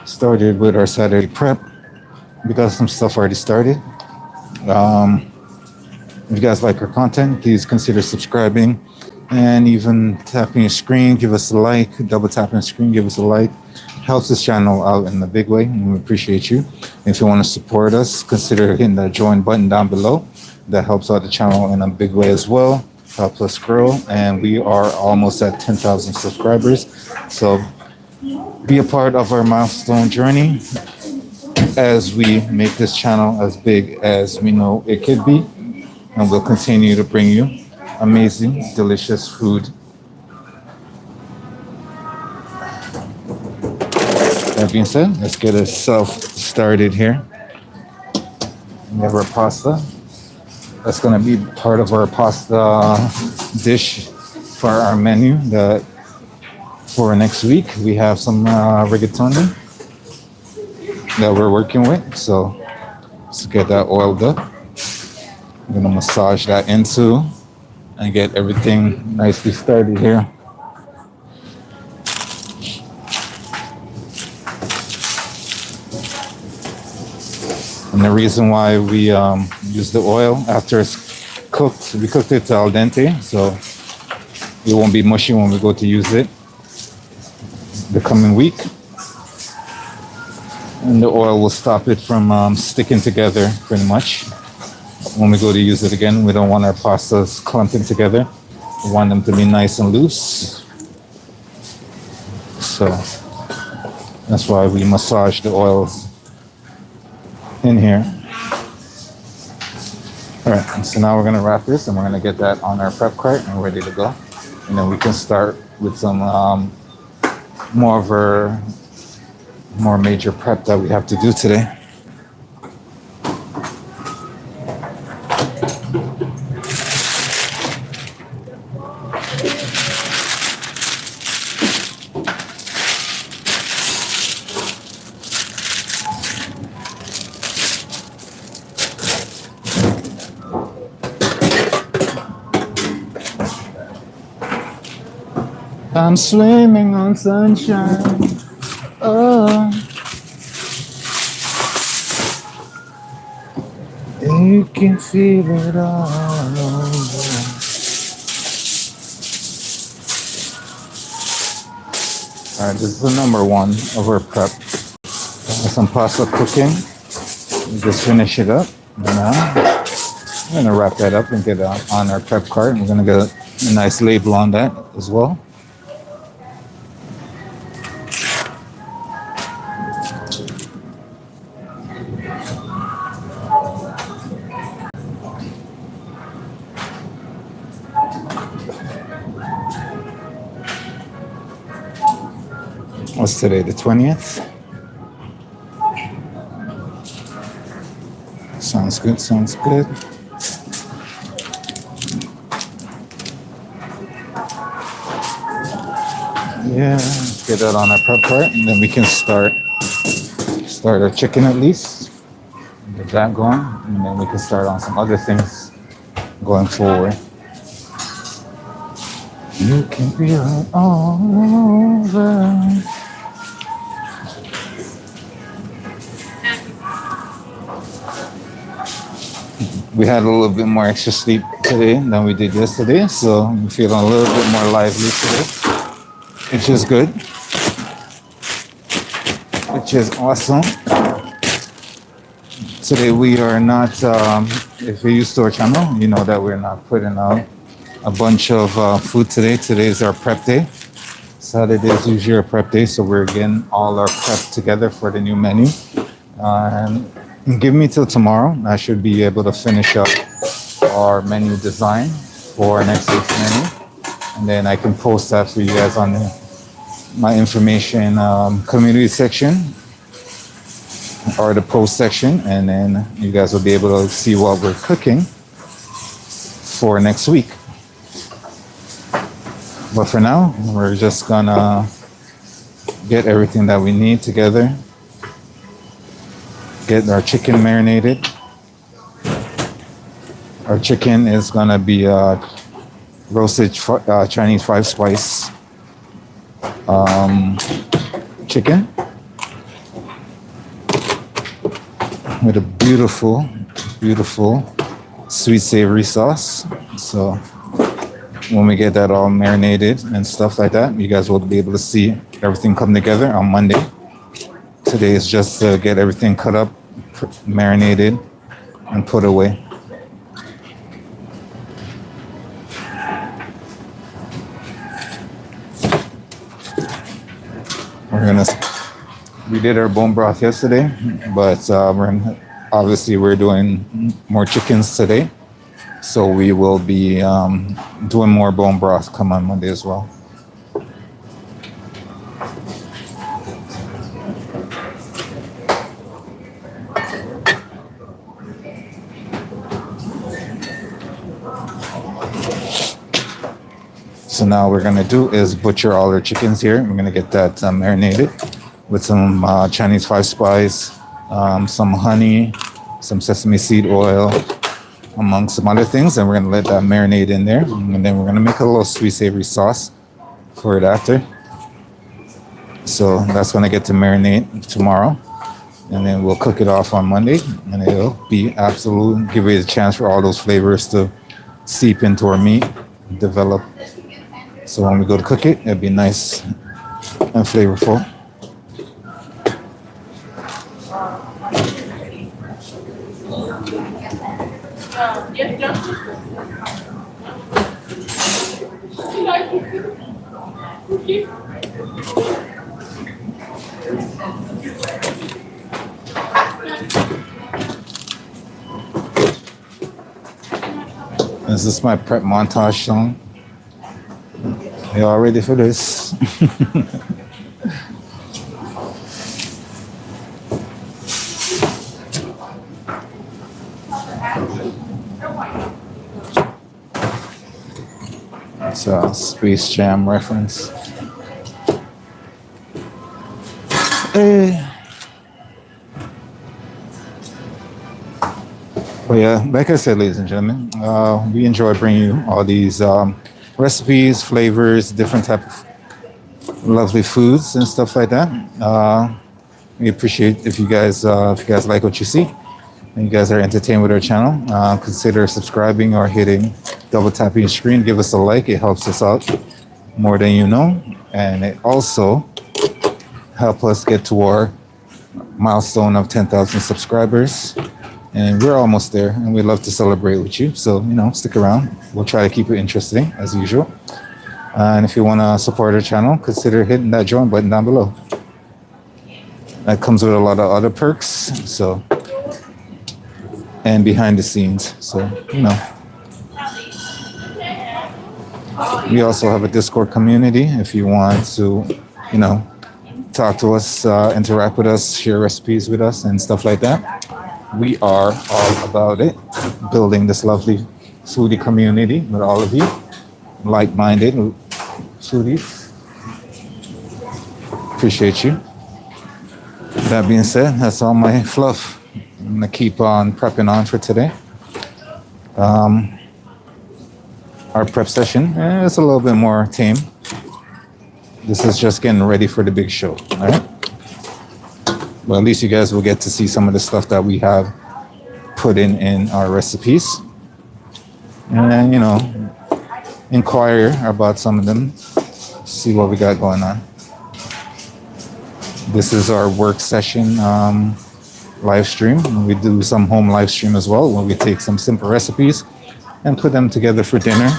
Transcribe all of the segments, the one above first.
started with our Saturday prep. We got some stuff already started. Um, if you guys like our content, please consider subscribing and even tapping your screen. Give us a like, double tapping the screen, give us a like. Helps this channel out in a big way, and we appreciate you. If you want to support us, consider hitting the join button down below. That helps out the channel in a big way as well. Helps us grow, and we are almost at 10,000 subscribers. So be a part of our milestone journey as we make this channel as big as we know it could be, and we'll continue to bring you amazing, delicious food. That being said, let's get ourselves started here. We have our pasta. That's going to be part of our pasta dish for our menu. For next week, we have some rigatoni that we're working with. So let's get that oiled up. I'm going to massage that into and get everything nicely started here. And the reason why we use the oil after it's cooked, we cooked it al dente, so it won't be mushy when we go to use it the coming week. And the oil will stop it from sticking together pretty much. When we go to use it again, we don't want our pastas clumping together. We want them to be nice and loose. So that's why we massage the oils in here. All right, so now we're gonna wrap this and we're gonna get that on our prep cart and ready to go. And then we can start with some more major prep that we have to do today. I'm swimming on sunshine. Oh, you can feel it all over. All right, this is the number one of our prep. Some pasta cooking. We just finish it up. Now we're gonna wrap that up and get it on our prep cart. And we're gonna get a nice label on that as well. What's today, the 20th? Sounds good, sounds good. Yeah, let's get that on our prep cart and then we can start our chicken at least. Get that going and then we can start on some other things going forward. You can feel it all over. We had a little bit more extra sleep today than we did yesterday, so I'm feeling a little bit more lively today, which is good, which is awesome. Today we are not, if you're used to our channel, you know that we're not putting out a bunch of food today. Today is our prep day. Saturday is usually our prep day, so we're getting all our prep together for the new menu. And give me till tomorrow. I should be able to finish up our menu design for next week's menu. And then I can post that for you guys on my information community section or the post section. And then you guys will be able to see what we're cooking for next week. But for now, we're just gonna get everything that we need together. Get our chicken marinated. Our chicken is gonna be roasted Chinese 5-spice chicken. with a beautiful, beautiful sweet savory sauce. So when we get that all marinated and stuff like that, you guys will be able to see everything come together on Monday. Today is just to get everything cut up, marinated, and put away. We did our bone broth yesterday, but we're doing more chickens today. So we will be doing more bone broth come on Monday as well. So now we're gonna do is butcher all our chickens here. We're gonna get that marinated with some Chinese 5-spice, some honey, some sesame seed oil, among some other things. And we're gonna let that marinate in there. And then we're gonna make a little sweet savory sauce for it after. So that's gonna get to marinate tomorrow. And then we'll cook it off on Monday. And it'll be absolute, give it a chance for all those flavors to seep into our meat, develop. So when we go to cook it, it'll be nice and flavorful. Is this my prep montage song? Y'all ready for this? It's a Space Jam reference. Hey. But yeah, like I said, ladies and gentlemen, we enjoy bringing you all these recipes, flavors, different type of lovely foods and stuff like that. We appreciate if you guys like what you see and you guys are entertained with our channel. Consider subscribing or hitting double tapping your screen. Give us a like. It helps us out more than you know, and it also help us get to our milestone of 10,000 subscribers. And we're almost there, and we'd love to celebrate with you. So, stick around. We'll try to keep it interesting, as usual. And if you want to support our channel, consider hitting that join button down below. That comes with a lot of other perks, so, and behind the scenes. So, we also have a Discord community if you want to, talk to us, interact with us, share recipes with us, and stuff like that. We are all about it, building this lovely foodie community with all of you, like-minded foodies. Appreciate you. That being said, that's all my fluff. I'm gonna keep on prepping on for today. Our prep session is a little bit more tame. This is just getting ready for the big show, all right? Well, at least you guys will get to see some of the stuff that we have put in our recipes. And, inquire about some of them, see what we got going on. This is our work session live stream. We do some home live stream as well, where we take some simple recipes and put them together for dinner.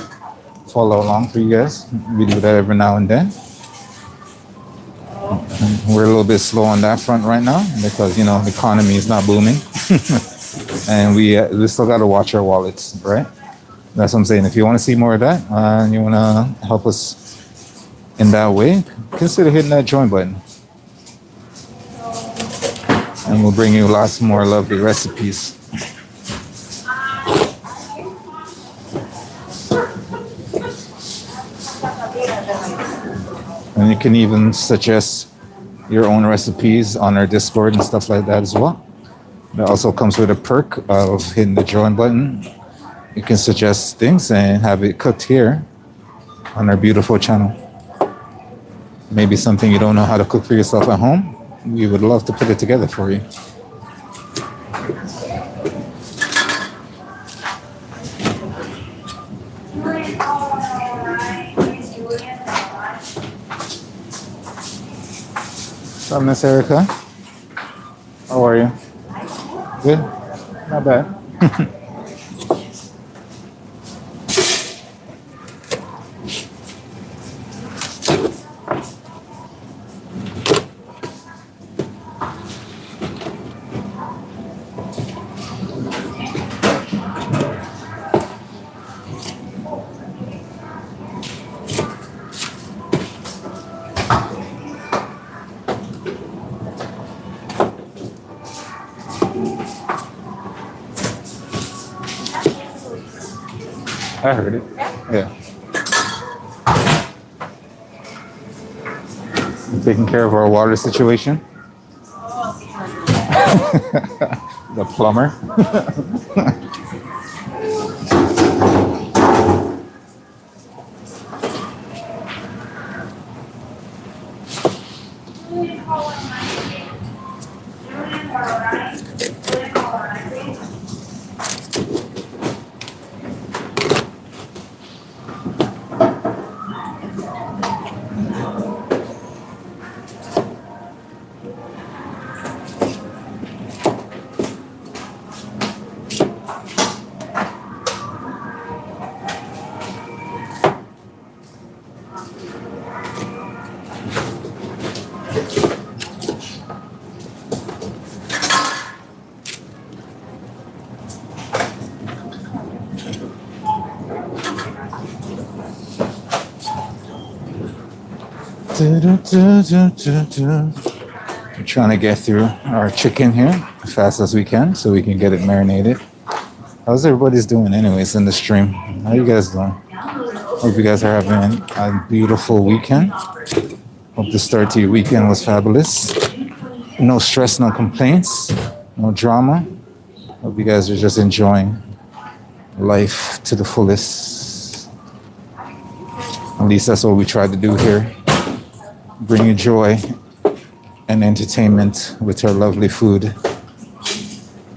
Follow along for you guys. We do that every now and then. We're a little bit slow on that front right now because, the economy is not booming. And we still got to watch our wallets, right? That's what I'm saying. If you want to see more of that and you want to help us in that way, consider hitting that join button. And we'll bring you lots more lovely recipes. And you can even suggest your own recipes on our Discord and stuff like that as well. That also comes with a perk of hitting the join button. You can suggest things and have it cooked here on our beautiful channel. Maybe something you don't know how to cook for yourself at home. We would love to put it together for you. What's up, Miss Erica? How are you? Good? Not bad. I heard it. Yeah. Taking care of our water situation. The plumber. We're trying to get through our chicken here as fast as we can so we can get it marinated. How's everybody's doing anyways in the stream? How you guys doing? Hope you guys are having a beautiful weekend. Hope the start to your weekend was fabulous. No stress, no complaints, no drama. Hope you guys are just enjoying life to the fullest. At least that's what we try to do here. Bring you joy and entertainment with our lovely food,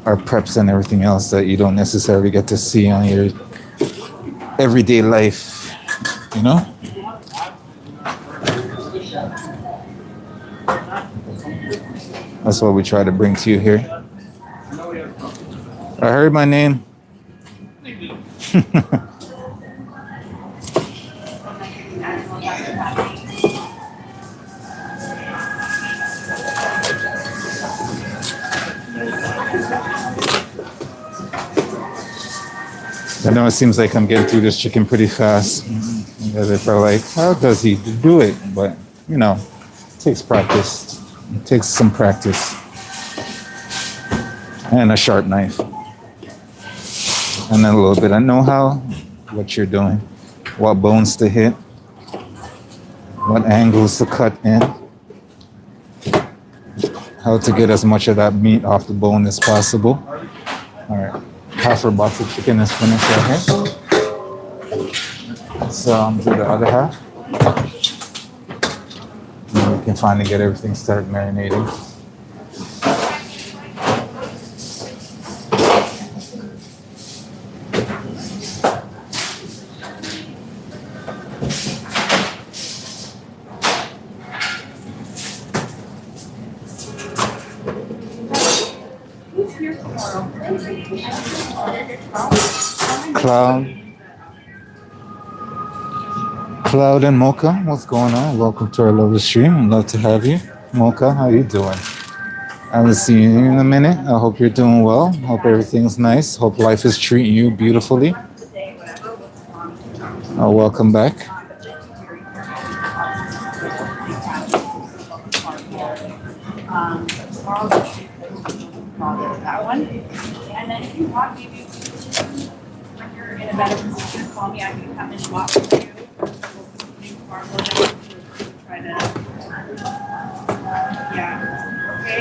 our preps and everything else that you don't necessarily get to see on your everyday life, you know? That's what we try to bring to you here. I heard my name. I know it seems like I'm getting through this chicken pretty fast. You guys are probably like, how does he do it? But, you know, it takes practice. It takes some practice. And a sharp knife. And then a little bit of know-how, what you're doing, what bones to hit, what angles to cut in, how to get as much of that meat off the bone as possible. All right. Half our box of chicken is finished right here. Let's do the other half. And we can finally get everything started marinating. Cloud and Mocha, what's going on? Welcome to our lovely stream. I'd love to have you. Mocha, how you doing? I haven't seen you in a minute. I hope you're doing well. Hope everything's nice. Hope life is treating you beautifully. Welcome back. That one. And then if you want, maybe when you're in a better position, call me. I can come and walk with you. Try to, yeah. Okay.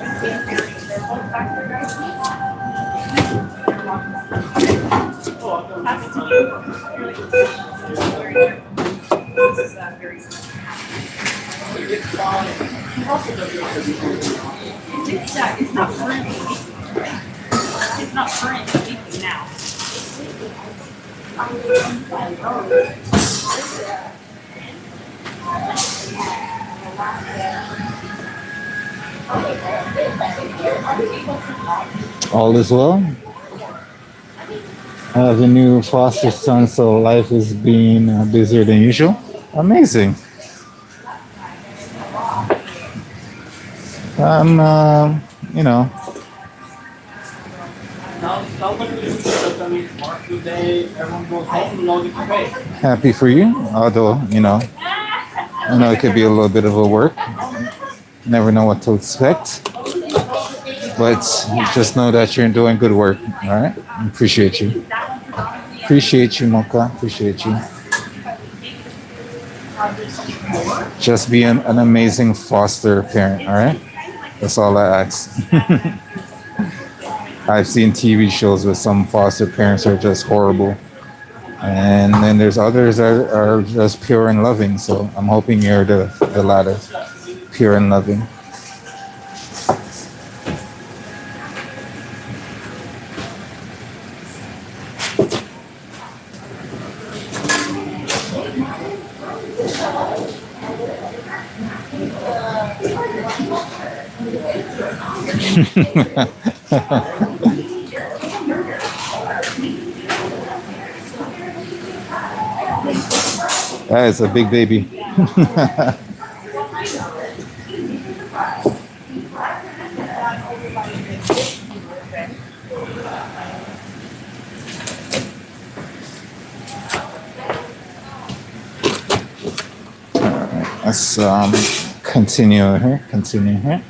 Just being very careful. Back there, guys. That's to you. Very careful. This is very good. It's not currently leaking. It's not currently leaking now. All is well. I have a new foster son, so life is being busier than usual. Amazing. I'm, you know, happy for you. Although, I know it could be a little bit of a work. Never know what to expect. But just know that you're doing good work. All right. Appreciate you. Appreciate you, Mocha. Appreciate you. Just be an amazing foster parent. All right. That's all I ask. I've seen TV shows where some foster parents are just horrible. And then there's others that are just pure and loving. So I'm hoping you're the latter, pure and loving. That is a big baby. Let's continue here. Continue here.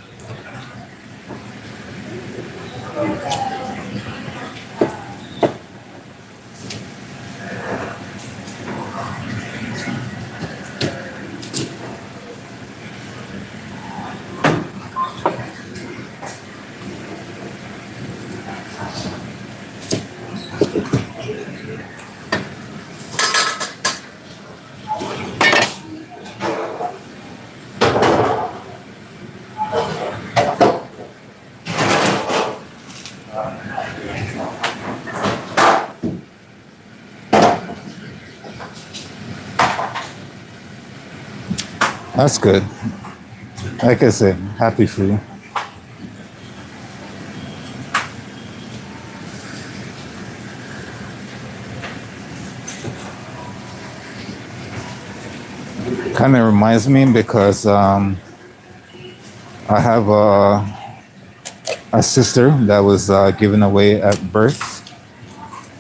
That's good. Like I said, happy for you. Kind of reminds me because I have a sister that was given away at birth,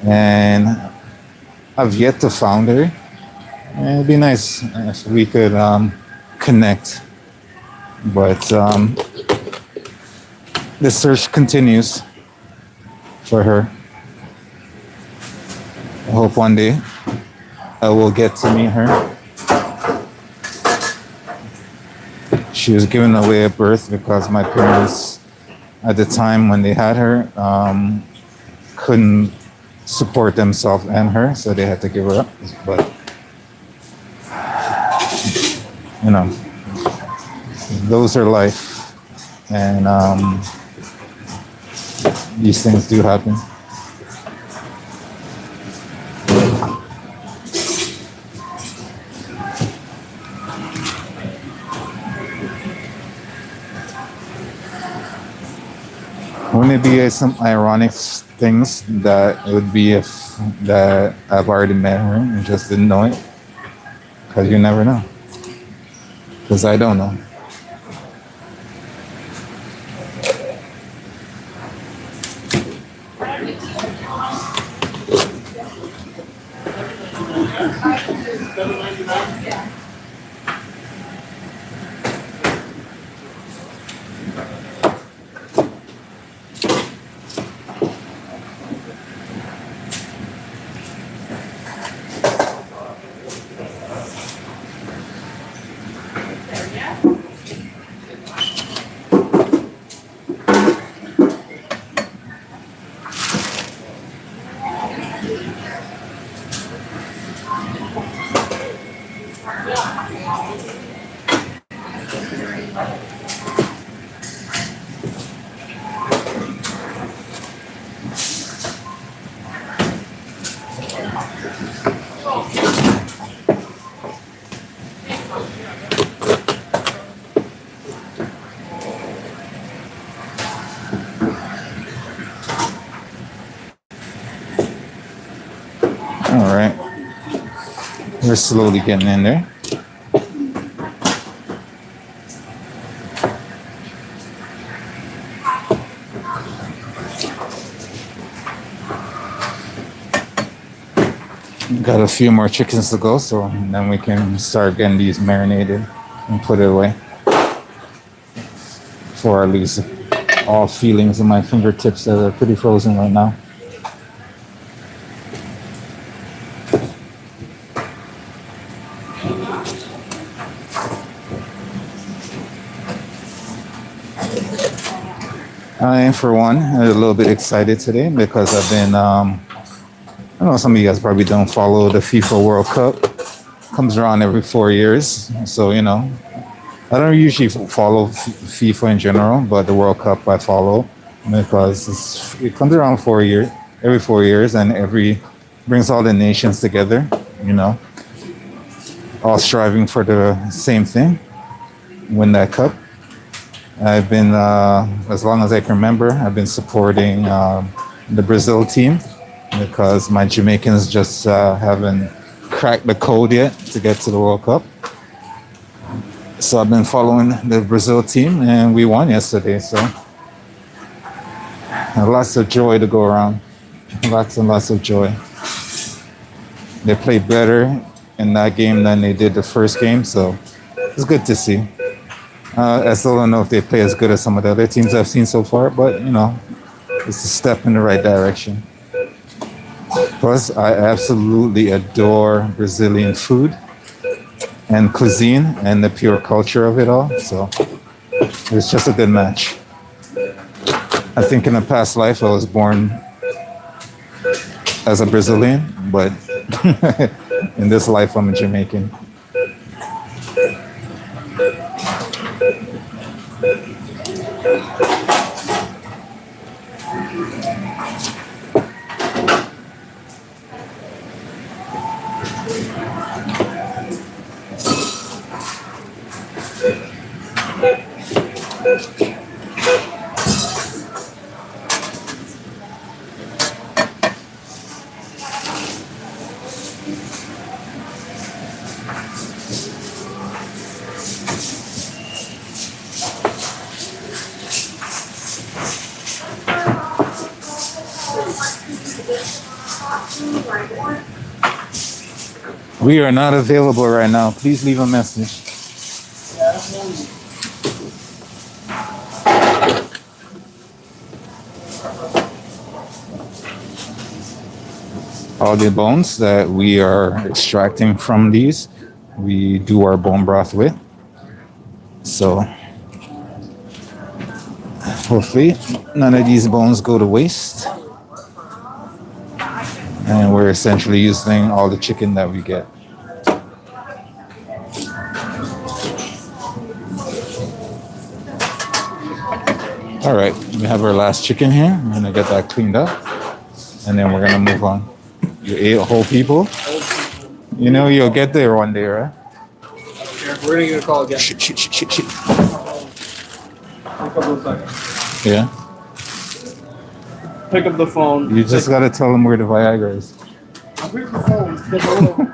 and I've yet to find her. And it'd be nice if we could connect, but the search continues for her. I hope one day I will get to meet her. She was given away at birth because my parents, at the time when they had her, couldn't support themselves and her, so they had to give her up. But those are life, and these things do happen. Wouldn't it be some ironic things that it would be if that I've already met her and just didn't know it? Because you never know. Because I don't know. All right. We're slowly getting in there. Got a few more chickens to go, so then we can start getting these marinated and put it away before I lose all feelings in my fingertips that are pretty frozen right now. I am, for one, a little bit excited today because I've been, I know some of you guys probably don't follow the FIFA World Cup. Comes around every 4 years. So, you know, I don't usually follow FIFA in general, but the World Cup I follow because it comes around 4 years, every 4 years, and brings all the nations together, you know, all striving for the same thing, win that cup. I've been, as long as I can remember, I've been supporting the Brazil team because my Jamaicans just haven't cracked the code yet to get to the World Cup. So I've been following the Brazil team, and we won yesterday. So lots of joy to go around. Lots and lots of joy. They played better in that game than they did the first game, so it's good to see. I still don't know if they play as good as some of the other teams I've seen so far, but you know, it's a step in the right direction. Plus, I absolutely adore Brazilian food and cuisine and the pure culture of it all. So it's just a good match. I think in a past life I was born as a Brazilian, but in this life I'm a Jamaican. We are not available right now. Please leave a message. All the bones that we are extracting from these, we do our bone broth with. So hopefully none of these bones go to waste. And we're essentially using all the chicken that we get. All right, we have our last chicken here. I'm gonna get that cleaned up, and then we're gonna move on. You ate whole people? You know you'll get there one day, right? We're gonna get a call again. Shit. A couple of seconds. Yeah. Pick up the phone. You just gotta tell them where the Viagra is. I'll pick up the phone. Get the little.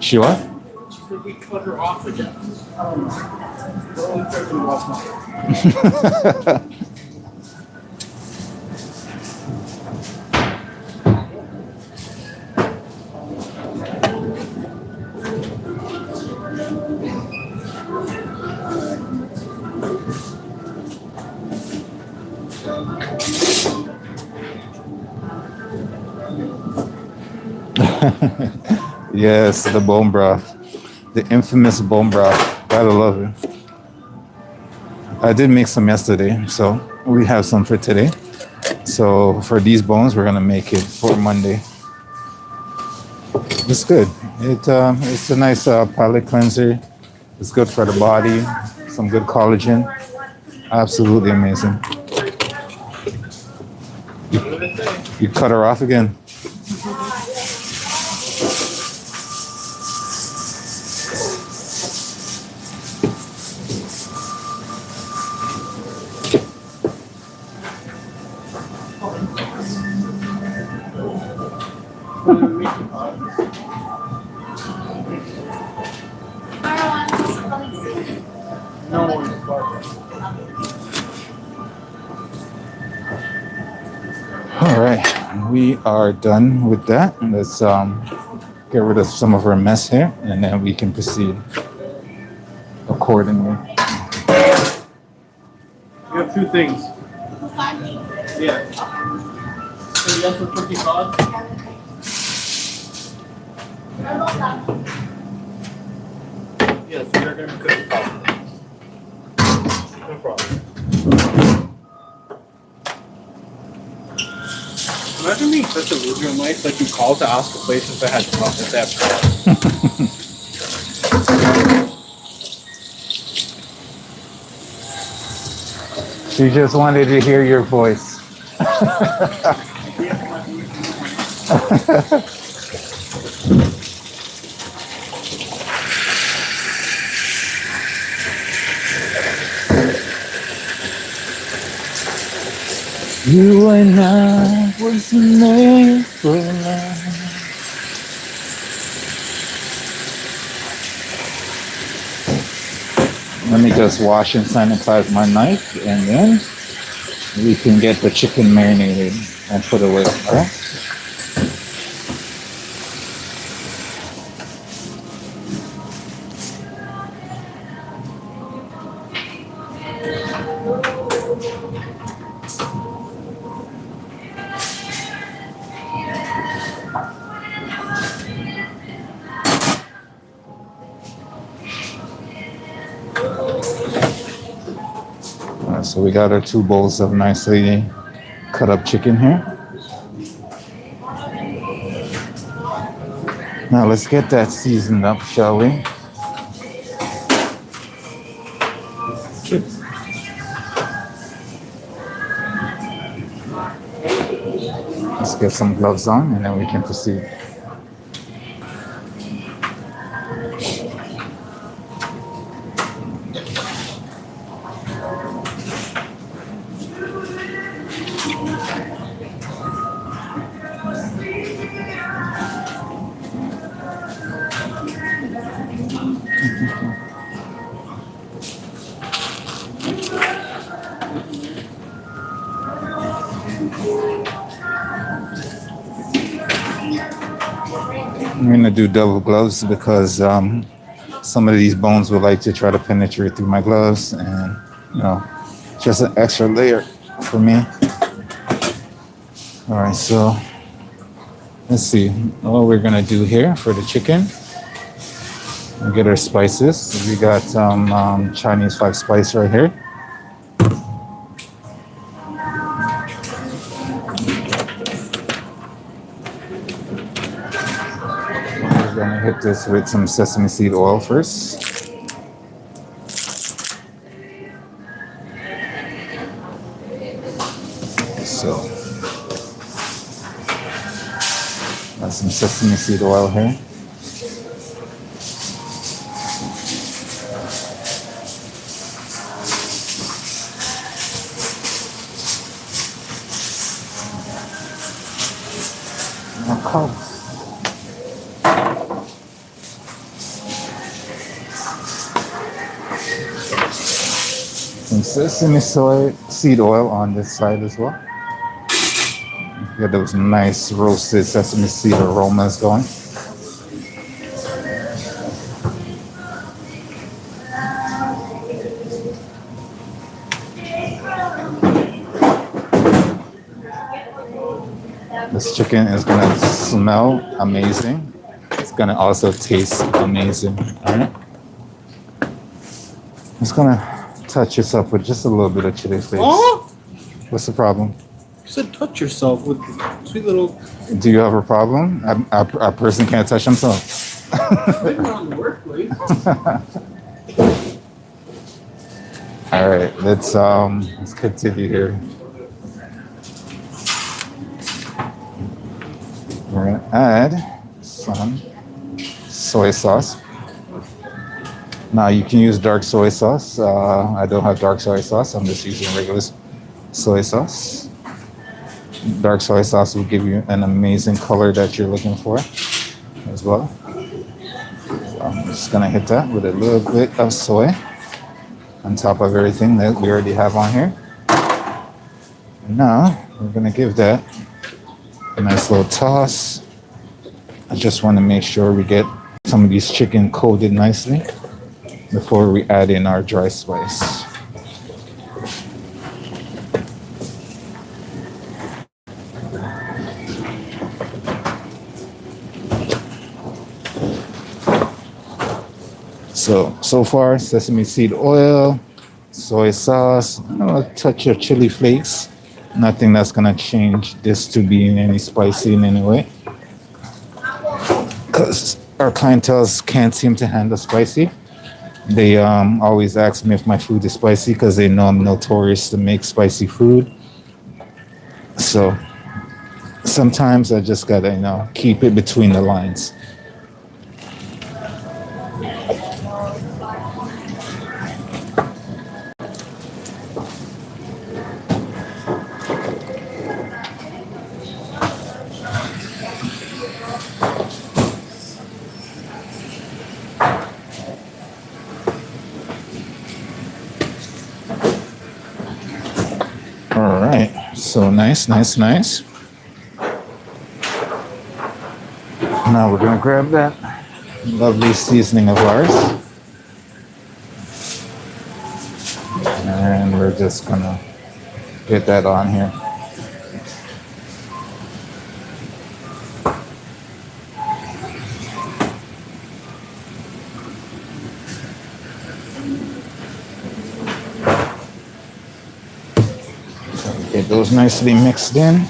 She what? She said we cut her off again. We're only picking off now. Yes, the bone broth. The infamous bone broth. Gotta love it. I did make some yesterday, so we have some for today. So for these bones, we're gonna make it for Monday. It's good. It's a nice palate cleanser. It's good for the body. Some good collagen. Absolutely amazing. You cut her off again. No one's barking. All right, we are done with that. Let's get rid of some of our mess here, and then we can proceed accordingly. You have two things. Yeah. So yes for cookie cod? Yes, we are gonna cook cod. No problem. Imagine being such a loser in life that you call to ask a place if they had if they have cod. She just wanted to hear your voice. You and I was made for love. Let me just wash and sanitize my knife, and then we can get the chicken marinated and put away. All right. So we got our 2 bowls of nicely cut up chicken here. Now let's get that seasoned up, shall we? Let's get some gloves on, and then we can proceed. I'm gonna do double gloves because some of these bones would like to try to penetrate through my gloves, and just an extra layer for me. All right, so let's see what we're gonna do here for the chicken. We'll get our spices. We got some Chinese 5 spice right here. We're gonna hit this with some sesame seed oil first. So, got some sesame seed oil here. Some sesame seed oil on this side as well. Get those nice roasted sesame seed aromas going. This chicken is gonna smell amazing. It's gonna also taste amazing. All right. I'm just gonna touch this up with just a little bit of chili flakes. Oh! What's the problem? You said touch yourself with sweet little. Do you have a problem? A person can't touch himself. Maybe not in the workplace. All right, let's continue here. We're gonna add some soy sauce. Now you can use dark soy sauce. I don't have dark soy sauce. I'm just using regular soy sauce. Dark soy sauce will give you an amazing color that you're looking for as well. So I'm just gonna hit that with a little bit of soy on top of everything that we already have on here. And now we're gonna give that a nice little toss. I just want to make sure we get some of these chicken coated nicely before we add in our dry spice. So far, sesame seed oil, soy sauce, a touch of chili flakes. Nothing that's gonna change this to being any spicy in any way. Because our clientele can't seem to handle spicy. They always ask me if my food is spicy because they know I'm notorious to make spicy food. So sometimes I just gotta, keep it between the lines. All right, so nice. Now we're gonna grab that lovely seasoning of ours, and we're just gonna get that on here. Get those nicely mixed in.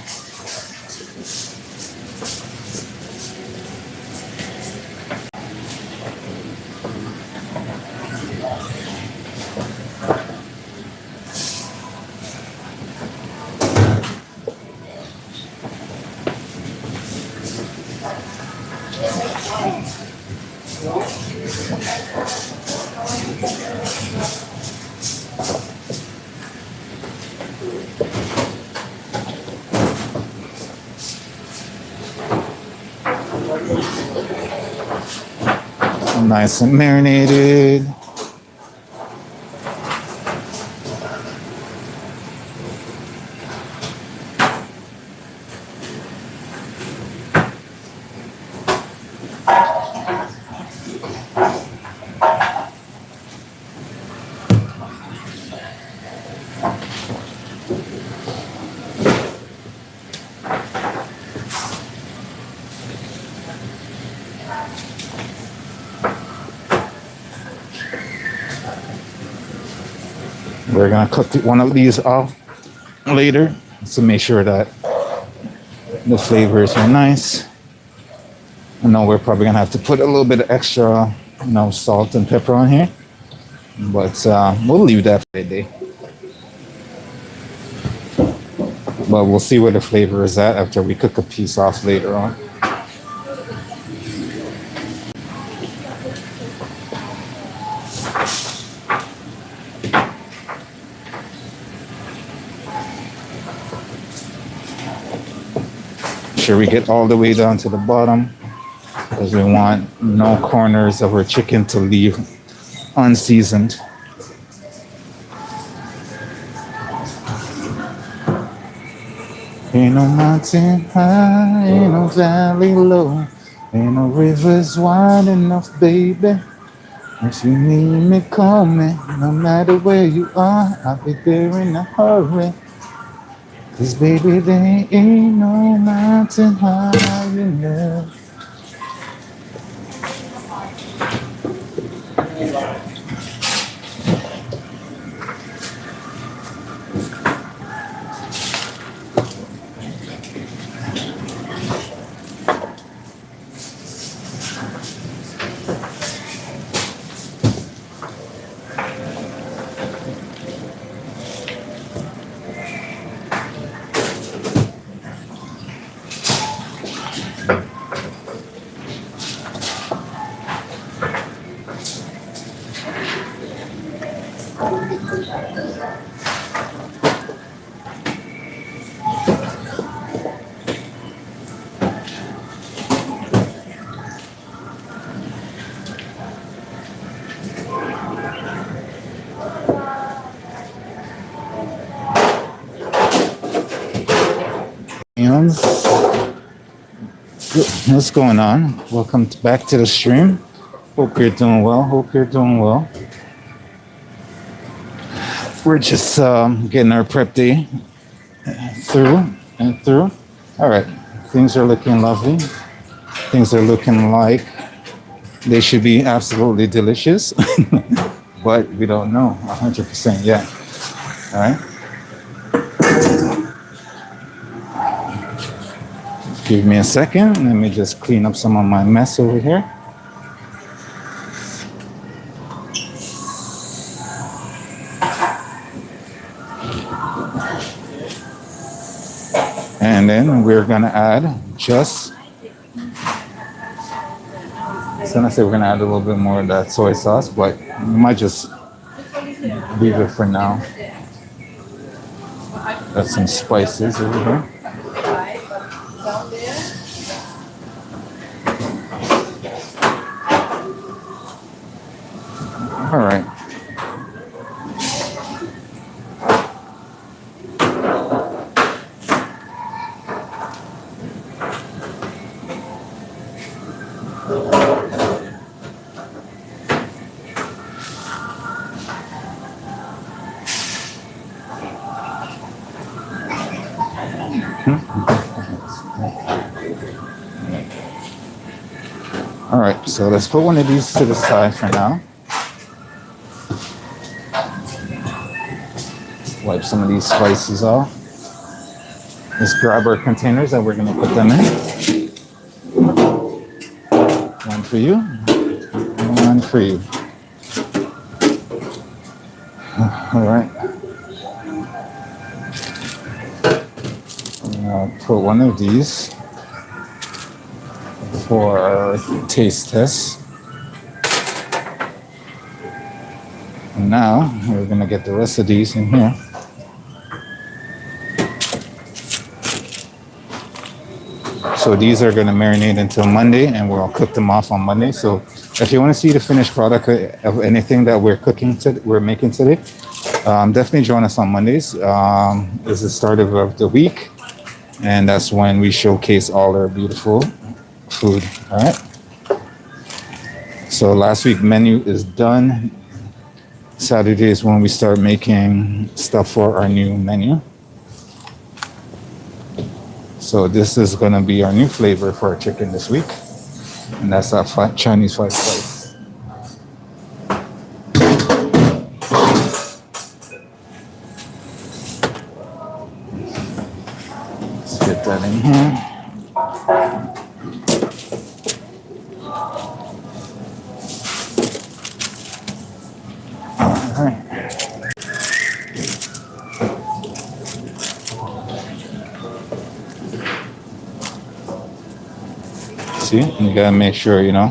Nice and marinated. We're gonna cook one of these off later to make sure that the flavors are nice. I know we're probably gonna have to put a little bit of extra, salt and pepper on here, but we'll leave that for the day. But we'll see where the flavor is at after we cook a piece off later on. Sure we get all the way down to the bottom because we want no corners of our chicken to leave unseasoned. Ain't no mountain high, ain't no valley low, ain't no rivers wide enough, baby. If you need me, call me. No matter where you are, I'll be there in a hurry. 'Cause baby, there ain't no mountain high enough. Eons. What's going on? Welcome back to the stream. Hope you're doing well. Hope you're doing well. We're just getting our prep day through and through. All right. Things are looking lovely. Things are looking like they should be absolutely delicious, but we don't know 100% yet. All right. Give me a second. Let me just clean up some of my mess over here. And then we're gonna add just, I was gonna say we're gonna add a little bit more of that soy sauce, but we might just leave it for now. Got some spices over here. All right. All right, so let's put one of these to the side for now. Wipe some of these spices off. Let's grab our containers and we're gonna put them in. One for you, one for you. All right. I'll put one of these for our taste test. And now we're gonna get the rest of these in here. So these are gonna marinate until Monday and we'll cook them off on Monday. So if you wanna see the finished product of anything that we're making today, definitely join us on Mondays. It's the start of the week. And that's when we showcase all our beautiful food. All right. So last week's menu is done. Saturday is when we start making stuff for our new menu. So this is going to be our new flavor for our chicken this week. And that's our Chinese fried rice. Let's get that in here. See, you gotta make sure, you know,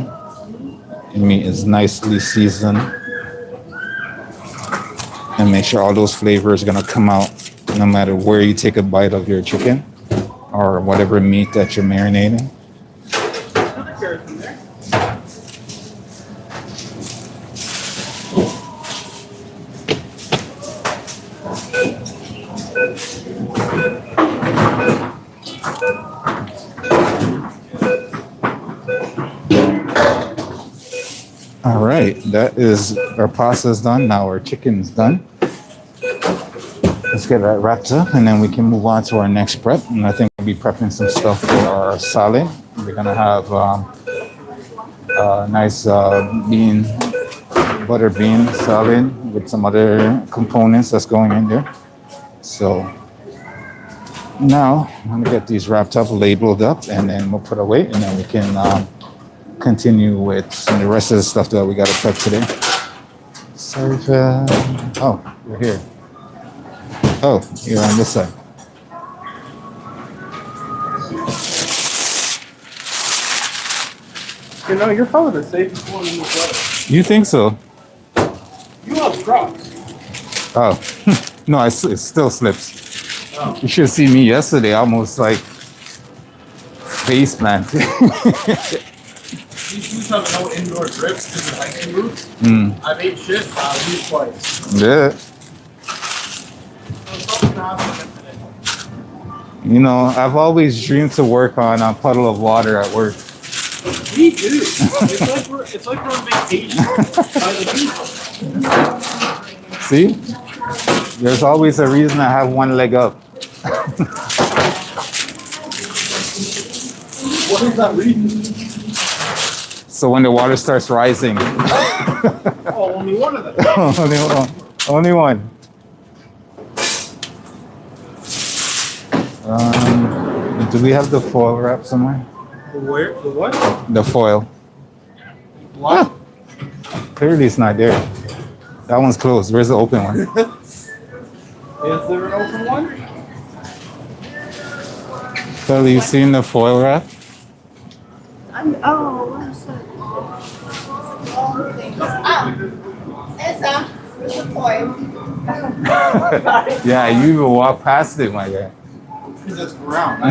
your meat is nicely seasoned. And make sure all those flavors are gonna come out no matter where you take a bite of your chicken or whatever meat that you're marinating. All right, that is our pasta is done. Now our chicken's done. Let's get that wrapped up and then we can move on to our next prep. And I think we'll be prepping some stuff for our salad. We're gonna have a nice butter bean salad with some other components that's going in there. So now I'm gonna get these wrapped up, labeled up, and then we'll put away and then we can continue with the rest of the stuff that we got to prep today. Sorry, oh, you're here. Oh, you're on this side. You know, you're probably the safest one in the place. You think so? You have Crocs. Oh, no, it still slips. Oh. You should see me yesterday, almost like face planted. These shoes have no indoor grips because they're hiking boots. I've ate shit. I've used twice. Yeah. So it's all gonna happen today. You know, I've always dreamed to work on a puddle of water at work. Me too. It's like we're on vacation by the beach. See? There's always a reason I have one leg up. What is that reason? So when the water starts rising. Oh, only one of them. Only one. Do we have the foil wrap somewhere? Where? The what? The foil. What? Clearly it's not there. That one's closed. Where's the open one? Is there an open one? Kelly, you seen the foil wrap? What is that? Esa, where's the foil? Yeah, you even walk past it, my guy. Because it's brown.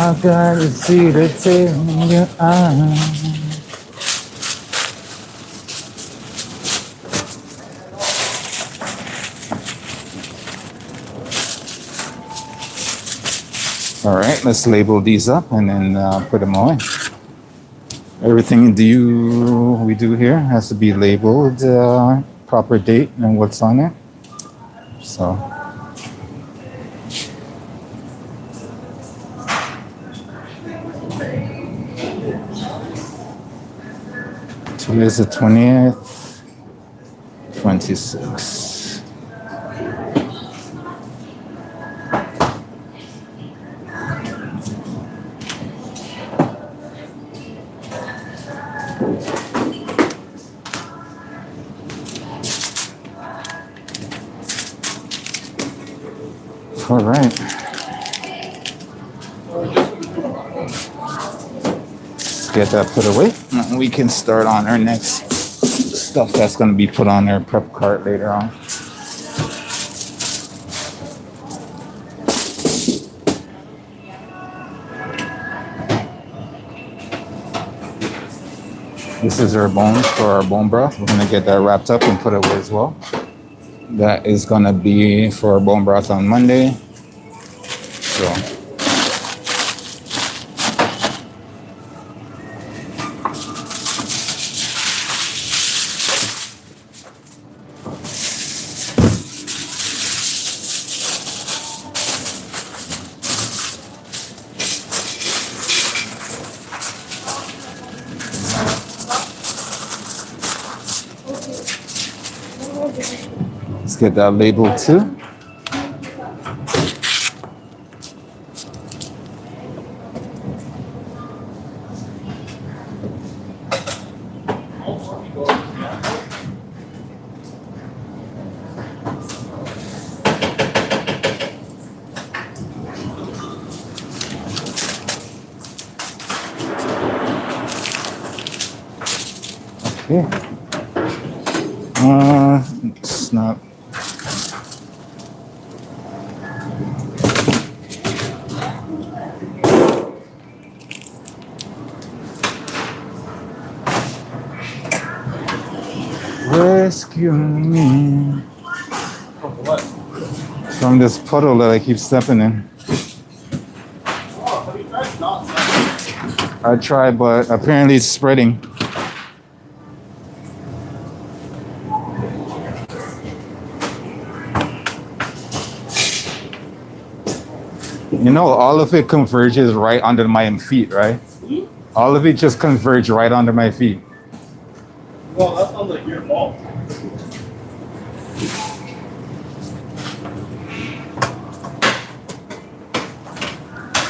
I gotta see the tear in your eyes. All right, let's label these up and then put them away. Everything we do here has to be labeled, proper date and what's on it. So. Today's the 20th, 26. All right. Let's get that put away. And we can start on our next stuff that's going to be put on our prep cart later on. This is our bones for our bone broth. We're going to get that wrapped up and put away as well. That is going to be for our bone broth on Monday. So. Let's get that labeled too. Okay. It's not. Rescue me What? from this puddle that I keep stepping in. Oh, have you tried not stepping? I tried, but apparently it's spreading. You know, all of it converges right under my feet, right? All of it just converged right under my feet. Well, that sounds like your fault.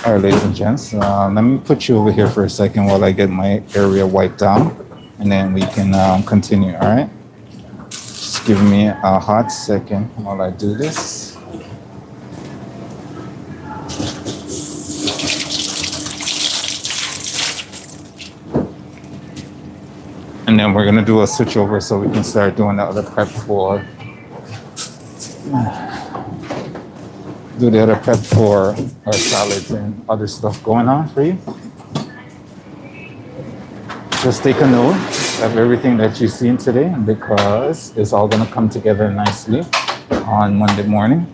All right, ladies and gents, let me put you over here for a second while I get my area wiped down, and then we can continue. All right. Just give me a hot second while I do this. And then we're gonna do a switch over so we can start doing the other prep for our salads and other stuff going on for you. Just take a note of everything that you've seen today because it's all gonna come together nicely on Monday morning.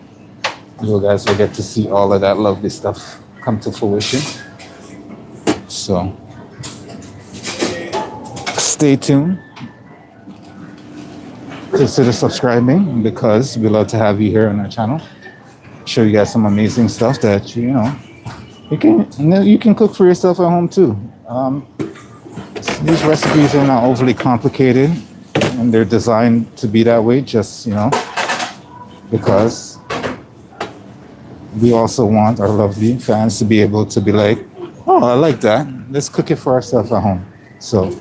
You guys will get to see all of that lovely stuff come to fruition. So stay tuned. Consider subscribing because we love to have you here on our channel. Show you guys some amazing stuff that you can cook for yourself at home too. These recipes are not overly complicated, and they're designed to be that way. Just because we also want our lovely fans to be able to be like, "Oh, I like that. Let's cook it for ourselves at home." So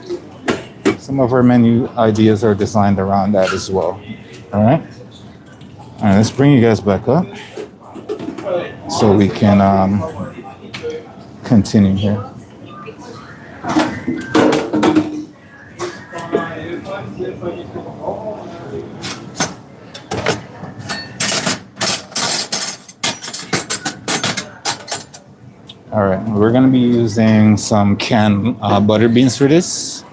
some of our menu ideas are designed around that as well. All right. All right. Let's bring you guys back up so we can continue here. All right, we're gonna be using some canned butter beans for this.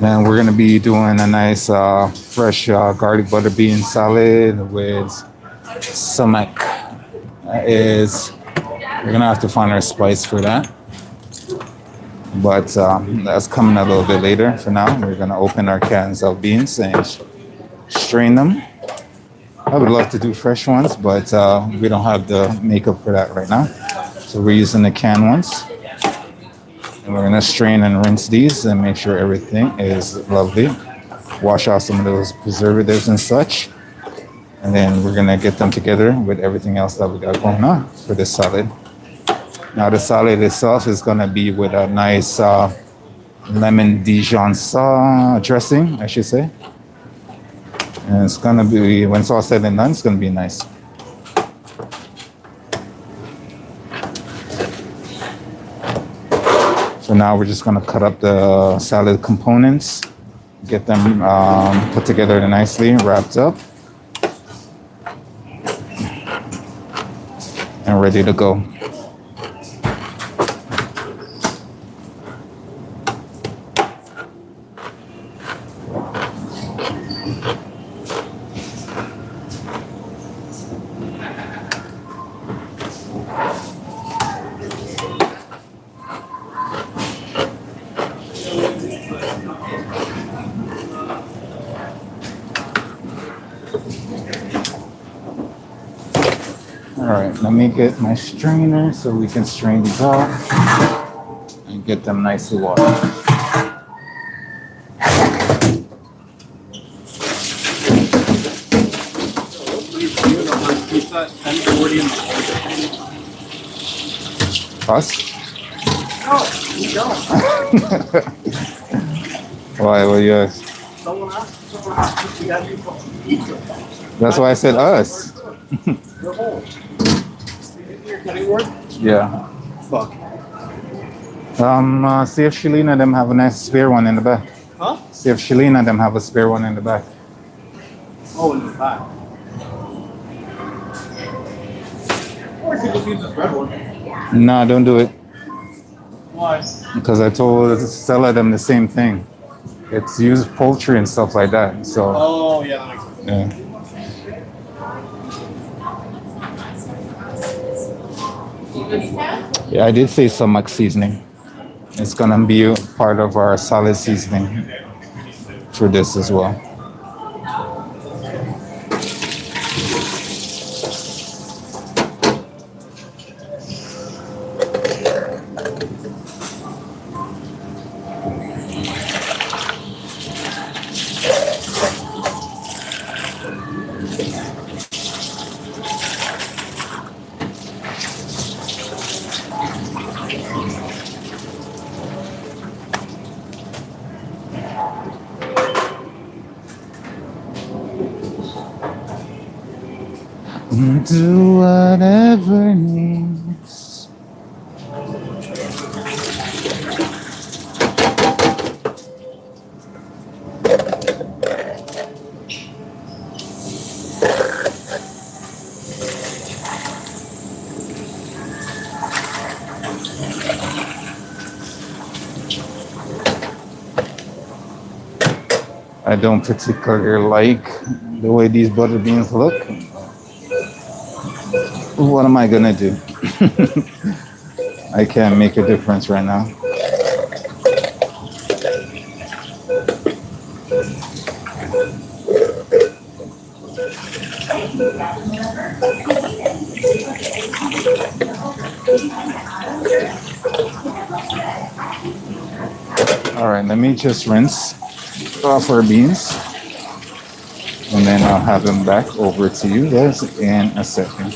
And we're gonna be doing a nice fresh garlic butter bean salad with sumac. We're gonna have to find our spice for that. But that's coming a little bit later. For now, we're gonna open our cans of beans and strain them. I would love to do fresh ones, but we don't have the makeup for that right now. So we're using the canned ones. And we're gonna strain and rinse these and make sure everything is lovely. Wash out some of those preservatives and such. And then we're gonna get them together with everything else that we got going on for this salad. Now the salad itself is gonna be with a nice lemon Dijon sauce dressing, I should say. And it's gonna be, when it's all said and done, it's gonna be nice. So now we're just gonna cut up the salad components, get them put together nicely, wrapped up, and ready to go. All right, let me get my strainer so we can strain these out and get them nicely washed. Us? No, you don't. Why? Well, yes. Someone asked. You got to pizza. That's why I said us. You're home. Your cutting board? Yeah. Fuck. See if Shalina them have a nice spare one in the back. Huh? See if Shalina them have a spare one in the back. Oh, in the back. Or you could just use the bread one. No, don't do it. Why? Because I told Stella them the same thing. It's used poultry and stuff like that. So Oh, yeah, that makes sense. yeah. Yeah, I did say sumac seasoning. It's gonna be a part of our salad seasoning for this as well. Do whatever needs. I don't particularly like the way these butter beans look. What am I gonna do? I can't make a difference right now. All right, let me just rinse off our beans, and then I'll have them back over to you guys in a second.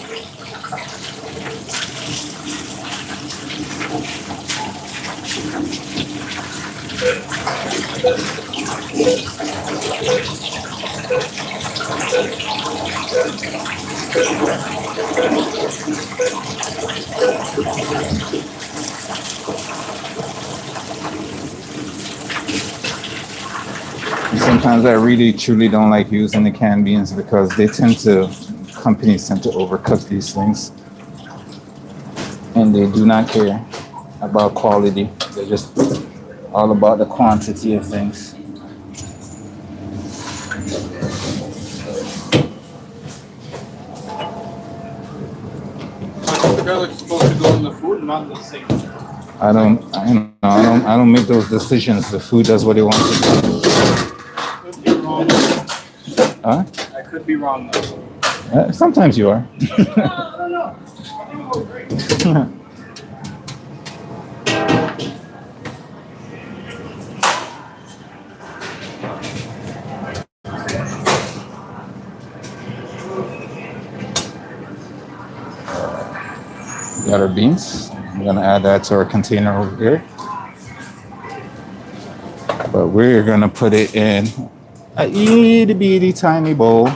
Sometimes I really truly don't like using the canned beans because companies tend to overcook these things. And they do not care about quality. They're just all about the quantity of things. I think the garlic's supposed to go in the food, not the sink. I don't make those decisions. The food does what it wants to do. Could be wrong. Huh? I could be wrong though. Sometimes you are. I don't know. I think it was great. Got our beans. I'm gonna add that to our container over here. But we're gonna put it in a itty bitty tiny bowl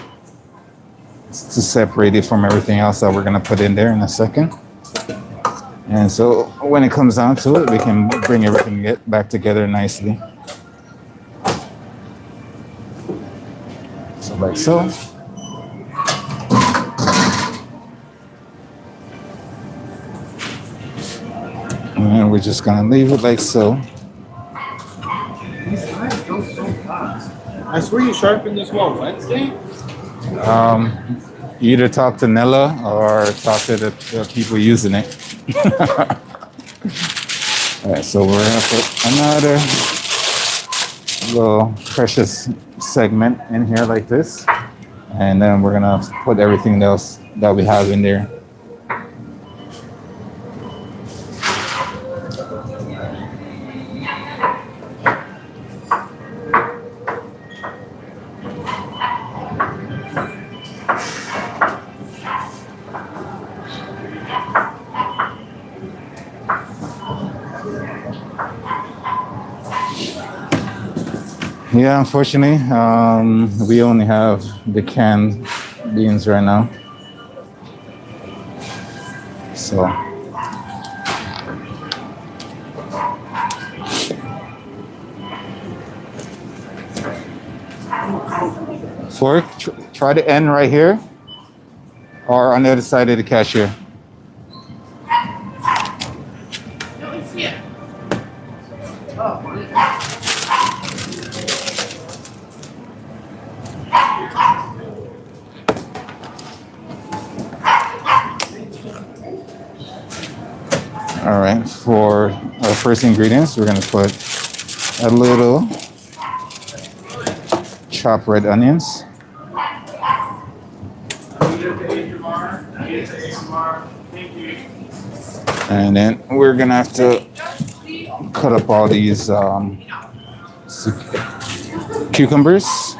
to separate it from everything else that we're gonna put in there in a second. And so when it comes down to it, we can bring everything back together nicely. So like so. And we're just gonna leave it like so. These knives go so fast. I swear you sharpened this one Wednesday? You either talk to Nella or talk to the people using it. All right, so we're gonna put another little precious segment in here like this. And then we're gonna put everything else that we have in there. Yeah, unfortunately, we only have the canned beans right now. So, fork, try the end right here or on the other side of the cashier. No, it's here. All right, for our first ingredients, we're gonna put a little chopped red onions. And then we're gonna have to cut up all these cucumbers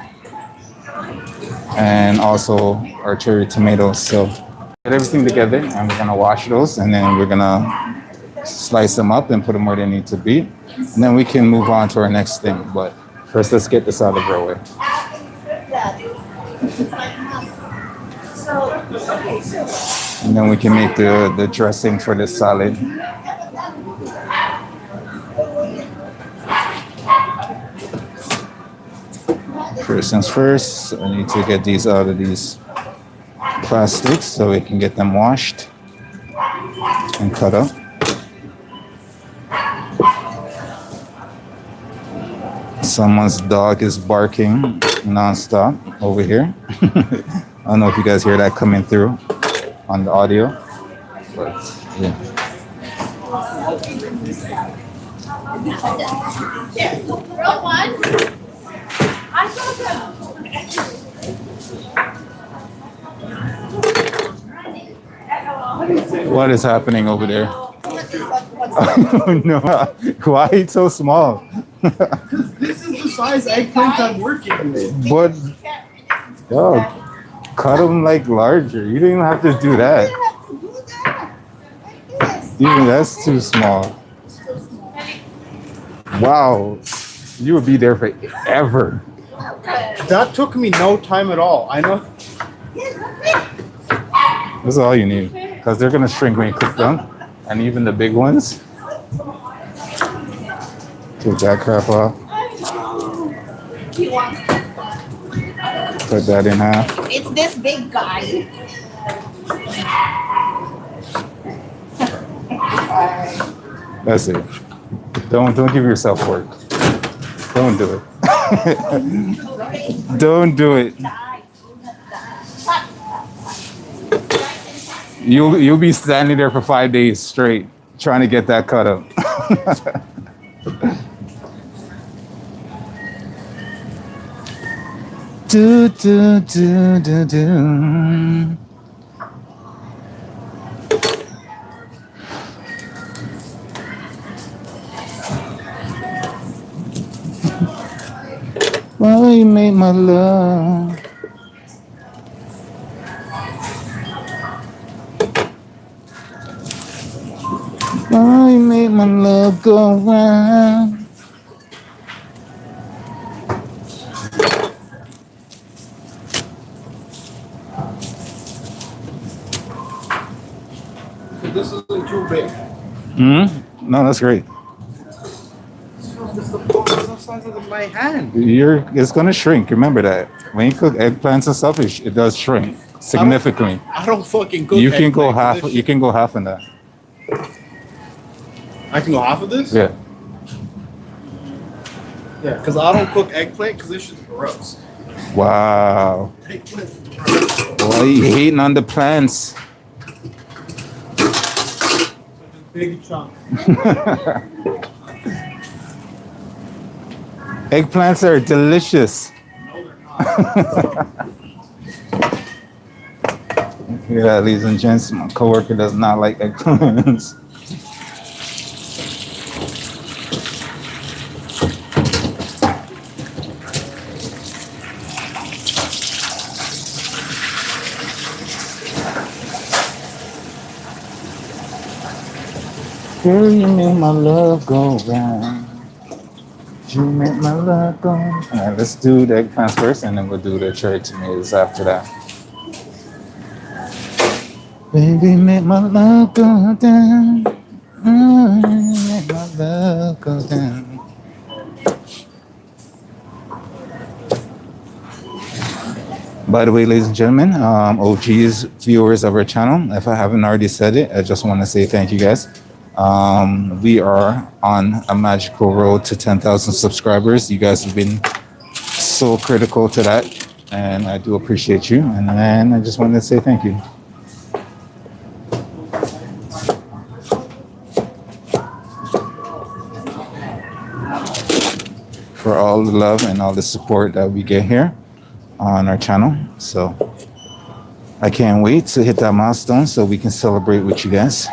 and also our cherry tomatoes. So get everything together and we're gonna wash those and then we're gonna slice them up and put them where they need to be. And then we can move on to our next thing. But first, let's get this out of our way. And then we can make the dressing for the salad. First things first, I need to get these out of these plastics so we can get them washed and cut up. Someone's dog is barking non-stop over here. I don't know if you guys hear that coming through on the audio, but yeah. Real one. I saw them. What is happening over there? Oh no! Why are you so small? This is the size eggplant I'm working with. But dog, cut them like larger. You don't even have to do that. Even that's too small. Wow, you would be there forever. That took me no time at all. I know. That's all you need, because they're gonna shrink when you cook them, and even the big ones. Take that crap off. Put that in half. It's this big guy. That's it. Don't give yourself work. Don't do it. Don't do it. You'll be standing there for 5 days straight trying to get that cut up. Do do do do do. Why you made my love? Why you made my love go round? This isn't too big. No, that's great. It's the size of my hand. It's gonna shrink. Remember that when you cook eggplants and stuff, it does shrink significantly. I don't fucking cook. You can go eggplant half. with You this can go half in that. shit. I can go half of this. Yeah. Yeah, because I don't cook eggplant because this shit's gross. Wow. Eggplant's gross. Why are you hating on the plants? Just big chunk. Eggplants are delicious. No, they're not. Yeah, ladies and gents, my coworker does not like eggplants. Girl, you make my love go round. You make my love go. All right, let's do the eggplants first, and then we'll do the cherry tomatoes after that. Baby, make my love go down. Make my love go down. By the way, ladies and gentlemen, OGs, viewers of our channel, if I haven't already said it, I just want to say thank you guys. We are on a magical road to 10,000 subscribers. You guys have been so critical to that, and I do appreciate you. And then I just wanted to say thank you. For all the love and all the support that we get here on our channel. So I can't wait to hit that milestone so we can celebrate with you guys.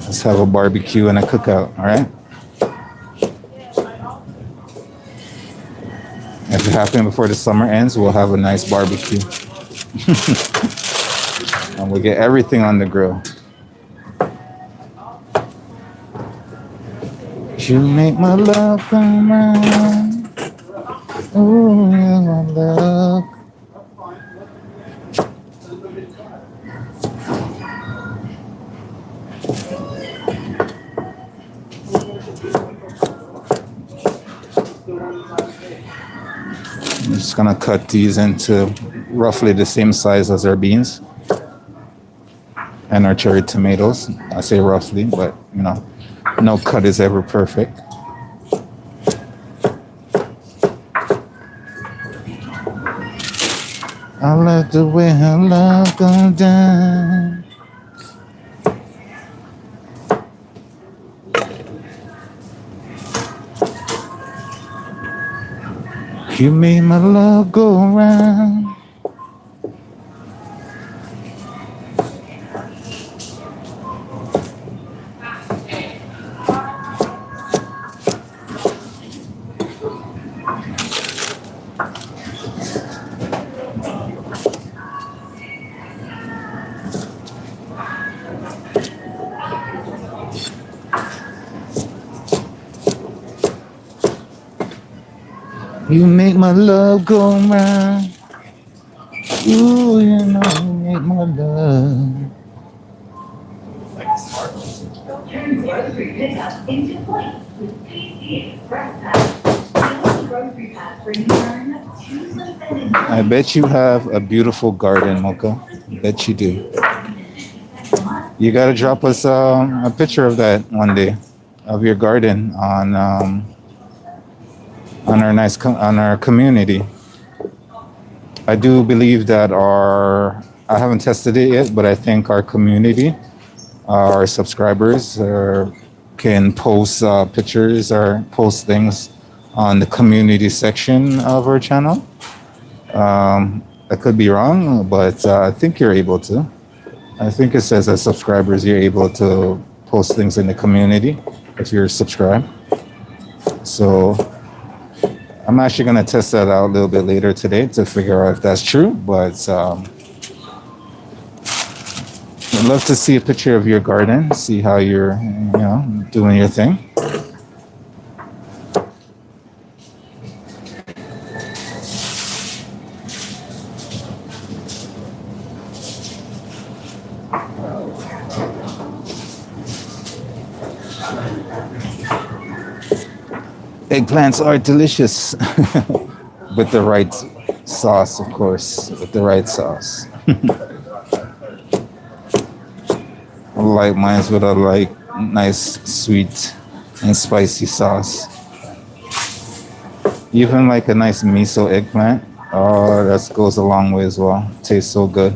Let's have a barbecue and a cookout, all right? If it happens before the summer ends, we'll have a nice barbecue. And we'll get everything on the grill. You make my love come round. Oh, my love. I'm just gonna cut these into roughly the same size as our beans and our cherry tomatoes. I say roughly, but you know, no cut is ever perfect. I like the way her love goes down. You made my love go round. You make my love go round. Ooh, you know you make my love. Turn grocery pickup into points with PC Express Pass. Grocery Pass for you earn 2% in I bet you have a beautiful garden, Mocha. Bet you do. You gotta drop us a picture of that one day, of your garden on on our community. I do believe that I haven't tested it yet, but I think our community, our subscribers, can post pictures or post things on the community section of our channel. I could be wrong, but I think you're able to. I think it says as subscribers, you're able to post things in the community if you're subscribed. So I'm actually going to test that out a little bit later today to figure out if that's true. But I'd love to see a picture of your garden, see how you're, doing your thing. Eggplants are delicious with the right sauce, of course, with the right sauce. I like mine with a nice sweet and spicy sauce. Even like a nice miso eggplant. Oh, that goes a long way as well. Tastes so good.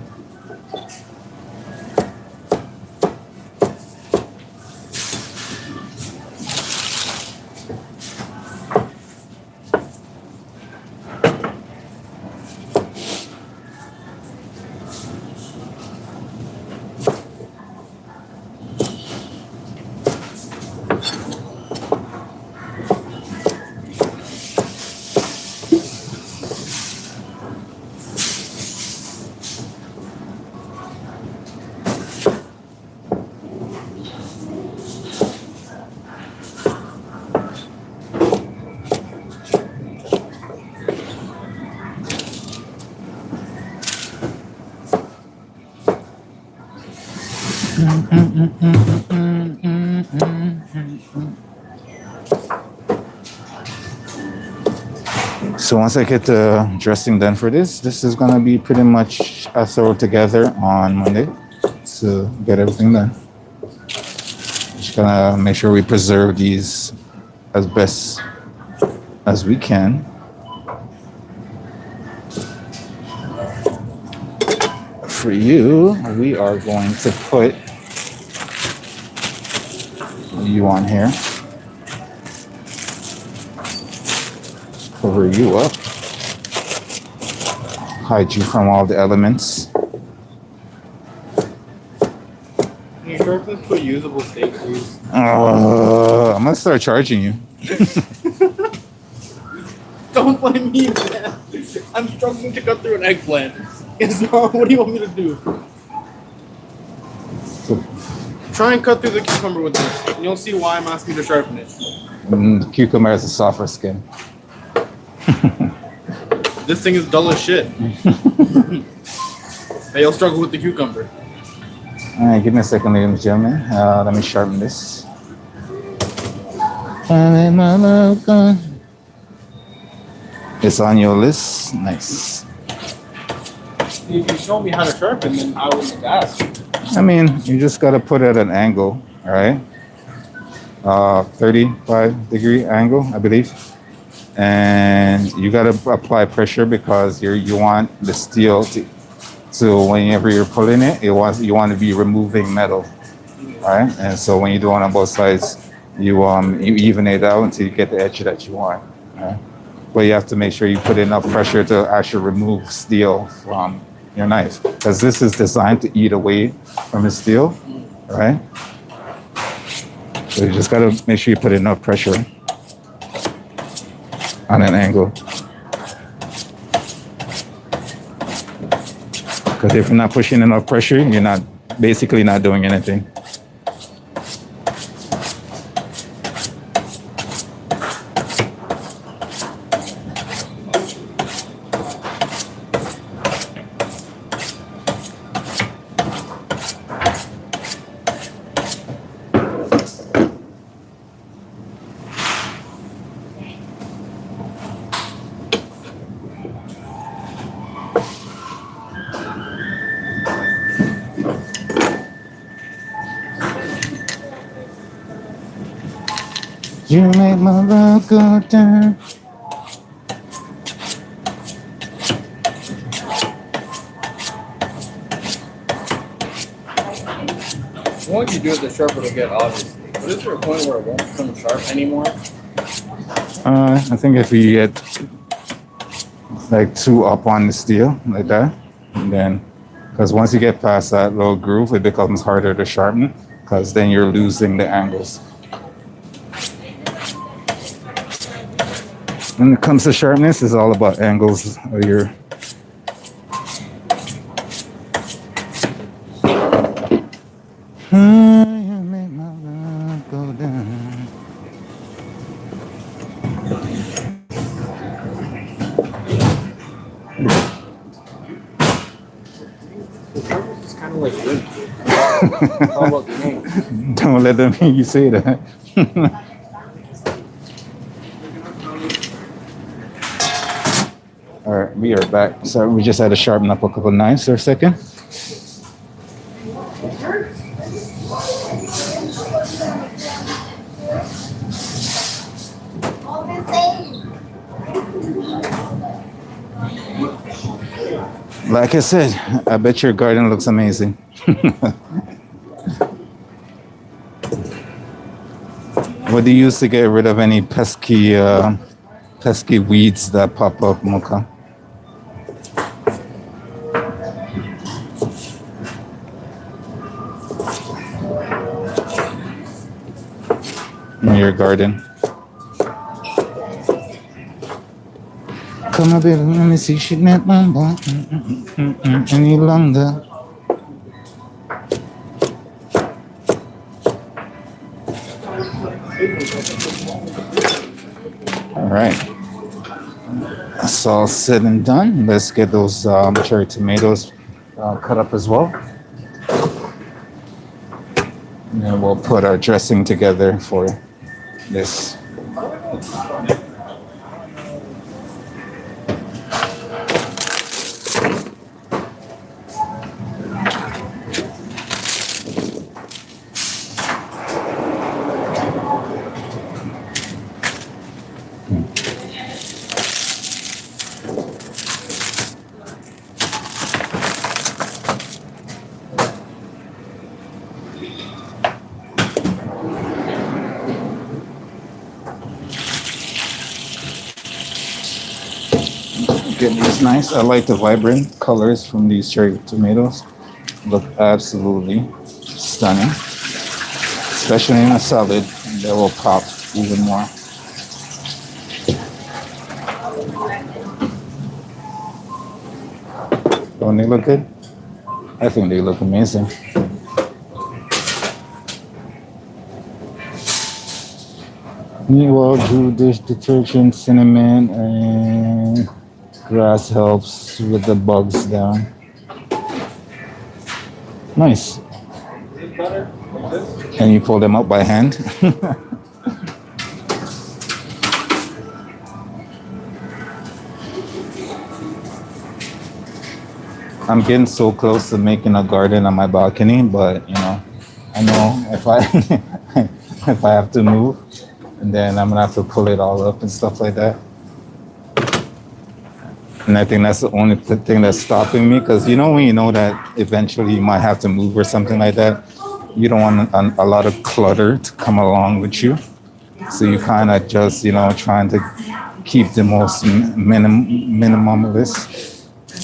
So once I get the dressing done for this is gonna be pretty much I throw it together on Monday to get everything done. Just gonna make sure we preserve these as best as we can. For you, we are going to put you on here. Cover you up. Hide you from all the elements. Can you sure this to a usable steak, please? I'm gonna start charging you. Don't blame me, man. I'm struggling to cut through an eggplant. It's not. What do you want me to do? Try and cut through the cucumber with this, and you'll see why I'm asking you to sharpen it. Cucumber has a softer skin. This thing is dull as shit. Hey, you'll struggle with the cucumber. All right, give me a second, ladies and gentlemen. Let me sharpen this. It's on your list. Nice. If you show me how to sharpen, then I wouldn't ask. I mean, you just gotta put it at an angle, all right? 35-degree angle, I believe. And you gotta apply pressure because you want the steel to whenever you're pulling it, you want to be removing metal, right? And so when you do it on both sides, you even it out until you get the edge that you want. Right? But you have to make sure you put enough pressure to actually remove steel from your knife, because this is designed to eat away from the steel, right? So you just gotta make sure you put enough pressure on an angle. Because if you're not pushing enough pressure, you're basically not doing anything. You make my love go down. The more you do it, the sharper it'll get, obviously. But is there a point where it won't become sharp anymore? I think if you get like too up on the steel like that, and then because once you get past that little groove, it becomes harder to sharpen because then you're losing the angles. When it comes to sharpness, it's all about angles of your. You make my love go down. It's kind of like wood. It's all about the name. Don't let them hear you say that. All right, we are back. So we just had to sharpen up a couple knives for a second. All the same. Like I said, I bet your garden looks amazing. What do you use to get rid of any pesky weeds that pop up, Mocha? In your garden. Come on, baby, let me see. She not my bone any longer. All right. That's all said and done. Let's get those cherry tomatoes cut up as well. And then we'll put our dressing together for this. Get these nice. I like the vibrant colors from these cherry tomatoes. Look absolutely stunning. Especially in a salad, they will pop even more. Don't they look good? I think they look amazing. Meanwhile, do dish detergent, cinnamon, and grass helps with the bugs down. Nice. Butter like this. And you pull them up by hand. I'm getting so close to making a garden on my balcony, but you know, I know if I if I have to move, and then I'm gonna have to pull it all up and stuff like that. And I think that's the only thing that's stopping me, because you know when you know that eventually you might have to move or something like that, you don't want a lot of clutter to come along with you. So you kind of just, you know, trying to keep the most minimalist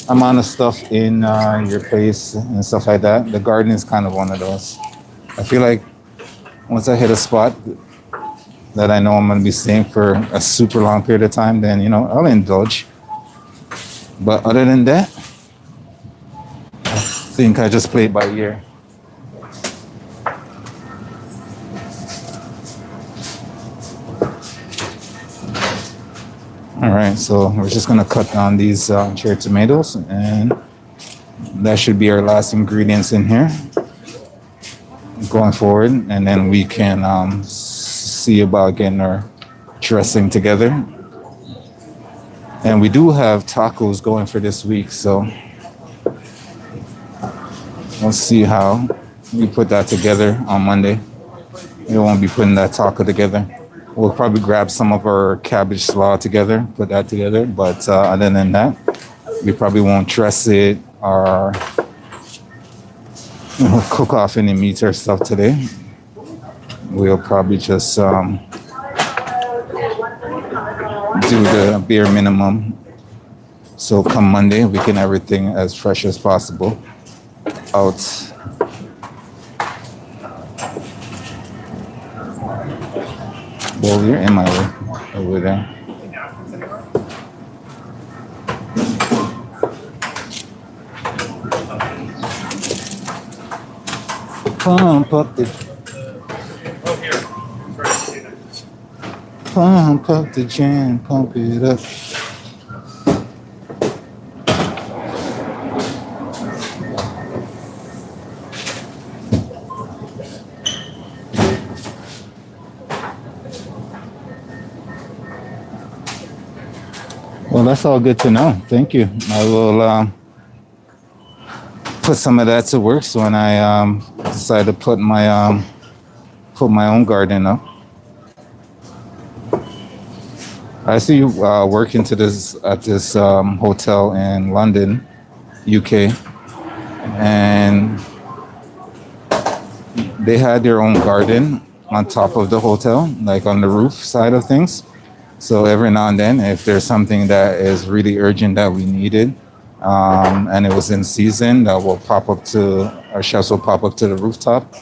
amount of stuff in your place and stuff like that. The garden is kind of one of those. I feel like once I hit a spot that I know I'm going to be staying for a super long period of time, then, you know, I'll indulge. But other than that, I think I just play it by ear. All right, so we're just gonna cut down these cherry tomatoes, and that should be our last ingredients in here going forward, and then we can see about getting our dressing together. And we do have tacos going for this week, so let's see how we put that together on Monday. We won't be putting that taco together. We'll probably grab some of our cabbage slaw together, put that together. But other than that, we probably won't dress it or cook off any meat or stuff today. We'll probably just do the bare minimum. So come Monday, we can have everything as fresh as possible out. Well, you're in my way over there. Pump up the jam, pump it up. Well, that's all good to know. Thank you. I will put some of that to work. So when I decide to put my own garden up. I see you working at this hotel in London, UK, and they had their own garden on top of the hotel, like on the roof side of things. So every now and then, if there's something that is really urgent that we needed, and it was in season, that will pop up to, our chefs will pop up to the rooftop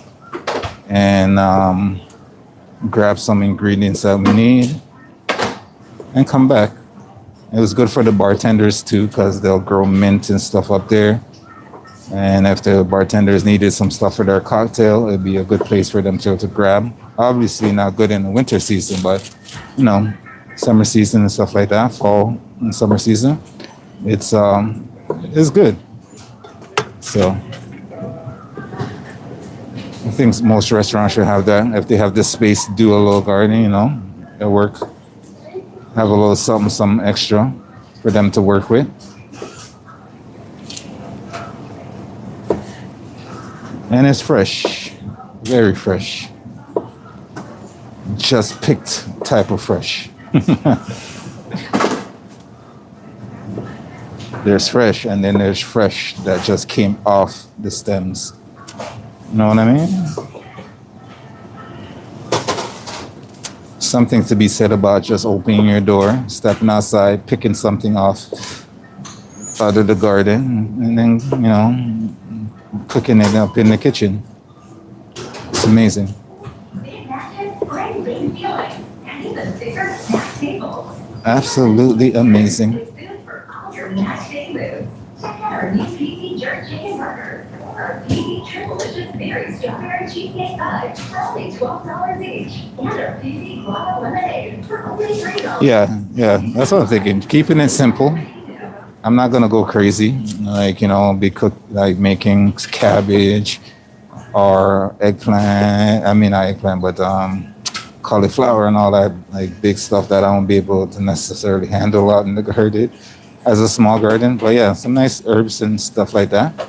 and grab some ingredients that we need and come back. It was good for the bartenders too, because they'll grow mint and stuff up there. And if the bartenders needed some stuff for their cocktail, it'd be a good place for them to grab. Obviously not good in the winter season, but you know, summer season and stuff like that, fall and summer season, it's good. So I think most restaurants should have that. If they have this space to do a little gardening, you know, it'll work. Have a little something extra for them to work with. And it's fresh, very fresh. Just picked type of fresh. There's fresh, and then there's fresh that just came off the stems. You know what I mean? Something to be said about just opening your door, stepping outside, picking something off out of the garden, and then, you know, cooking it up in the kitchen. It's amazing. Absolutely amazing. Check out our new PC jerk chicken burgers or our PC triple-licious berry strawberry cheesecake pie for only $12 each, and our PC guava lemonade for only $3. Yeah, that's what I'm thinking. Keeping it simple. I'm not gonna go crazy, like be like making cabbage or eggplant. I mean, not eggplant, but cauliflower and all that, like big stuff that I won't be able to necessarily handle out in the garden as a small garden. But yeah, some nice herbs and stuff like that.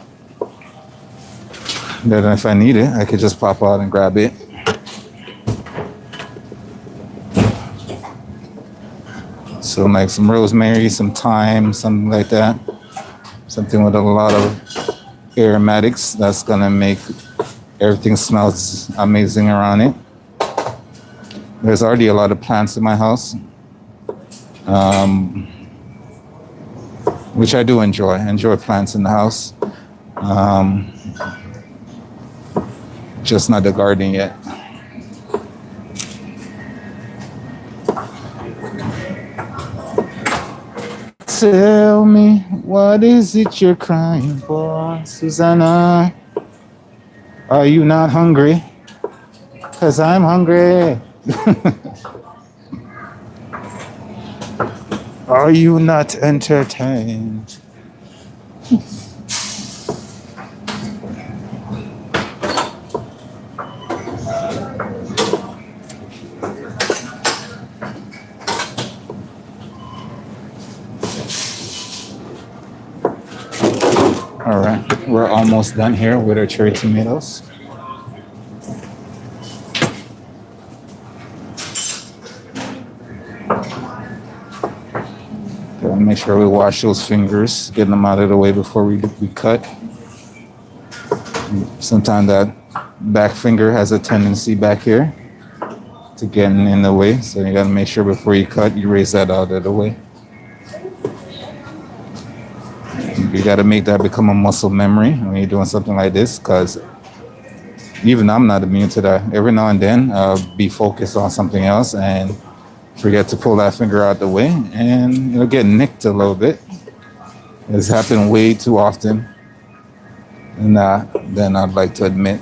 Then if I need it, I could just pop out and grab it. So like some rosemary, some thyme, something like that. Something with a lot of aromatics that's gonna make everything smells amazing around it. There's already a lot of plants in my house, which I do enjoy. I enjoy plants in the house. Just not the garden yet. Tell me, what is it you're crying for, Susanna? Are you not hungry? 'Cause I'm hungry. Are you not entertained? All right, we're almost done here with our cherry tomatoes. Gotta make sure we wash those fingers, get them out of the way before we cut. Sometimes that back finger has a tendency back here to get in the way, so you gotta make sure before you cut, you raise that out of the way. You gotta make that become a muscle memory when you're doing something like this, because even I'm not immune to that. Every now and then, I'll be focused on something else and forget to pull that finger out the way, and it'll get nicked a little bit. It's happened way too often, and then I'd like to admit.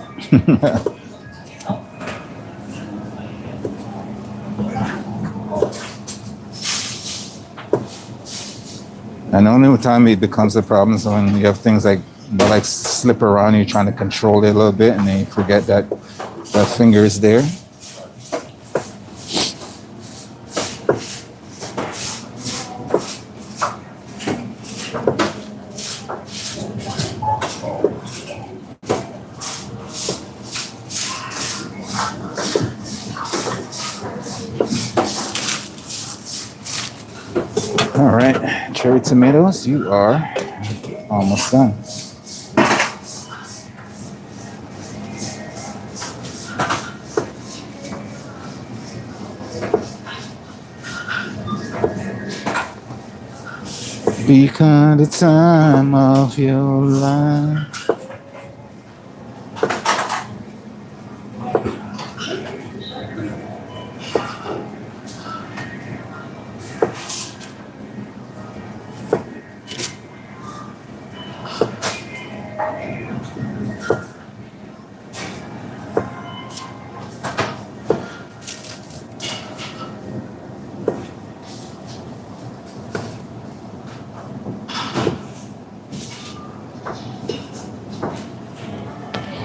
And the only time it becomes a problem is when you have things like that like slip around, you're trying to control it a little bit, and then you forget that that finger is there. All right, cherry tomatoes, you are almost done. Become the time of your life.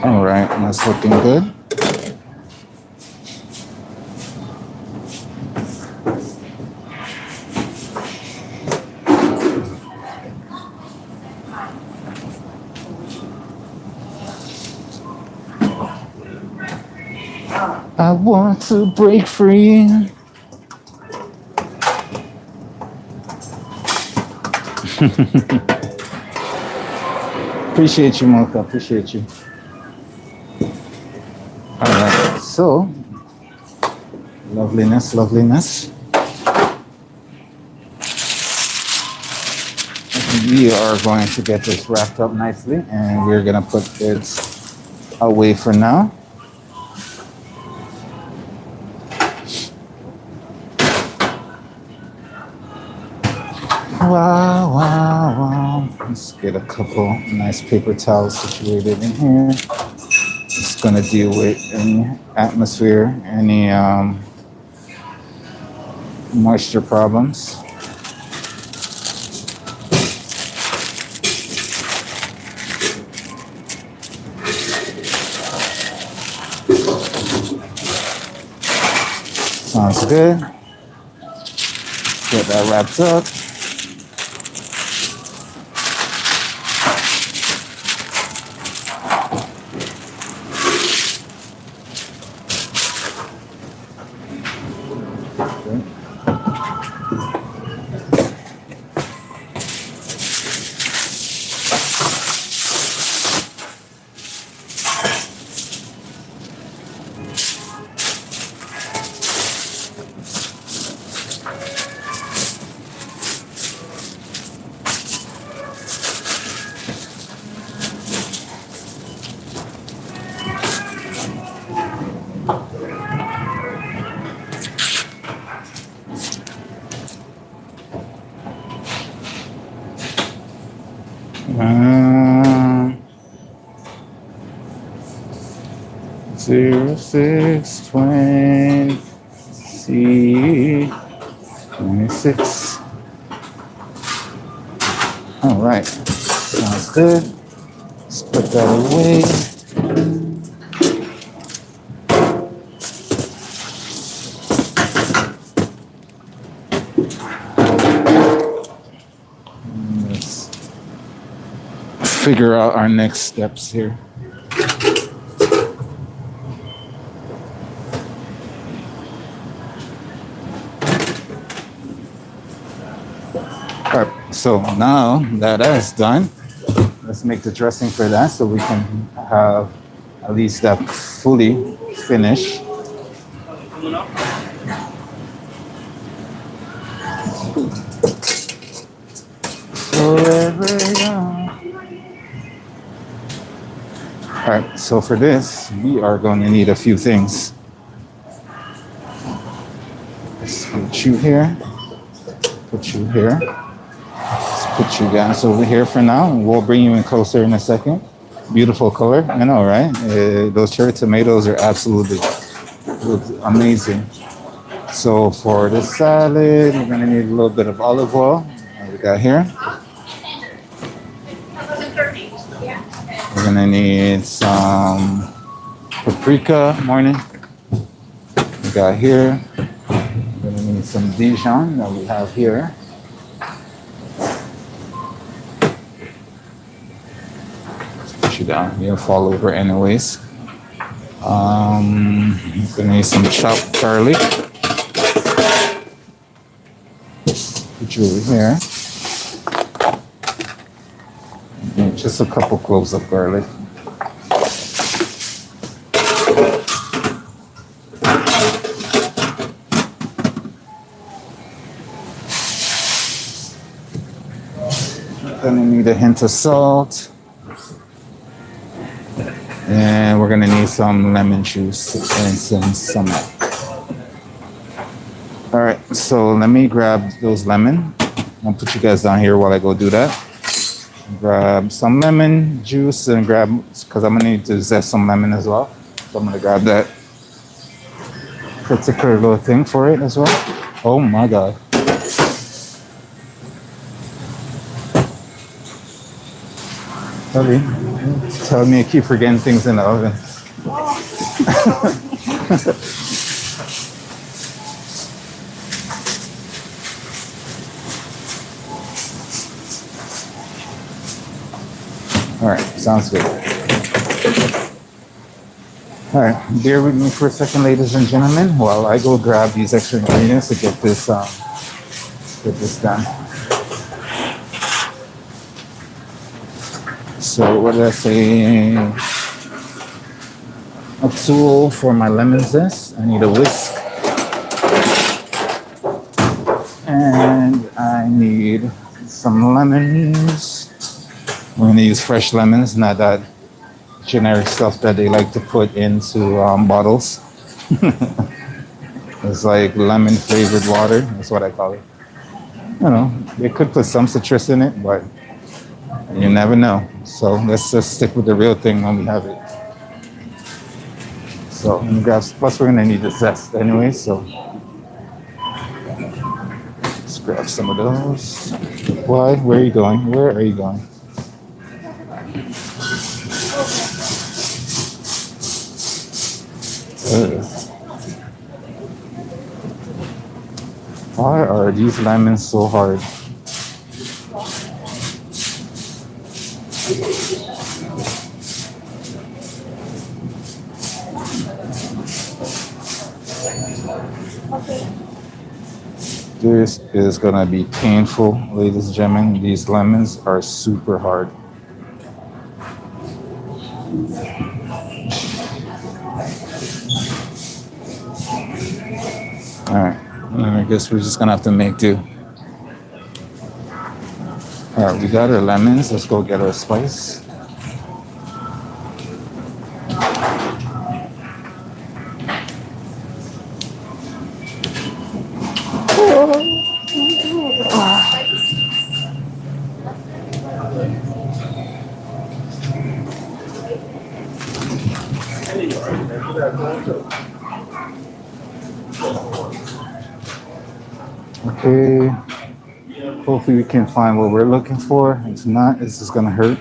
All right, that's looking good. I want to break free. Appreciate you, Mocha. Appreciate you. All right, so loveliness, loveliness. We are going to get this wrapped up nicely, and we're gonna put it away for now. Wow, wow, wow. Let's get a couple nice paper towels situated in here. It's gonna deal with any atmosphere, any moisture problems. Sounds good. Get that wrapped up. Um, 0620 C26. All right, sounds good. Let's put that away. Let's figure out our next steps here. All right, so now that that's done, let's make the dressing for that so we can have at least that fully finished. Forever young. All right, so for this, we are going to need a few things. Let's put you here. Put you here. Let's put you guys over here for now. We'll bring you in closer in a second. Beautiful color, I know, right? Those cherry tomatoes are absolutely amazing. So for the salad, we're gonna need a little bit of olive oil. What we got here? We're gonna need some paprika, morning. We got here. We're gonna need some Dijon that we have here. Push you down. You'll fall over anyways. Gonna need some chopped garlic. Put you over here. And just a couple cloves of garlic. Gonna need a hint of salt. And we're gonna need some lemon juice and some milk. All right, so let me grab those lemon. I'll put you guys down here while I go do that. Grab some lemon juice and grab, because I'm gonna need to zest some lemon as well. So I'm gonna grab that particular little thing for it as well. Oh my God. Tell me I keep forgetting things in the oven. All right, sounds good. All right, bear with me for a second, ladies and gentlemen, while I go grab these extra ingredients to get this done. So what did I say? A tool for my lemon zest. I need a whisk. And I need some lemons. We're gonna use fresh lemons, not that generic stuff that they like to put into bottles. It's like lemon flavored water, that's what I call it. You know, they could put some citrus in it, but you never know. So let's just stick with the real thing when we have it. So let me grab, plus we're gonna need the zest anyway, so let's grab some of those. Why? Where are you going? Where are you going? Why are these lemons so hard? This is gonna be painful, ladies and gentlemen. These lemons are super hard. Alright, I guess we're just gonna have to make do. Alright, we got our lemons. Let's go get our spice. Okay. Hopefully we can find what we're looking for. If not, this is gonna hurt.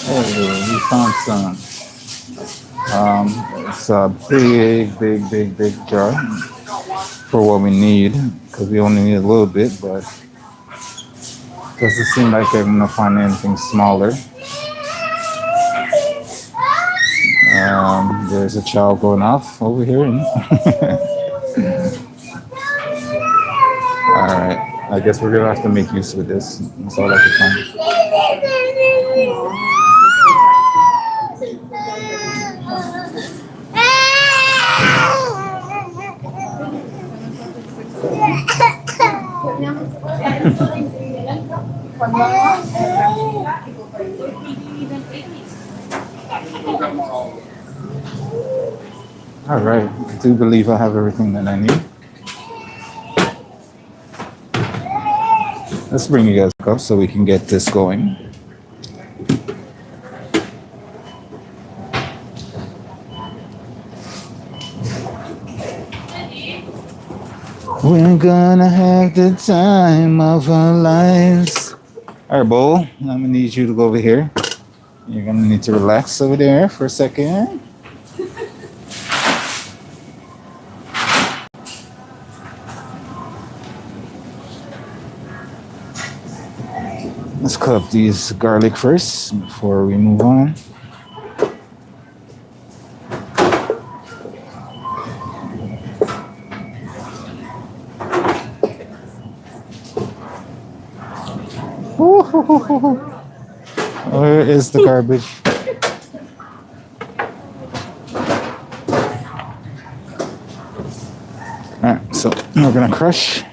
Hey, we found some. It's a big jar for what we need because we only need a little bit, but doesn't seem like I'm gonna find anything smaller. There's a child going off over here. Alright, I guess we're gonna have to make use of this. That's all I can find. Alright, I do believe I have everything that I need. Let's bring you guys up so we can get this going. We're gonna have the time of our lives. Alright, Bo, I'm gonna need you to go over here. You're gonna need to relax over there for a second. Let's cut up these garlic first before we move on. Where is the garbage? Alright, so we're gonna crush.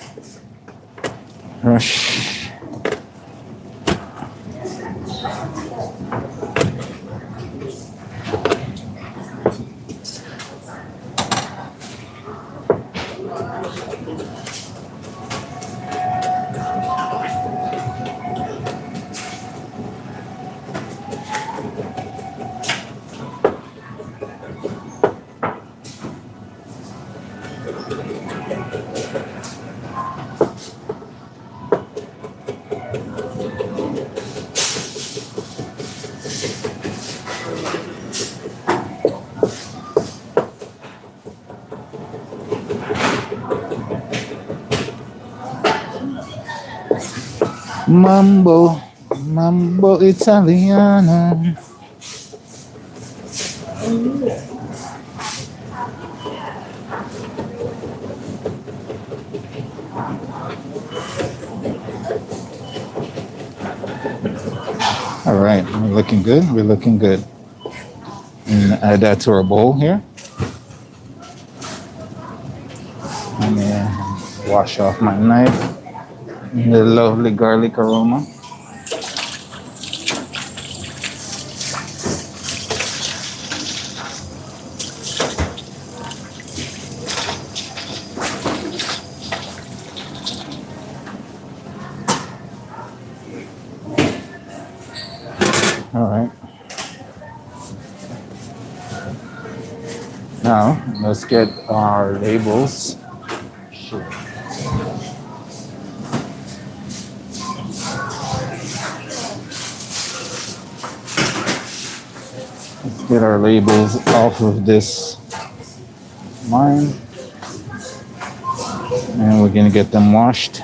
Mambo Italiano. All right, we're looking good. We're looking good. And add that to our bowl here. Let me wash off my knife. The lovely garlic aroma. All right. Now, let's get our labels. Sure. Let's Get our labels off of this line. And we're gonna get them washed.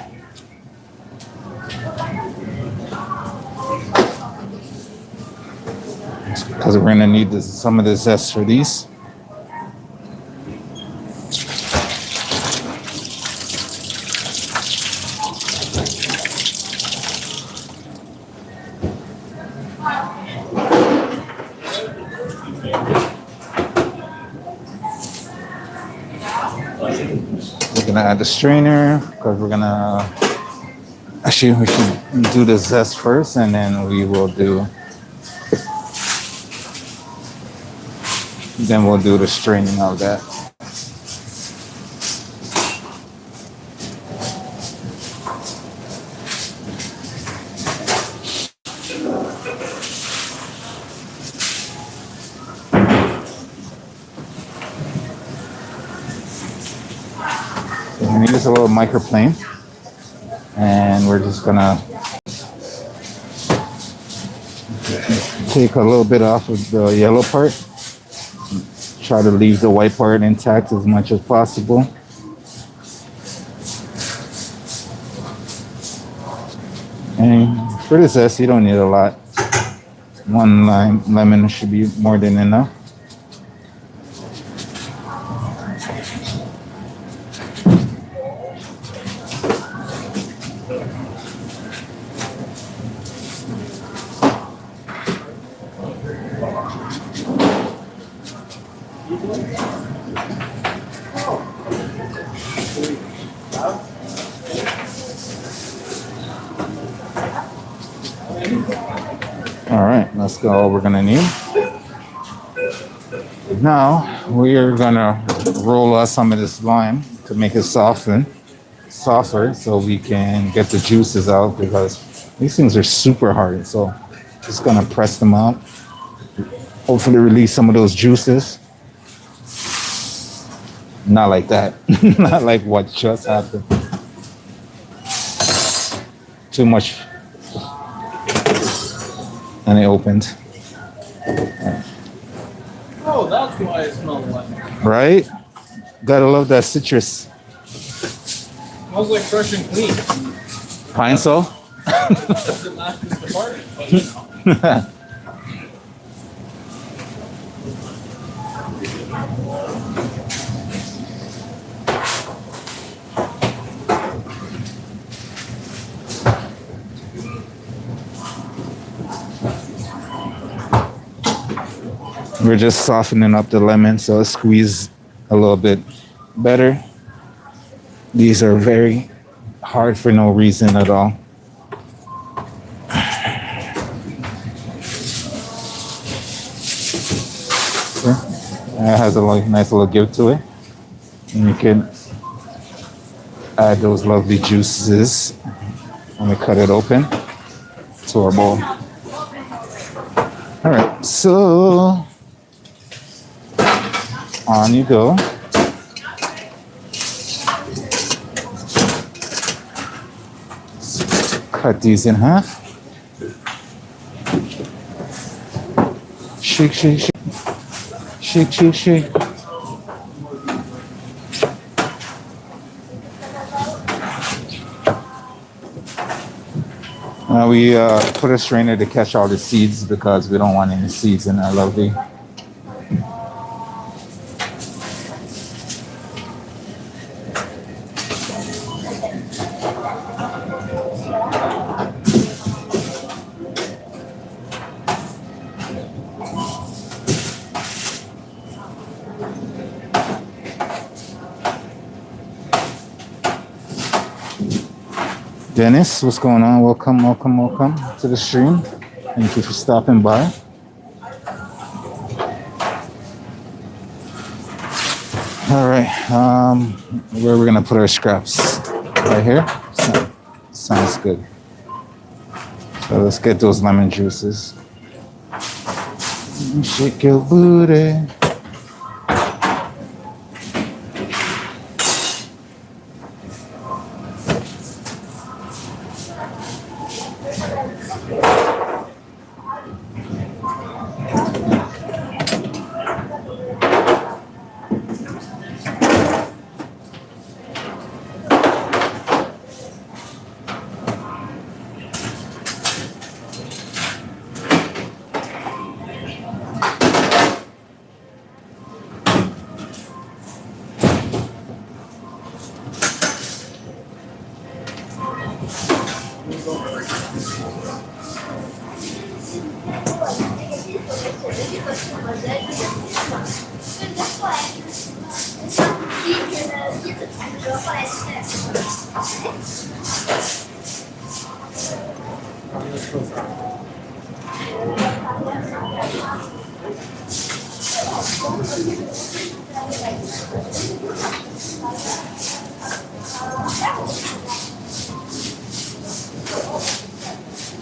Because we're gonna need some of the zest for these. We're gonna add the strainer because we're gonna actually we should do the zest first and then we will do the straining of that. So we're gonna use a little microplane and we're just gonna take a little bit off of the yellow part. Try to leave the white part intact as much as possible. And for the zest, you don't need a lot. One lemon should be more than enough. All right, that's all we're gonna need. Now we are gonna roll out some of this lime to make it softer, so we can get the juices out because these things are super hard. So just gonna press them out. Hopefully release some of those juices. Not like that. Not like what just happened. Too much. And it opened. Oh, that's why it smells like. Right? Gotta love that citrus. Smells like fresh and clean. Pine sol? That's the last department, but you know. We're just softening up the lemon so it squeezes a little bit better. These are very hard for no reason at all. It has a nice little give to it. And you can add those lovely juices when we cut it open to our bowl. All right, so on you go. Cut these in half. Shake, shake, shake. Shake, shake, shake. Now we put a strainer to catch all the seeds because we don't want any seeds in our lovely. Dennis, what's going on? Welcome, welcome, welcome to the stream. Thank you for stopping by. All right, where are we gonna put our scraps? Right here? Sounds good. So let's get those lemon juices. Shake your booty.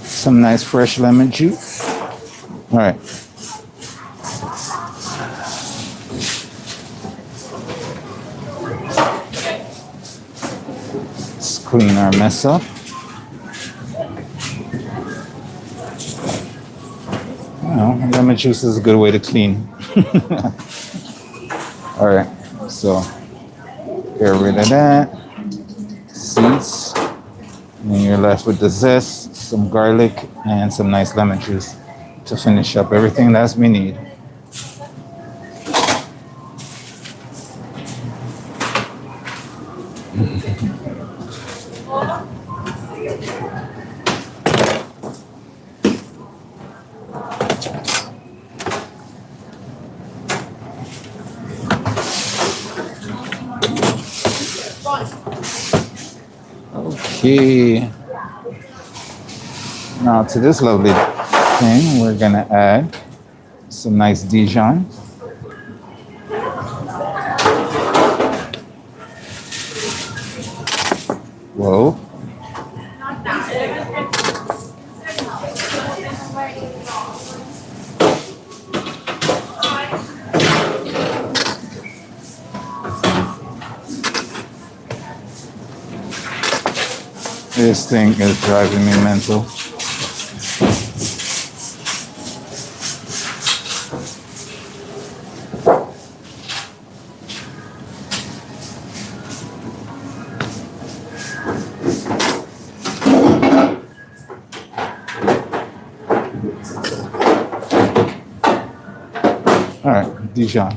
Some nice fresh lemon juice. All right. Let's clean our mess up. Well, lemon juice is a good way to clean. All right, so get rid of that. Seeds. And you're left with the zest, some garlic, and some nice lemon juice to finish up everything that we need. Okay. Now to this lovely thing, we're gonna add some nice Dijon. Whoa. This thing is driving me mental. All right, Dijon.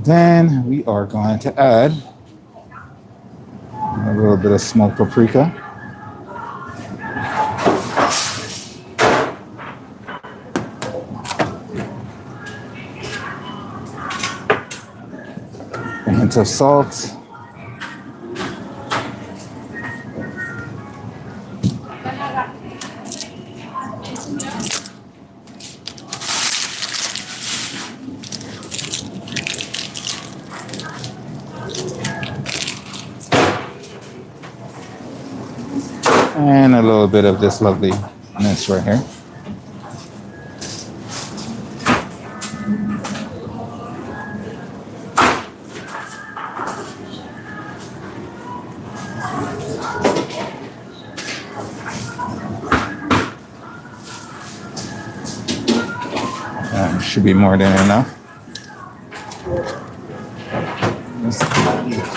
Then we are going to add a little bit of smoked paprika. A hint of salt. And a little bit of this lovely mix right here. Should be more than enough.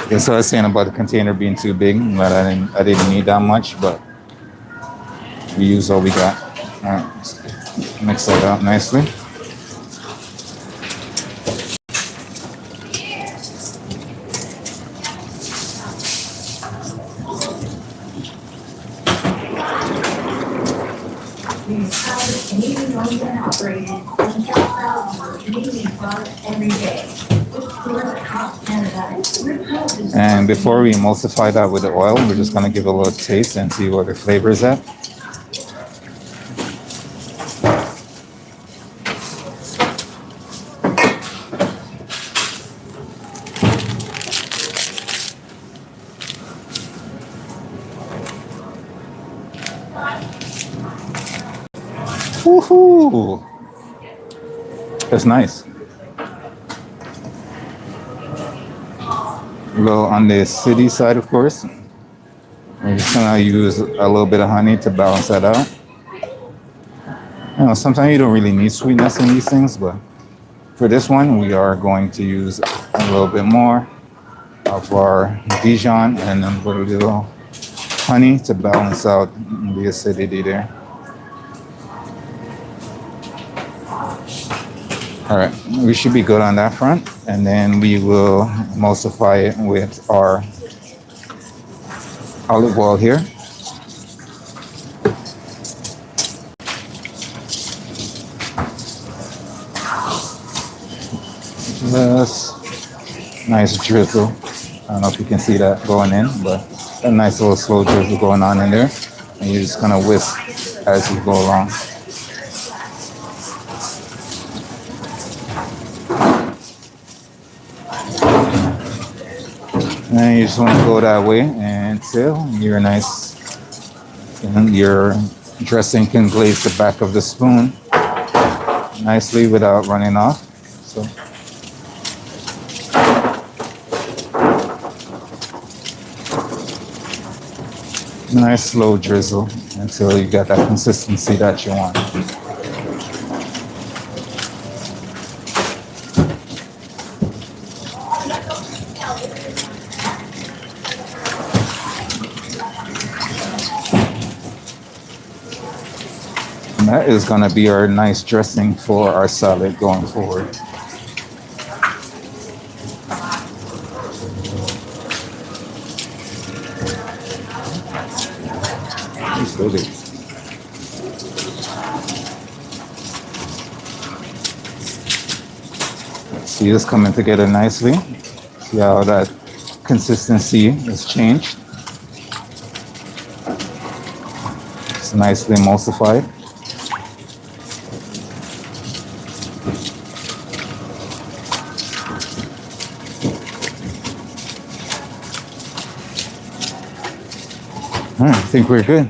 That's what I was saying about the container being too big, but I didn't need that much, but we use all we got. All right, mix that up nicely. Canadian owned and operated, and sell thousands of Canadian products every day. And before we emulsify that with the oil, we're just gonna give it a little taste and see what the flavor is at. Woohoo! That's nice. A little on the city side, of course. We're just gonna use a little bit of honey to balance that out. You know, sometimes you don't really need sweetness in these things, but for this one, we are going to use a little bit more of our Dijon and then put a little honey to balance out the acidity there. All right, we should be good on that front, and then we will emulsify it with our olive oil here. Just nice drizzle. I don't know if you can see that going in, but a nice little slow drizzle going on in there. And you just kind of whisk as you go along. And you just want to go that way until your your dressing can glaze the back of the spoon nicely without running off. So nice slow drizzle until you get that consistency that you want. And that is going to be our nice dressing for our salad going forward. See this coming together nicely. See how that consistency has changed. It's nicely emulsified. I think we're good.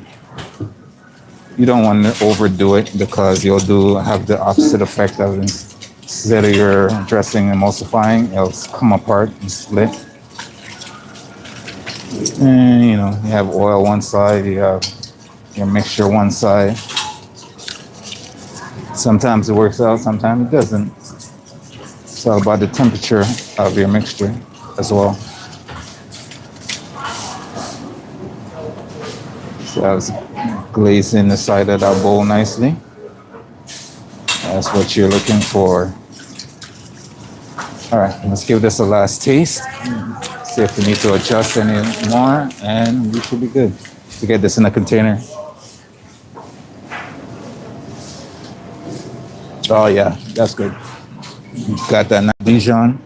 You don't want to overdo it because you'll have the opposite effect of instead of your dressing emulsifying, it'll come apart and split. And you have oil one side, you have your mixture one side. Sometimes it works out, sometimes it doesn't. It's all about the temperature of your mixture as well. So I was glazing the side of that bowl nicely. That's what you're looking for. All right, let's give this a last taste. See if we need to adjust any more, and we should be good to get this in a container. Oh yeah, that's good. Got that Dijon.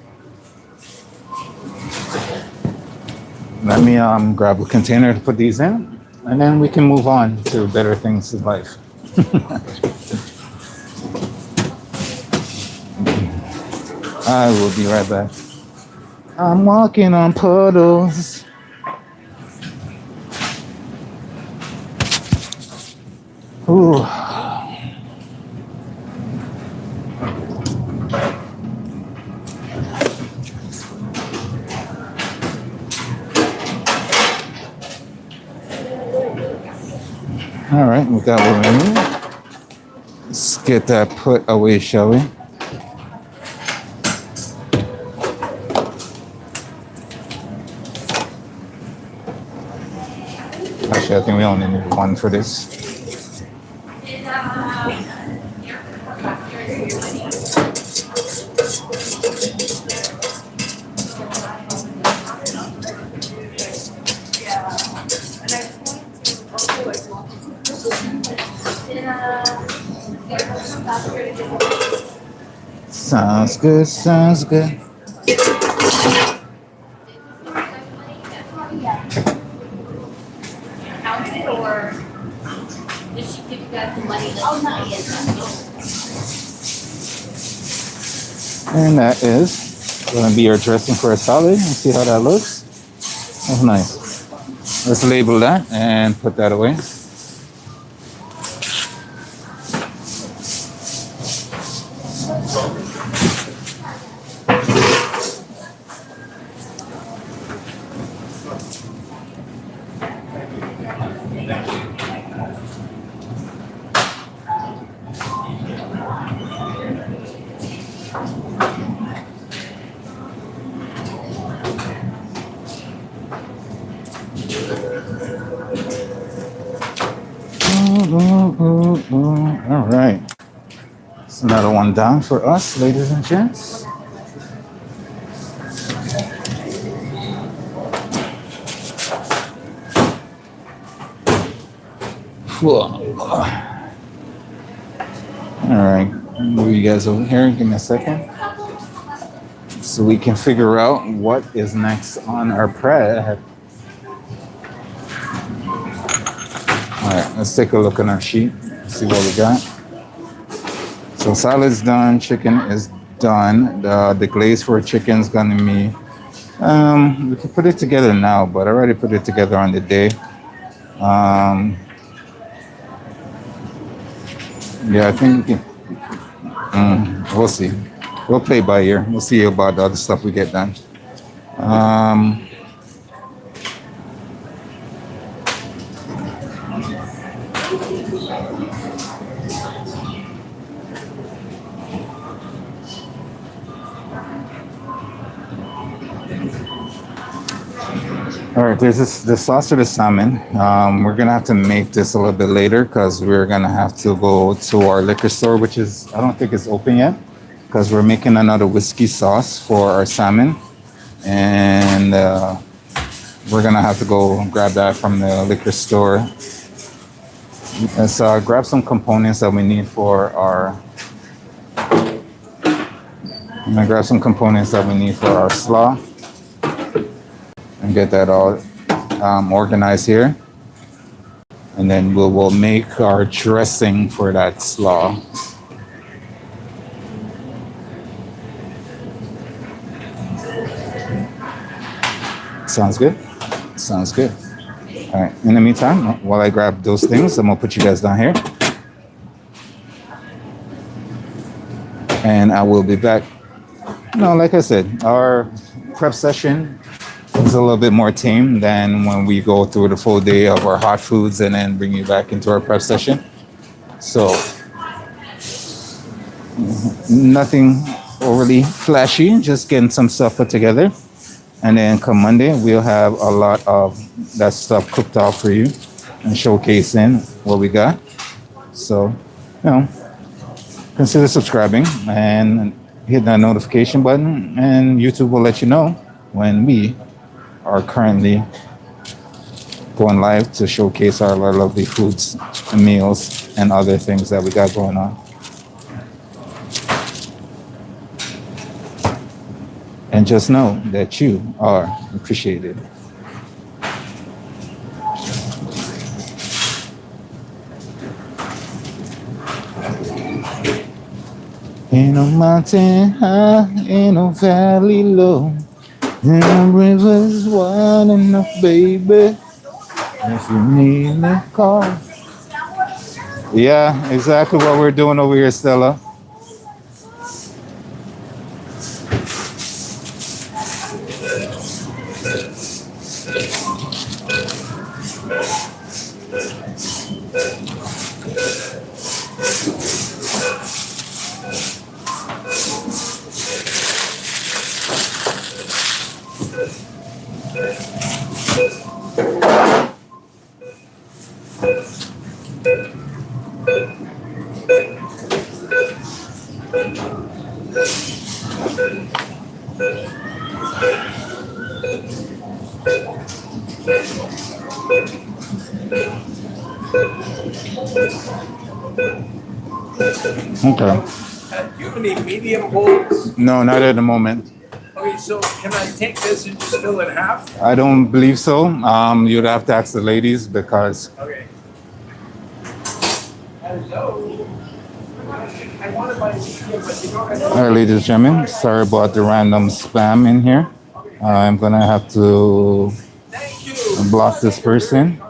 Let me grab a container to put these in, and then we can move on to better things in life. I will be right back. I'm walking on puddles. Ooh. All right, we got what we need. Let's get that put away, shall we? Actually, I think we only need one for this. Sounds good, sounds good. Or did she give you guys some money? Oh, not yet. And that is going to be our dressing for a salad. And see how that looks. That's nice. Let's label that and put that away. All right. It's another one down for us, ladies and gents. All right. Move you guys over here. Give me a second. so we can figure out what is next on our prep. All right, let's take a look at our sheet, see what we got. So salad's done, chicken is done. The glaze for chicken's gonna be, we can put it together now, but I already put it together on the day. Yeah, I think we can, we'll see. We'll play by ear. We'll see about the other stuff we get done. All right, there's the sauce for the salmon. We're gonna have to make this a little bit later because we're gonna have to go to our liquor store, which is, I don't think it's open yet, because we're making another whiskey sauce for our salmon, and we're gonna have to go grab that from the liquor store. Let's grab some components that we need for our. I'm gonna grab some components that we need for our slaw and get that all organized here. And then we'll make our dressing for that slaw. Sounds good? Sounds good. All right, in the meantime, while I grab those things, I'm gonna put you guys down here. And I will be back. No, like I said, our prep session is a little bit more tame than when we go through the full day of our hot foods and then bring you back into our prep session. So nothing overly flashy, just getting some stuff put together. And then come Monday, we'll have a lot of that stuff cooked out for you and showcasing what we got. So, consider subscribing and hit that notification button, and YouTube will let you know when we are currently going live to showcase our lovely foods and meals and other things that we got going on. And just know that you are appreciated. Ain't no mountain high, ain't no valley low, and the river's wide enough, baby. If you need me, call. Yeah, exactly what we're doing over here, Stella. Okay. Do you have any medium bowls? No, not at the moment. Okay, so can I take this and just fill it half? I don't believe so. You'd have to ask the ladies because. Okay. Hello. I wanted my medium, but you don't have. All right, ladies and gentlemen, sorry about the random spam in here. I'm gonna have to Thank you. block this person.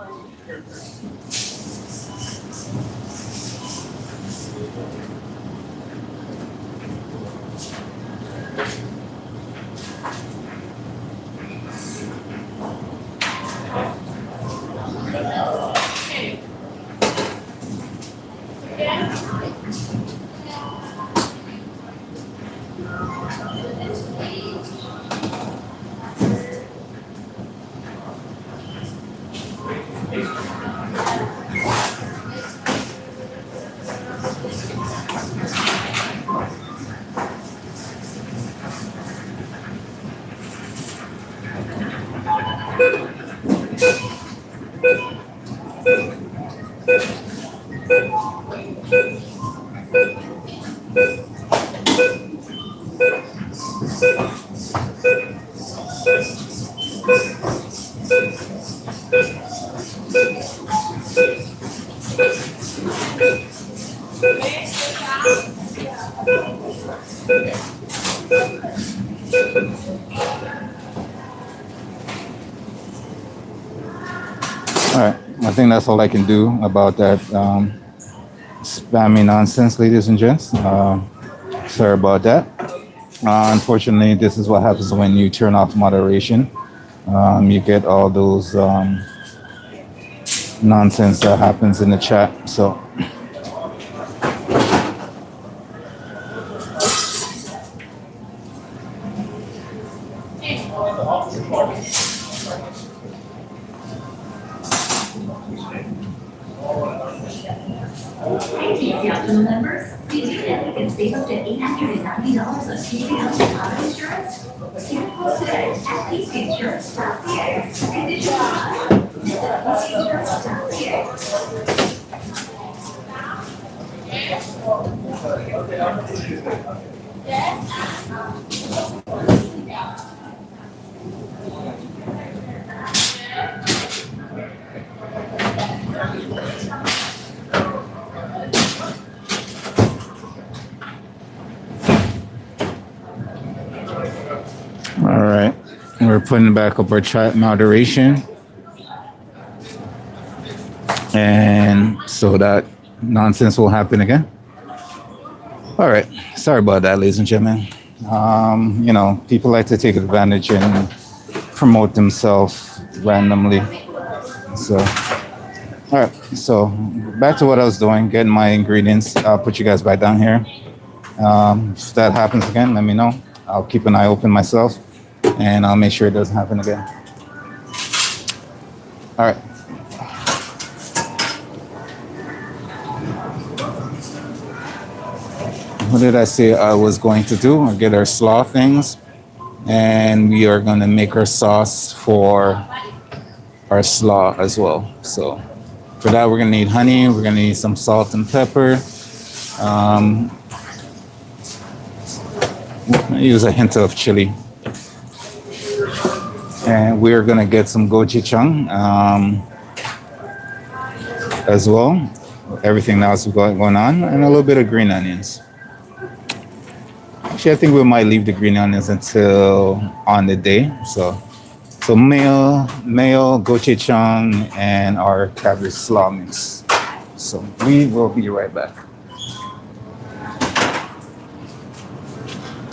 I think that's all I can do about that spammy nonsense, ladies and gents. Sorry about that. Unfortunately, this is what happens when you turn off moderation. You get all those nonsense that happens in the chat. So, Schedule members, did you know you can save up to $890 on TCL auto insurance? Get quote today at tcinsurance.ca. Conditions apply. Visit tcinsurance.ca. all right, we're putting back up our chat moderation, and so that nonsense will happen again. All right, sorry about that, ladies and gentlemen. You know, people like to take advantage and promote themselves randomly. So, all right, so back to what I was doing, getting my ingredients. I'll put you guys back down here. If that happens again, let me know. I'll keep an eye open myself, and I'll make sure it doesn't happen again. All right. What did I say I was going to do? I'll get our slaw things, and we are going to make our sauce for our slaw as well. So for that, we're going to need honey. We're going to need some salt and pepper. I use a hint of chili. And we're going to get some gochujang as well. Everything else going on, and a little bit of green onions. Actually, I think we might leave the green onions until on the day. So mayo, gochujang, and our cabbage slaw mix. So we will be right back.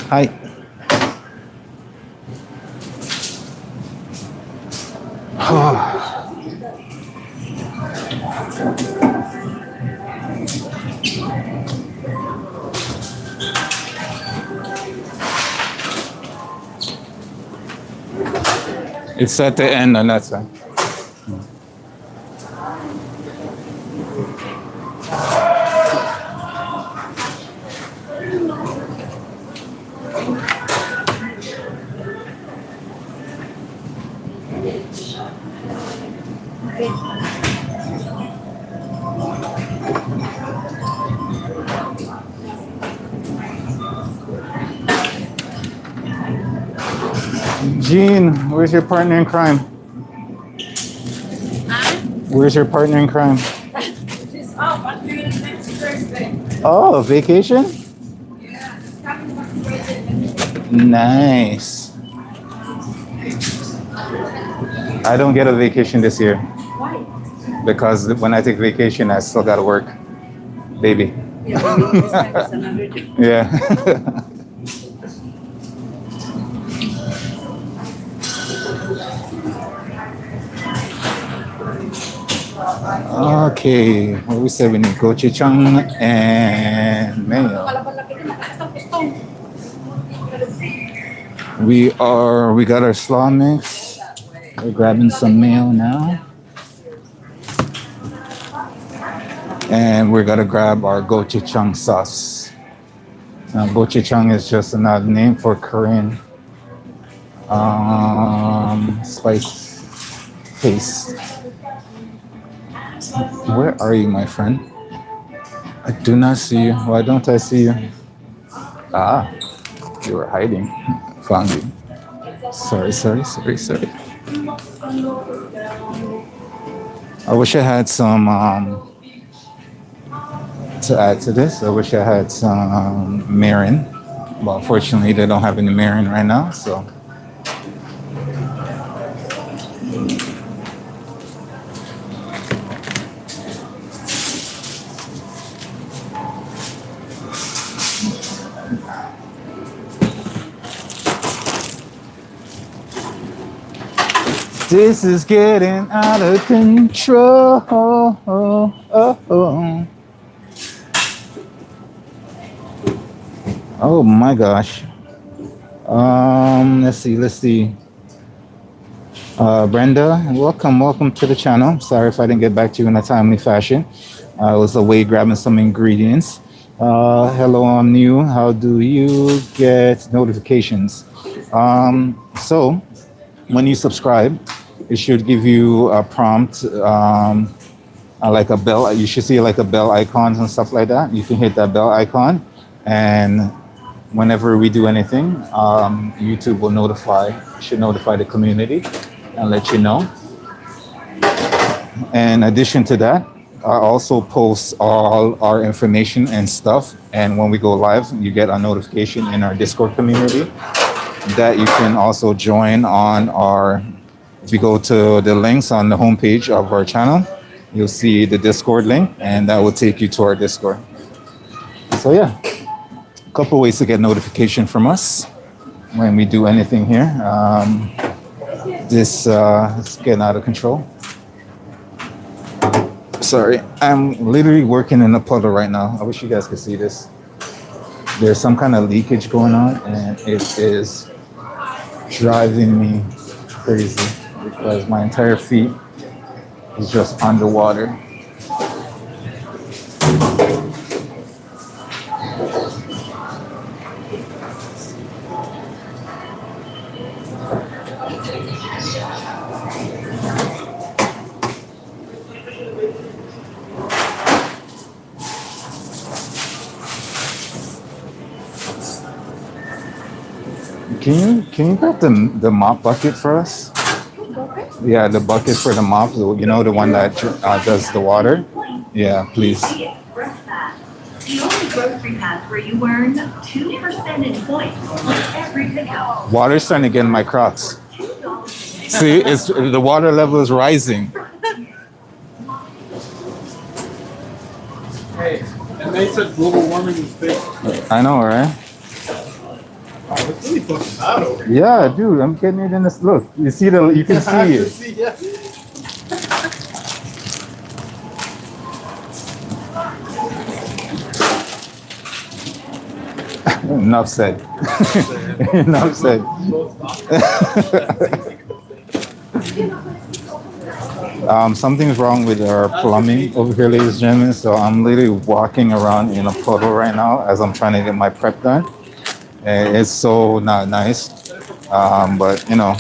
Hi. It's at the end on that side. Jean, where's your partner in crime? Where's your partner in crime? She's off on next Thursday. Oh, vacation? Yeah, she's coming from Thursday. Nice. I don't get a vacation this year. Why? Because when I take vacation, I still gotta work. Baby. Yeah, maybe this time is another day. Yeah. Okay, what we said we need gochujang and mayo. We got our slaw mix. We're grabbing some mayo now. And we're gonna grab our gochujang sauce. Now, gochujang is just another name for Korean spice paste. Where are you, my friend? I do not see you. Why don't I see you? Ah, you were hiding. Found you. Sorry. I wish I had some to add to this. I wish I had some mirin. Well, unfortunately, they don't have any mirin right now, so. This is getting out of control. Oh my gosh. Let's see. Brenda, welcome to the channel. Sorry if I didn't get back to you in a timely fashion. I was away grabbing some ingredients. Hello, I'm new. How do you get notifications? So when you subscribe, it should give you a prompt, like a bell. You should see like a bell icons and stuff like that. You can hit that bell icon, and whenever we do anything, YouTube will should notify the community and let you know. In addition to that, I also post all our information and stuff. And when we go live, you get a notification in our Discord community that you can also join on our. If you go to the links on the homepage of our channel, you'll see the Discord link, and that will take you to our Discord. So yeah, a couple ways to get notification from us when we do anything here. This is getting out of control. Sorry, I'm literally working in a puddle right now. I wish you guys could see this. There's some kind of leakage going on, and it is driving me crazy because my entire feet is just underwater. Can you grab the mop bucket for us? Yeah, the bucket for the mop. You know, the one that does the water. Yeah, please. The only grocery pass where you earn 2% in points with every pickup. Water's starting to get in my Crocs. See, it's the water level is rising. Hey, and they said global warming is big. I know, right? Oh, it's really fucking hot over here. Yeah, dude, I'm getting it in this. Look, you see you can see it. Yeah. Enough said. Enough said. Something's wrong with our plumbing over here, ladies and gentlemen. So I'm literally walking around in a puddle right now as I'm trying to get my prep done. And it's so not nice. But you know,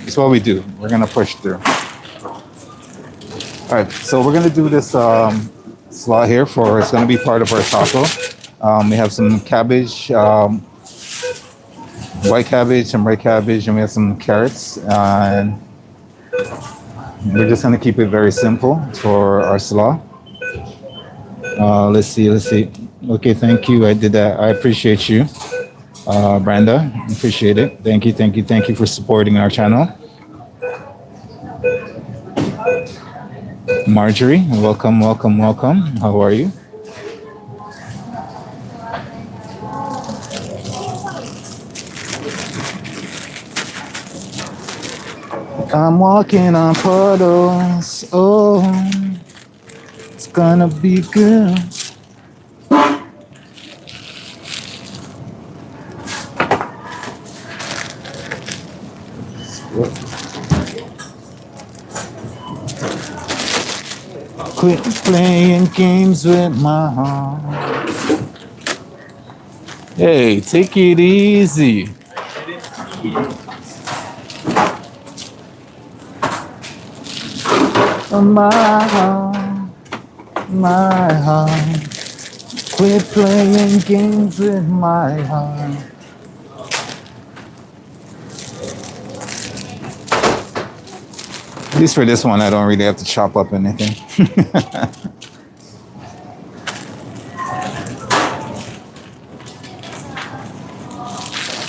it's what we do. We're gonna push through. All right, so we're gonna do this slaw here for. It's gonna be part of our taco. We have some cabbage, white cabbage, some red cabbage, and we have some carrots. And we're just gonna keep it very simple for our slaw. Let's see. Okay, thank you. I did that. I appreciate you, Brenda. Appreciate it. Thank you for supporting our channel. Marjorie, welcome. How are you? I'm walking on puddles. Oh, it's gonna be good. Quit playing games with my heart. Hey, take it easy. My heart. Quit playing games with my heart. At least for this one, I don't really have to chop up anything.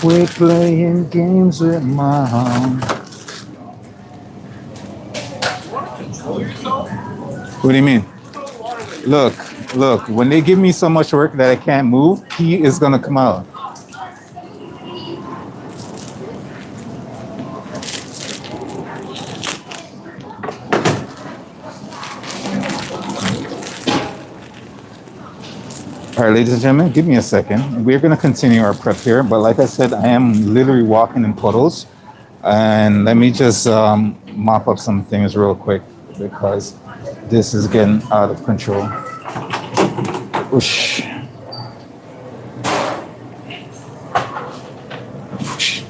Quit playing games with my heart. What do you mean? Look, when they give me so much work that I can't move, pee is gonna come out. All right, ladies and gentlemen, give me a second. We're going to continue our prep here, but like I said, I am literally walking in puddles. And let me just mop up some things real quick because this is getting out of control. Whoosh. Whoosh.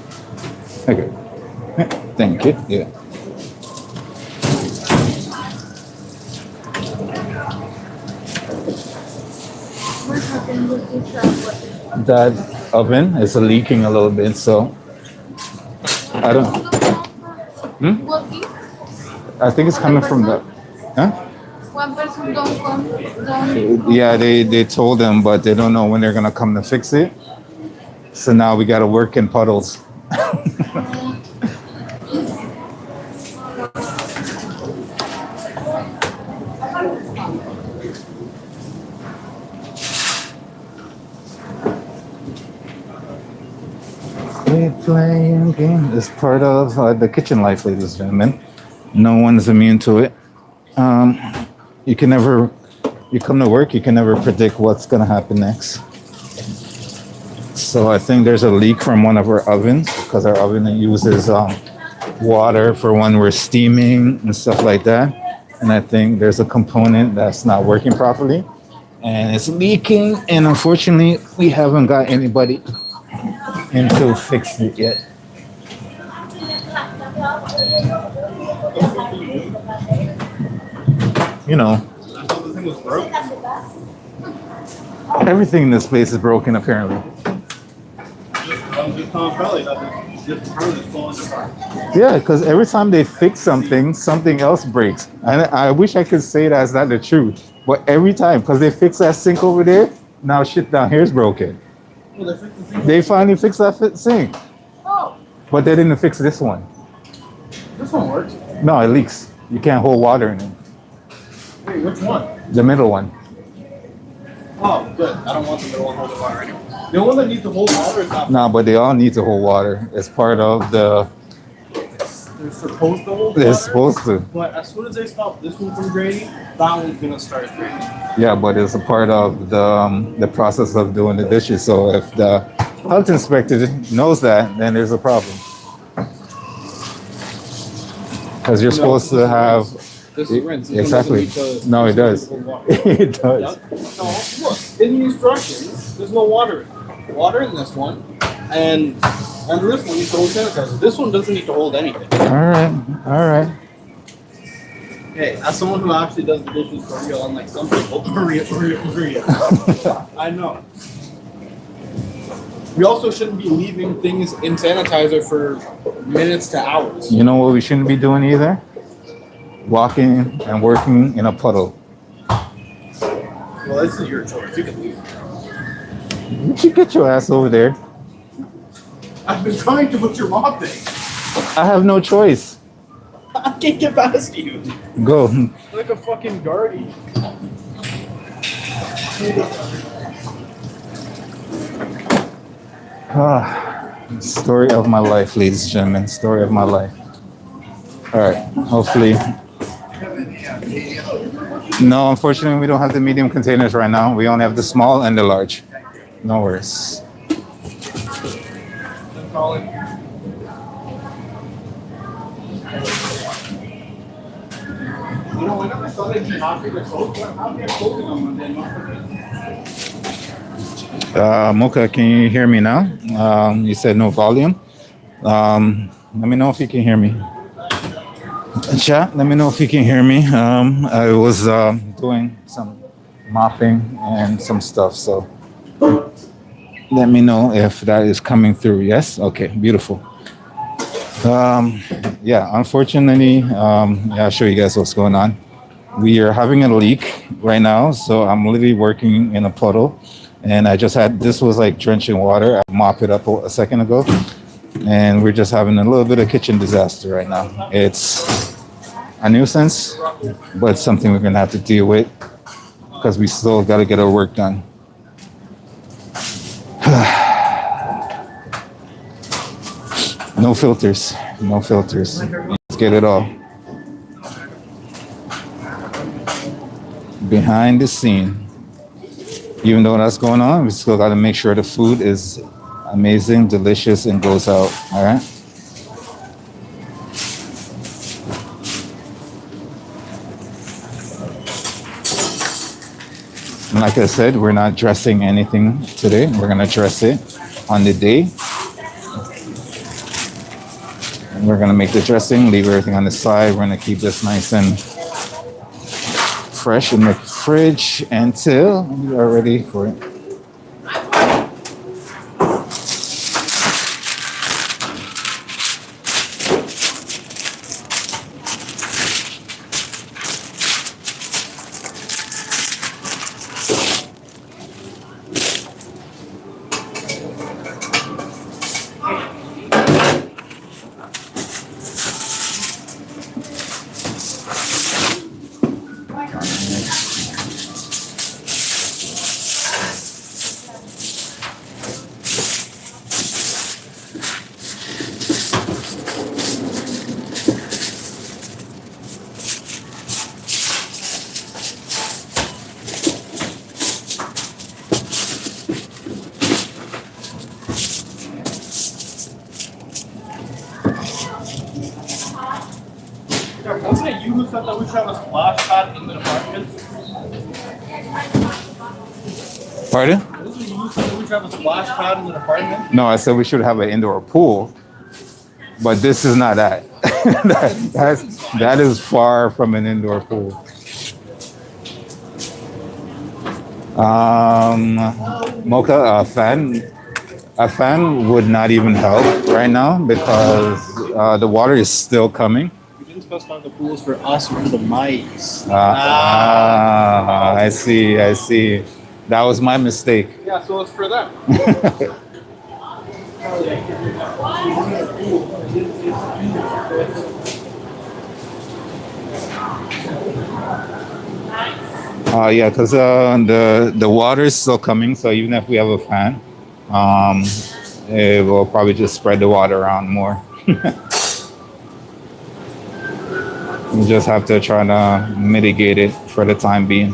Okay. Thank you. Yeah. That oven is leaking a little bit, so I don't. I think it's coming from the. Huh? One person don't come. Yeah, they told them, but they don't know when they're gonna come to fix it. So now we gotta work in puddles. We playing game is part of the kitchen life, ladies and gentlemen. No one's immune to it. You can never, you come to work, you can never predict what's gonna happen next. So I think there's a leak from one of our ovens because our oven uses water for when we're steaming and stuff like that. And I think there's a component that's not working properly and it's leaking. And unfortunately, we haven't got anybody in to fix it yet. You know, I thought the thing was broke. everything in this place is broken apparently. I'm just telling Pelly that this part is falling apart. Yeah, because every time they fix something, something else breaks. And I wish I could say that's not the truth. But every time, because they fix that sink over there, now shit down here is broken. Well, they fixed the thing. They finally fixed that sink. Oh, But they didn't fix this one. this one works. No, it leaks. You can't hold water in it. Wait, which one? The middle one. Oh, good. I don't want the middle one holding water anyway. The one that needs to hold water is not. No, but they all need to hold water. It's part of the. They're supposed to hold They're water. supposed to. But as soon as they stop this one from draining, that one's gonna start draining. Yeah, but it's a part of the process of doing the dishes. So if the health inspector knows that, then there's a problem. Because you're supposed to have. This is rinse. This Exactly. one doesn't need to- No, it does. hold water. It does. Yep. No, look, in the instructions, there's no water. Water in this one, and this one needs to hold sanitizer. This one doesn't need to hold anything. All right. All right. Hey, as someone who actually does the dishes for real, unlike some people, for real. I know. We also shouldn't be leaving things in sanitizer for minutes to hours. You know what we shouldn't be doing either? Walking and working in a puddle. Well, this is your choice. You can leave. You should get your ass over there. I've been trying to put your mop thing. I have no choice. I can't get past you. Go. Like a fucking guardian. Story of my life, ladies and gentlemen. Story of my life. All right. Hopefully. No, unfortunately, we don't have the medium containers right now. We only have the small and the large. No worries. You know, whenever I saw that you not your clothes, how can I clothing on Monday? Mocha, can you hear me now? You said no volume. Let me know if you can hear me. Chat, let me know if you can hear me. I was doing some mopping and some stuff, so let me know if that is coming through. Yes? Okay, beautiful. Yeah, unfortunately, I'll show you guys what's going on. We are having a leak right now, so I'm literally working in a puddle. And I just had, this was like drenching water. I mopped it up a second ago. And we're just having a little bit of kitchen disaster right now. It's a nuisance, but it's something we're gonna have to deal with because we still gotta get our work done. No filters, no filters. Let's get it all. Behind the scene. Even though that's going on, we still got to make sure the food is amazing, delicious, and goes out. All right. And like I said, we're not dressing anything today. We're gonna dress it on the day. And we're gonna make the dressing, leave everything on the side. We're gonna keep this nice and fresh in the fridge until we are ready for it. Wasn't it you who said that we should have a splash pad in the apartment? Pardon? Wasn't it you who said that we should have a splash pad in the apartment? No, I said we should have an indoor pool, but this is not that. That is far from an indoor pool. Mocha, a fan would not even help right now because the water is still coming. We didn't specify the pool is for us or the mice. I see, I see. That was my mistake. Yeah, so it's for them. Yeah, because the water is still coming, so even if we have a fan, it will probably just spread the water around more. We just have to try to mitigate it for the time being.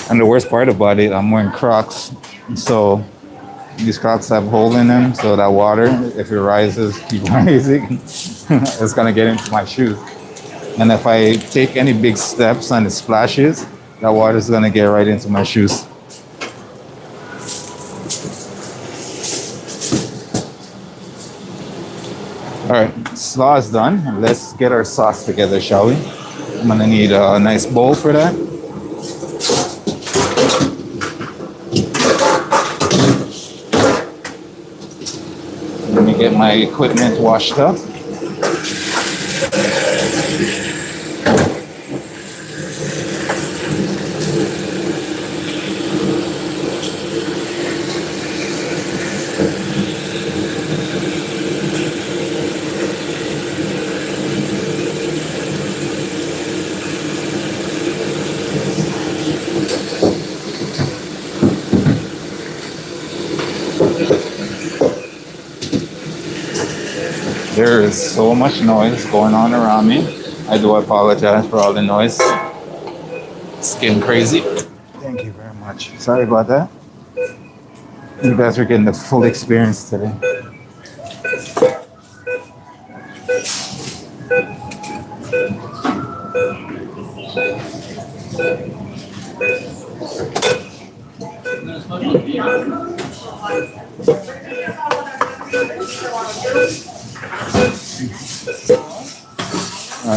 And the worst part about it, I'm wearing Crocs, so these Crocs have a hole in them, so that water, if it rises, keep rising, it's gonna get into my shoes. And if I take any big steps and it splashes, that water is gonna get right into my shoes. All right, slaw is done. Let's get our sauce together, shall we? I'm gonna need a nice bowl for that. Let me get my equipment washed up. There is so much noise going on around me. I do apologize for all the noise. It's getting crazy. Thank you very much. Sorry about that. You guys are getting the full experience today.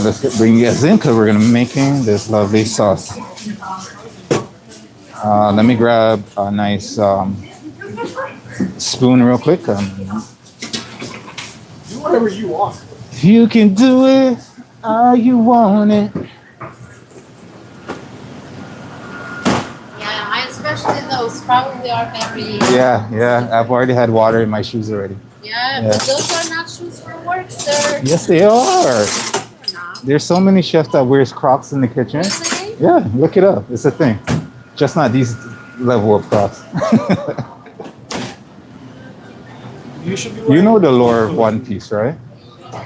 Let's bring you guys in because we're gonna be making this lovely sauce. Let me grab a nice spoon real quick. Do whatever you want. You can do it how you want it. Yeah, I especially those probably are very. Yeah. I've already had water in my shoes already. Yeah, Yeah. but those are not shoes for work, sir. Yes, they are. They're not. There's so many chefs that wears Crocs in the kitchen. Really? Yeah, look it up. It's a thing. Just not these level of Crocs. You should be You know the lore of One Piece, right?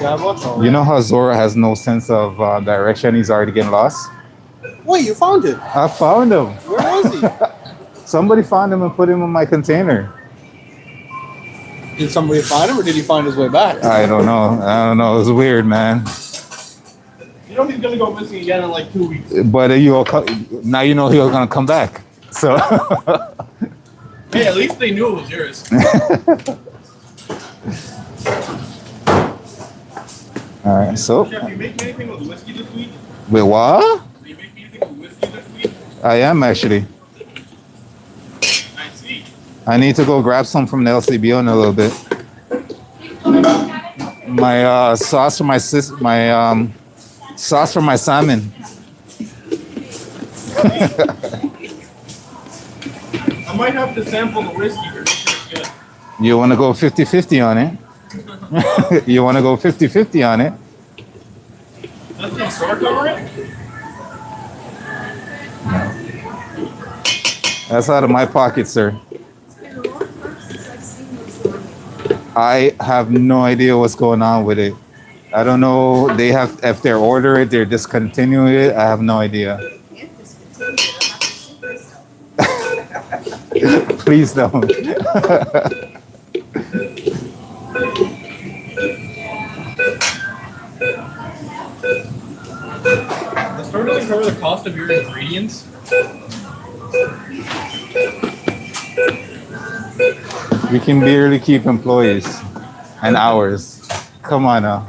Yeah, what's all You know how Zoro has no sense of direction? He's already getting lost. Wait, you found it? I found him. Where was he? Somebody found him and put him in my container. Did somebody find him, or did he find his way back? I don't know. It was weird, man. You know he's gonna go missing again in like 2 weeks. But now you know he was gonna come back. So Hey, at least they knew it was yours. all right. So Chef, you make anything with whiskey this week? wait, what? Do you make anything with whiskey this week? I am actually. I see. I need to go grab some from the LCBO in a little bit. My sauce for my sauce for my salmon. I might have to sample the whiskey for sure it's good. You want to go 50-50 on it? You want to go 50-50 on it? That's the store cover it? That's out of my pocket, sir. I have no idea what's going on with it. I don't know. They have, if they're ordering it, they're discontinuing it. I have no idea. Please don't. The store doesn't cover the cost of your ingredients. We can barely keep employees and hours. Come on now.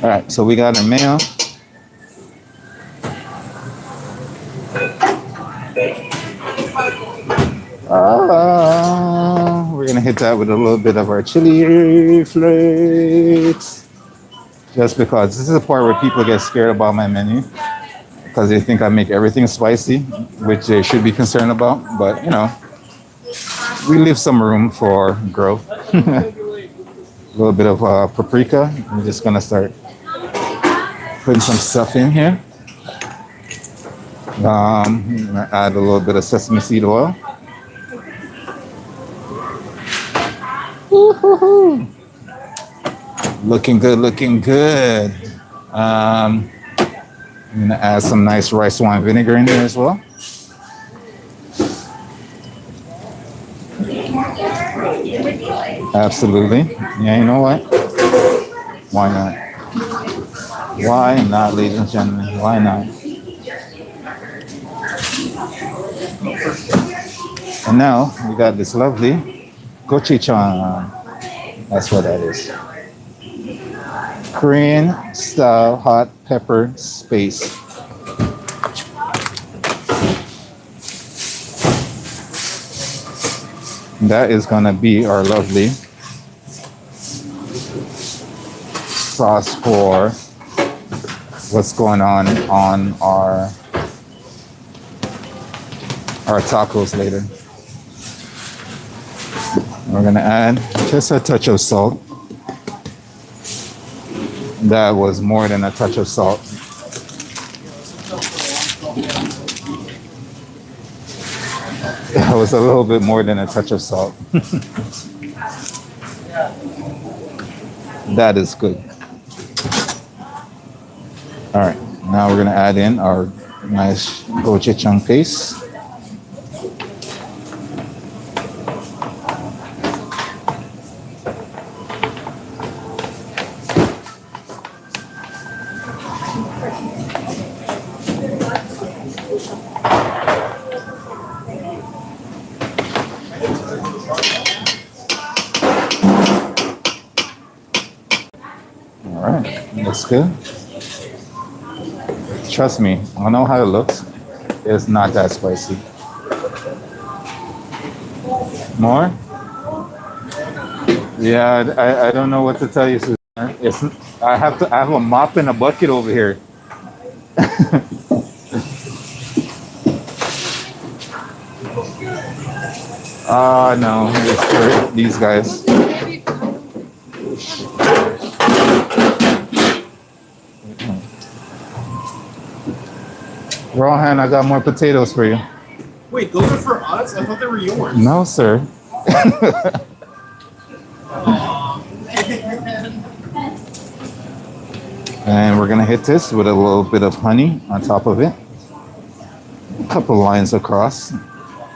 All right, so we got a mail. We're gonna hit that with a little bit of our chili flakes. Just because this is the part where people get scared about my menu. Because they think I make everything spicy, which they should be concerned about. But, you know, we leave some room for growth. A little bit of paprika. I'm just going to start putting some stuff in here. Add a little bit of sesame seed oil. Woo-hoo-hoo. Looking good, looking good. I'm going to add some nice rice wine vinegar in there as well. Absolutely. Yeah, you know what? Why not? Why not, ladies and gentlemen? Why not? And now we got this lovely gochujang. That's what that is. Korean style hot pepper space. That is gonna be our lovely sauce for what's going on our tacos later. We're gonna add just a touch of salt. That was more than a touch of salt. That was a little bit more than a touch of salt. That is good. All right, now we're gonna add in our nice gochujang paste. Looks good. Trust me, I know how it looks. It's not that spicy. More? Yeah, I don't know what to tell you, Susan. I have a mop and a bucket over here. No, it's for these guys. Rohan, I got more potatoes for you. Wait, those are for us? I thought they were yours. No, sir. And we're gonna hit this with a little bit of honey on top of it. A couple lines across.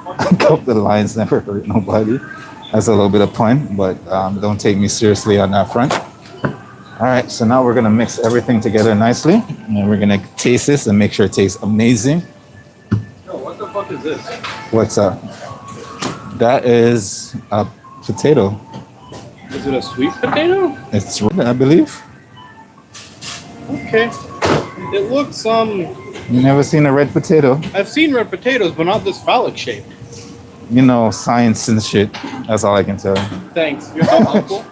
A couple of lines never hurt nobody. That's a little bit of pun, but don't take me seriously on that front. All right, so now we're gonna mix everything together nicely, and we're gonna taste this and make sure it tastes amazing. Yo, what the fuck is this? What's up? That is a potato. Is it a sweet potato? It's red, I believe. Okay. It looks You never seen a red potato? I've seen red potatoes, but not this phallic shape. You know, science and shit. That's all I can tell you. Thanks. You're so helpful.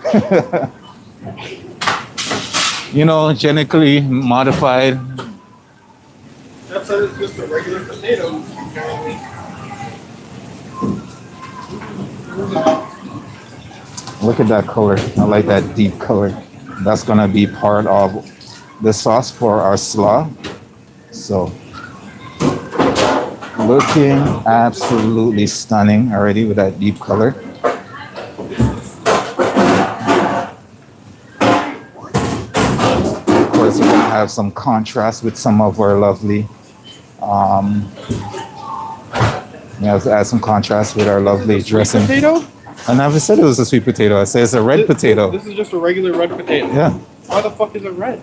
You know, genetically modified. That said, it's just a regular potato. Look at that color. I like that deep color. That's gonna be part of the sauce for our slaw. So, looking absolutely stunning already with that deep color. Of course, we're gonna have some contrast with some of our lovely. We have to add some contrast with our lovely dressing. Potato? I never said it was a sweet potato. I said it's a red potato. This is just a regular red potato. Yeah, Why the fuck is it red?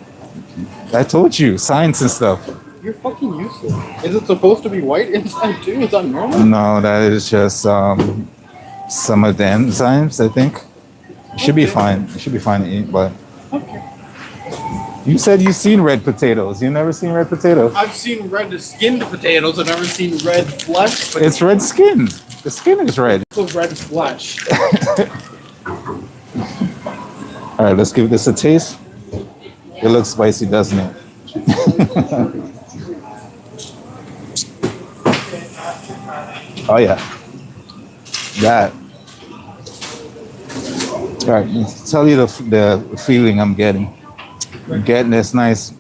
I told you, science and stuff. You're fucking useless. Is it supposed to be white inside too? Is that normal? No, that is just some of the enzymes, I think. It should be fine. It should be fine to eat, but Okay. you said you've seen red potatoes. You never seen red potatoes? I've seen red skinned potatoes. I've never seen red flesh. But It's red skinned. The skin is red. it's also red flesh. All right, let's give this a taste. It looks spicy, doesn't it? Oh yeah, that. All right, I'll tell you the feeling I'm getting. I'm getting this nice,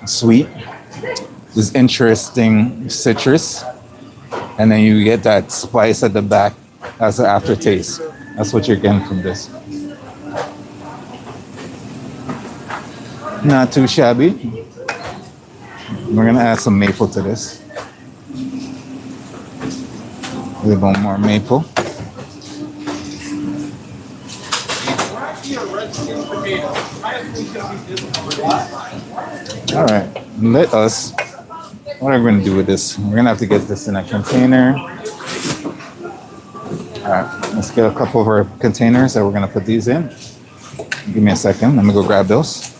sweet, this interesting citrus, and then you get that spice at the back as an aftertaste. That's what you're getting from this. Not too shabby. We're gonna add some maple to this. A little bit more maple. All right, let us. What are we gonna do with this? We're gonna have to get this in a container. All right, let's get a couple of our containers that we're gonna put these in. Give me a second. Let me go grab those.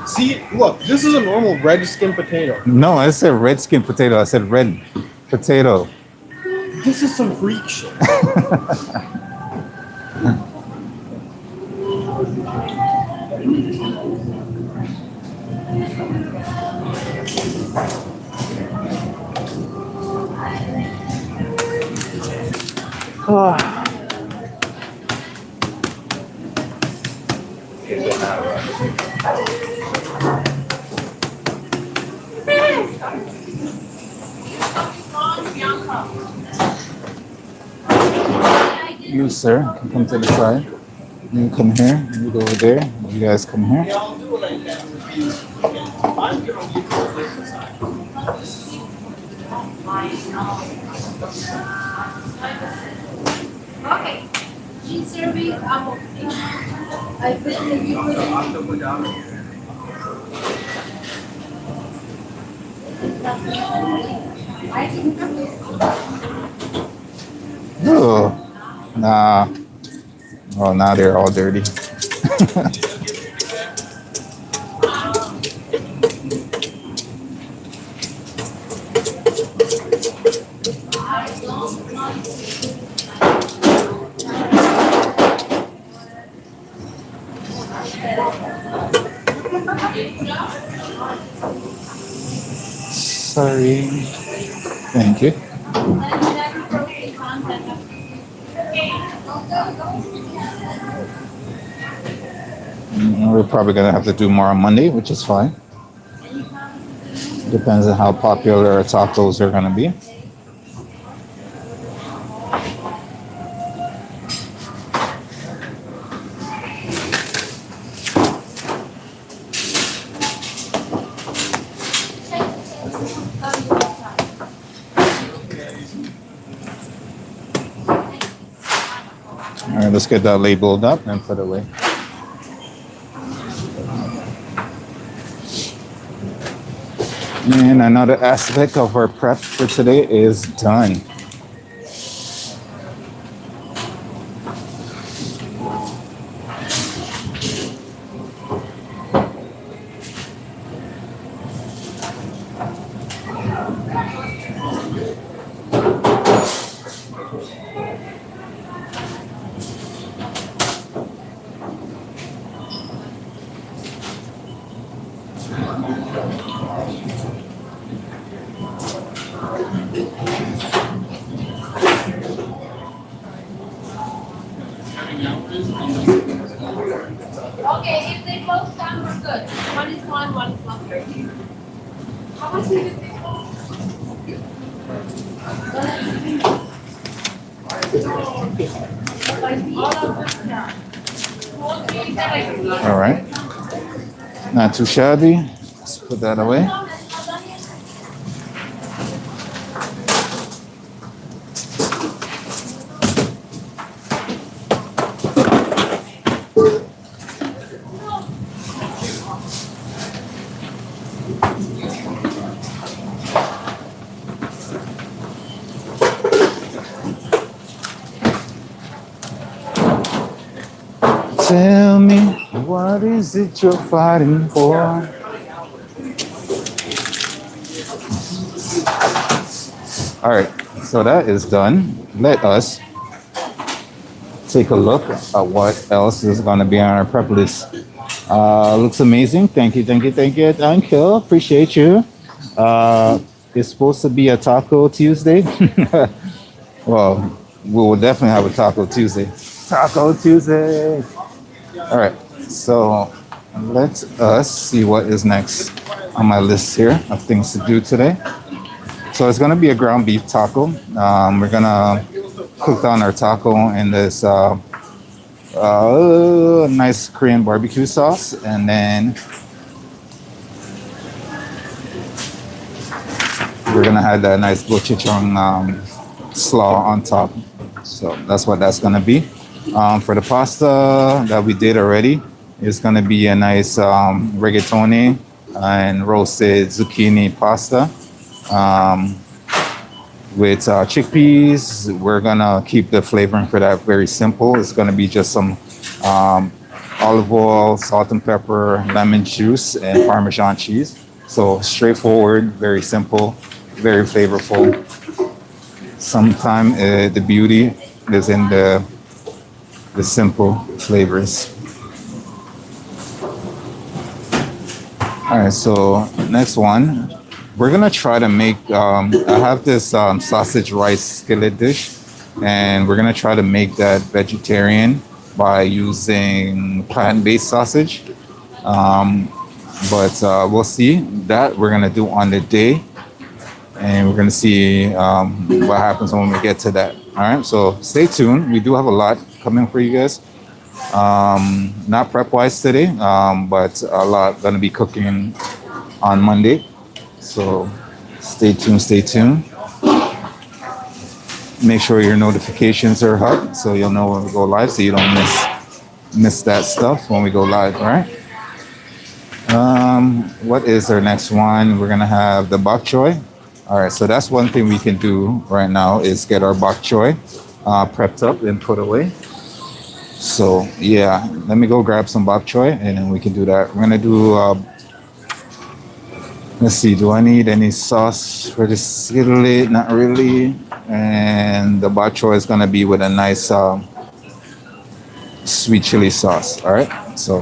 See, look, this is a normal red skinned potato. No, I said red skin potato. I said red potato. This is some freak shit. You, sir, can come to the side. You come here. You go over there. You guys come here. I'll do what I can with you. I'm gonna leave this aside. Okay. She's serving apple. I put the you put I'll have to put down here. I think Oh, nah. Oh, now they're all dirty. Sorry. Thank you. We're probably gonna have to do more on Monday, which is fine. Depends on how popular our tacos are gonna be. let's get that labeled up and put away. And another aspect of our prep for today is done. Okay, if they both down, we're good. One is one, one is mustard. How much is it? All right. Not too shabby. Let's put that away. Tell me, what is it you're fighting for? All right, so that is done. Let us take a look at what else is going to be on our prep list. Looks amazing. Thank you, thank you, thank you. Thank you. Appreciate you. It's supposed to be a Taco Tuesday. Well, we will definitely have a Taco Tuesday. Taco Tuesday. All right, so let us see what is next on my list here of things to do today. So it's gonna be a ground beef taco. We're gonna cook down our taco in this nice Korean barbecue sauce, and then we're gonna have that nice gochujang slaw on top. So that's what that's gonna be. For the pasta that we did already, it's gonna be a nice rigatoni and roasted zucchini pasta with chickpeas. We're gonna keep the flavoring for that very simple. It's gonna be just some olive oil, salt and pepper, lemon juice, and Parmesan cheese. So straightforward, very simple, very flavorful. Sometimes the beauty is in the simple flavors. All right, so next one, we're gonna try to make, I have this sausage rice skillet dish, and we're gonna try to make that vegetarian by using plant-based sausage. But we'll see. That we're gonna do on the day, and we're gonna see what happens when we get to that. All right, so stay tuned. We do have a lot coming for you guys. Not prep wise today, but a lot gonna be cooking on Monday. So stay tuned, stay tuned. Make sure your notifications are up so you'll know when we go live, so you don't miss that stuff when we go live. All right. What is our next one? We're gonna have the bok choy. All right, so that's one thing we can do right now is get our bok choy prepped up and put away. So yeah, let me go grab some bok choy and then we can do that. We're gonna do, let's see, do I need any sauce for this skillet? Not really. And the bok choy is gonna be with a nice sweet chili sauce. All right, so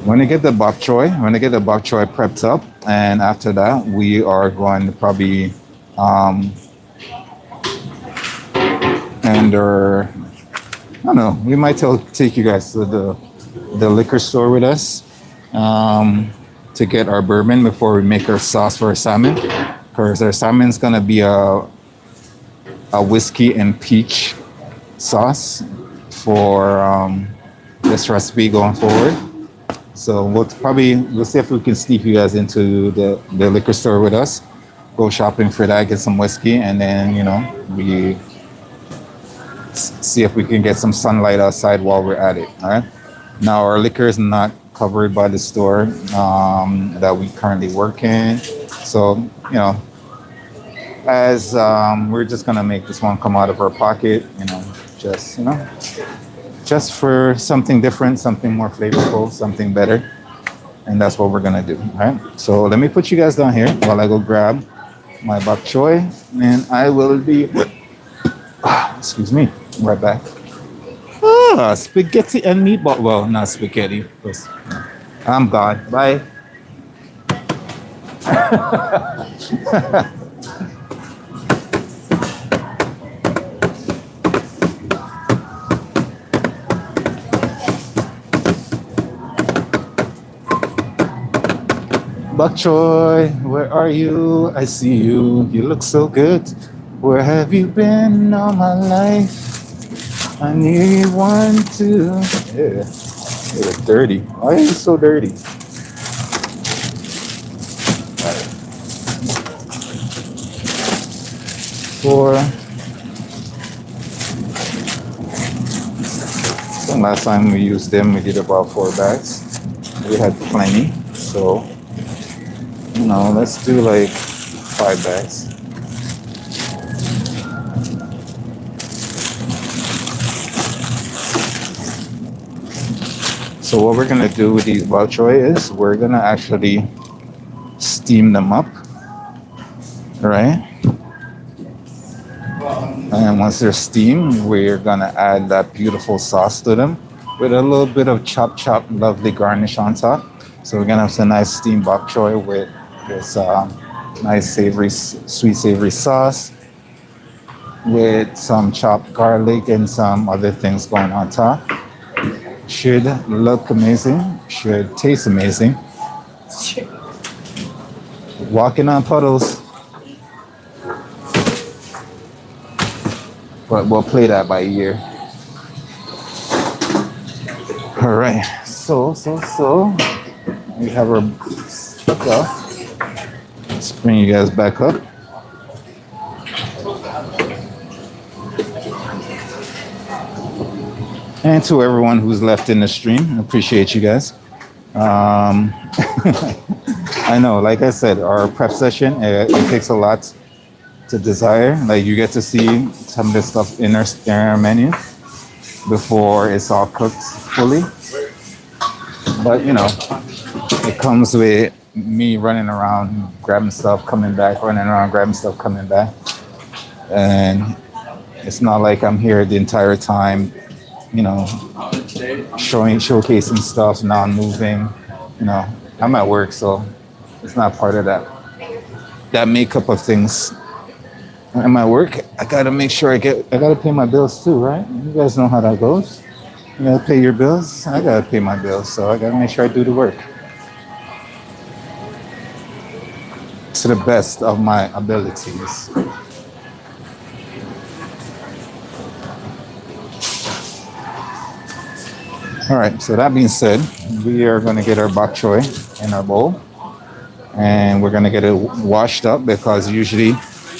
when I get the bok choy prepped up, and after that, we are going to probably I don't know, we might take you guys to the liquor store with us to get our bourbon before we make our sauce for our salmon. Because our salmon's gonna be a whiskey and peach sauce for this recipe going forward. So we'll see if we can sneak you guys into the liquor store with us. Go shopping for that, get some whiskey, and then we See if we can get some sunlight outside while we're at it. All right. Now our liquor is not covered by the store that we currently work in, so as we're just gonna make this one come out of our pocket, just for something different, something more flavorful, something better, and that's what we're gonna do. All right. So let me put you guys down here while I go grab my bok choy, and I will be. Excuse me. Right back. Spaghetti and meatball. Well, not spaghetti. I'm gone. Bye. Bok choy, where are you? I see you. You look so good. Where have you been all my life? I need one, two. Yeah, it's dirty. Why are you so dirty? Four. So last time we used them, we did about 4 bags. We had plenty, so let's do like 5 bags. So what we're gonna do with these bok choy is we're gonna actually steam them up, right? And once they're steamed, we're gonna add that beautiful sauce to them with a little bit of chopped lovely garnish on top. So we're gonna have some nice steamed bok choy with this nice sweet savory sauce with some chopped garlic and some other things going on top. Should look amazing, should taste amazing. Walking on puddles. But we'll play that by ear. All right, so we have our stuff. Let's bring you guys back up. And to everyone who's left in the stream, I appreciate you guys. I know, like I said, our prep session, it takes a lot to desire. Like you get to see some of the stuff in our menu before it's all cooked fully. But it comes with me running around, grabbing stuff, coming back, running around, grabbing stuff, coming back. And it's not like I'm here the entire time, showcasing stuff, non-moving. I'm at work, so it's not part of that makeup of things. I'm at work. I gotta make sure I gotta pay my bills too, right? You guys know how that goes. You gotta pay your bills. I gotta pay my bills, so I gotta make sure I do the work to the best of my abilities. All right, so that being said, we are going to get our bok choy in our bowl, and we're going to get it washed up, because usually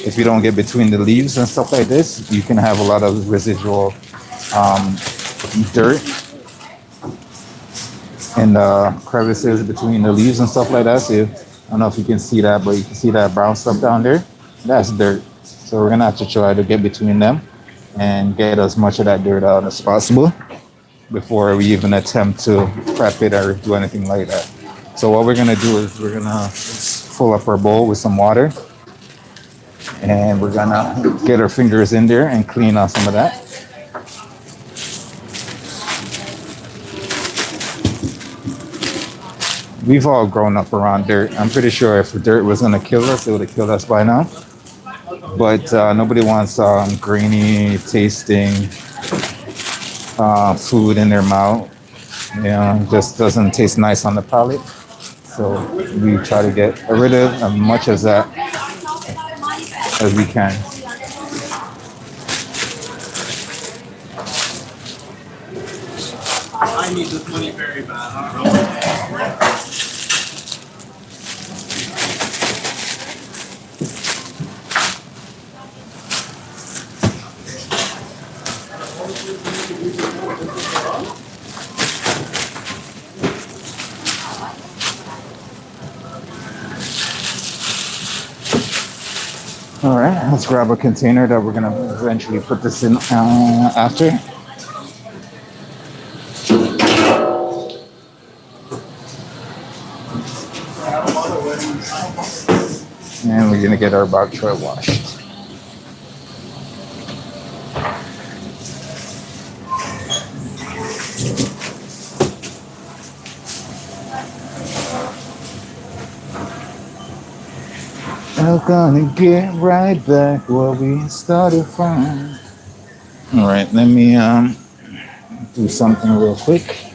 if you don't get between the leaves and stuff like this, you can have a lot of residual dirt in the crevices between the leaves and stuff like that. So I don't know if you can see that, but you can see that brown stuff down there. That's dirt. So we're going to have to try to get between them and get as much of that dirt out as possible before we even attempt to prep it or do anything like that. So what we're gonna do is we're gonna fill up our bowl with some water, and we're gonna get our fingers in there and clean out some of that. We've all grown up around dirt. I'm pretty sure if dirt was gonna kill us, it would have killed us by now. But nobody wants grainy tasting food in their mouth. Just doesn't taste nice on the palate. So we try to get rid of as much of that as we can. I need this money very bad. All right, let's grab a container that we're gonna eventually put this in after. And we're gonna get our bok choy washed. I'm gonna get right back where we started from. All right, let me do something real quick.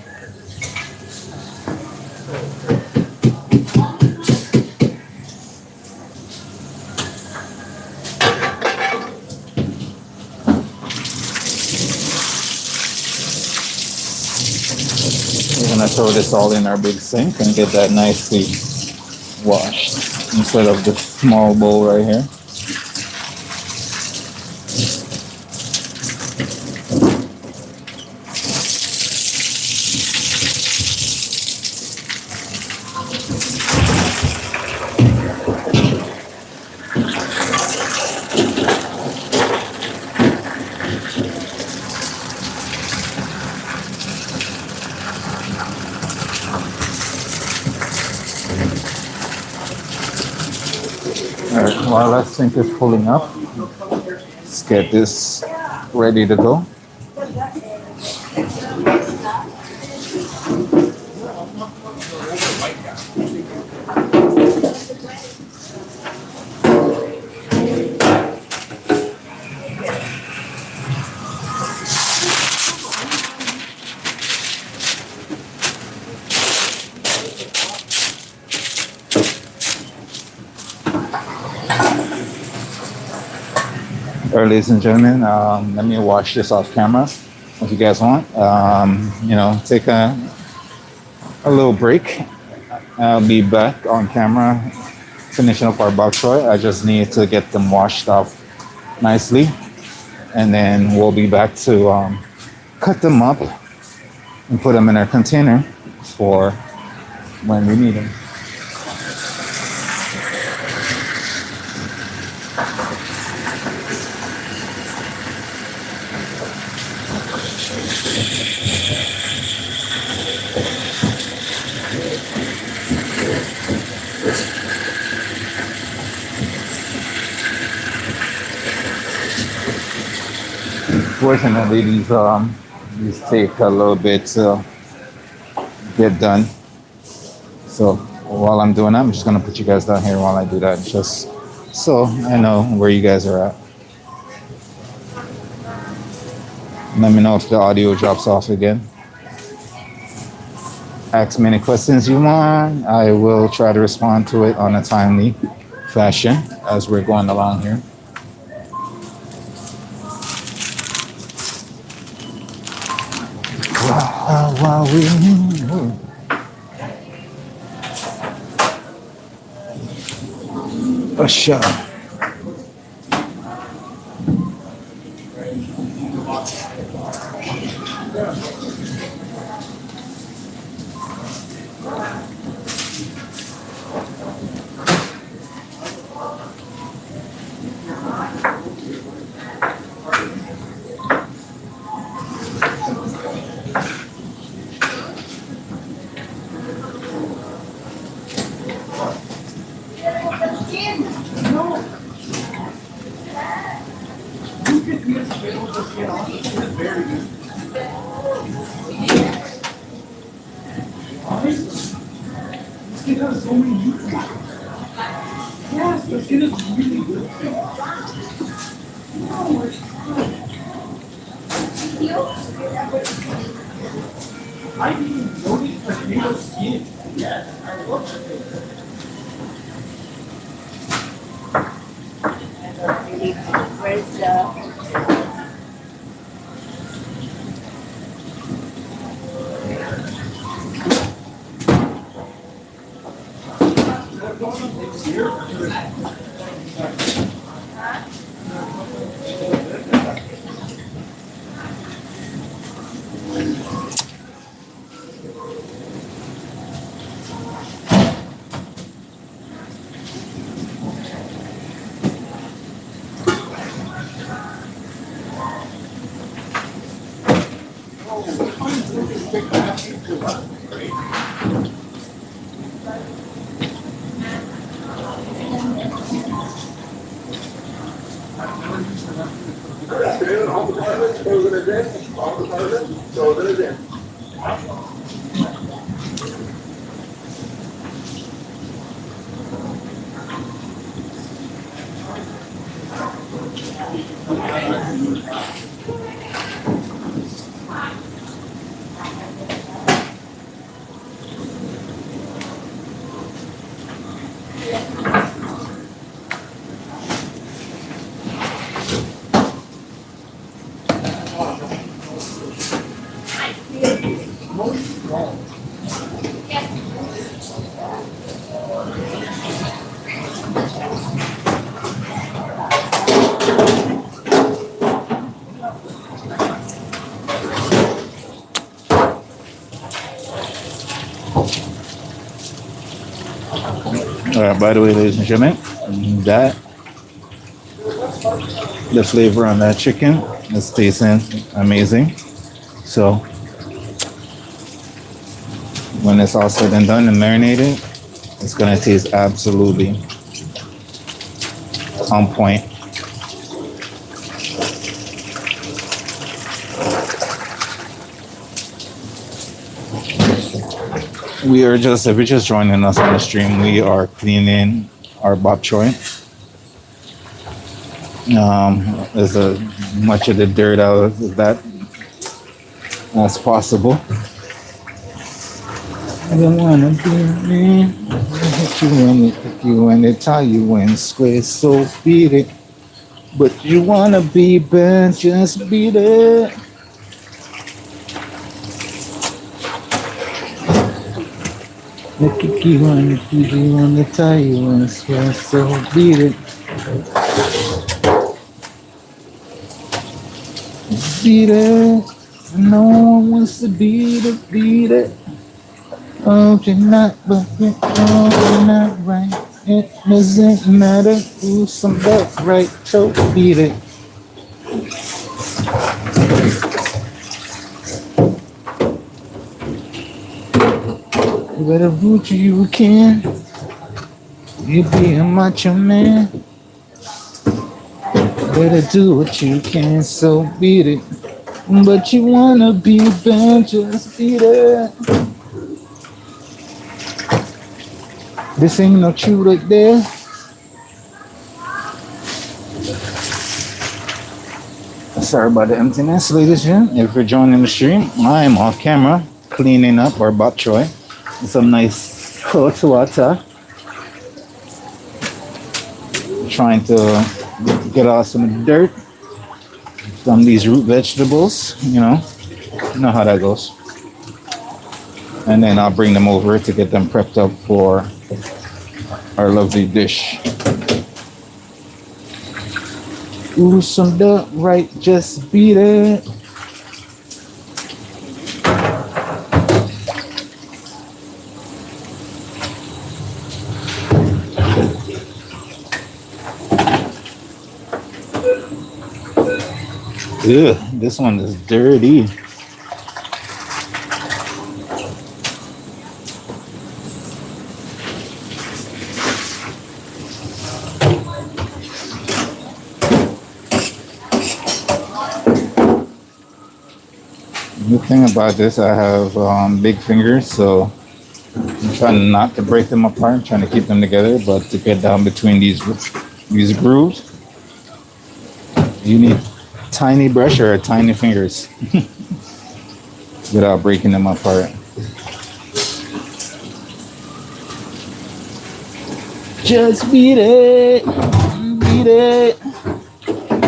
We're gonna throw this all in our big sink and get that nicely washed instead of the small bowl right here. All right, while that sink is pulling up, let's get this ready to go. All right, ladies and gentlemen, let me wash this off camera if you guys want. Take a little break. I'll be back on camera finishing up our bok choy. I just need to get them washed off nicely, and then we'll be back to cut them up and put them in our container for when we need them. Fortunately, these take a little bit to get done. So while I'm doing that, I'm just gonna put you guys down here while I do that, just so I know where you guys are at. Let me know if the audio drops off again. Ask me any questions you want. I will try to respond to it on a timely fashion as we're going along here. While we a shot. Where's the By the way, ladies and gentlemen, that the flavor on that chicken is tasting amazing. So when it's all said and done and marinated, it's gonna taste absolutely on point. If you're just joining us on the stream, we are cleaning our bok choy. There's as much of the dirt out of that as possible. I don't wanna be me. Hit you and they tie you in square, so beat it. But you wanna be bad, just beat it. Look you want to tie you in square, so beat it. Beat it. No one wants to beat it. Oh, you're not, but you're not right. It doesn't matter who's on that right, so beat it. You better do what you can. You be a macho man. Better do what you can, so beat it. But you wanna be bad, just beat it. This ain't no chew right there. Sorry about the emptiness, ladies and gentlemen. If you're joining the stream, I'm off camera cleaning up our bok choy. Some nice hot water. Trying to get off some dirt from these root vegetables, you know how that goes. And then I'll bring them over to get them prepped up for our lovely dish. Ooh, some dirt, right? Just beat it. Ugh, this one is dirty. The thing about this, I have big fingers, so I'm trying not to break them apart. I'm trying to keep them together, but to get down between these grooves, you need tiny brush or tiny fingers without breaking them apart. Just beat it, beat it.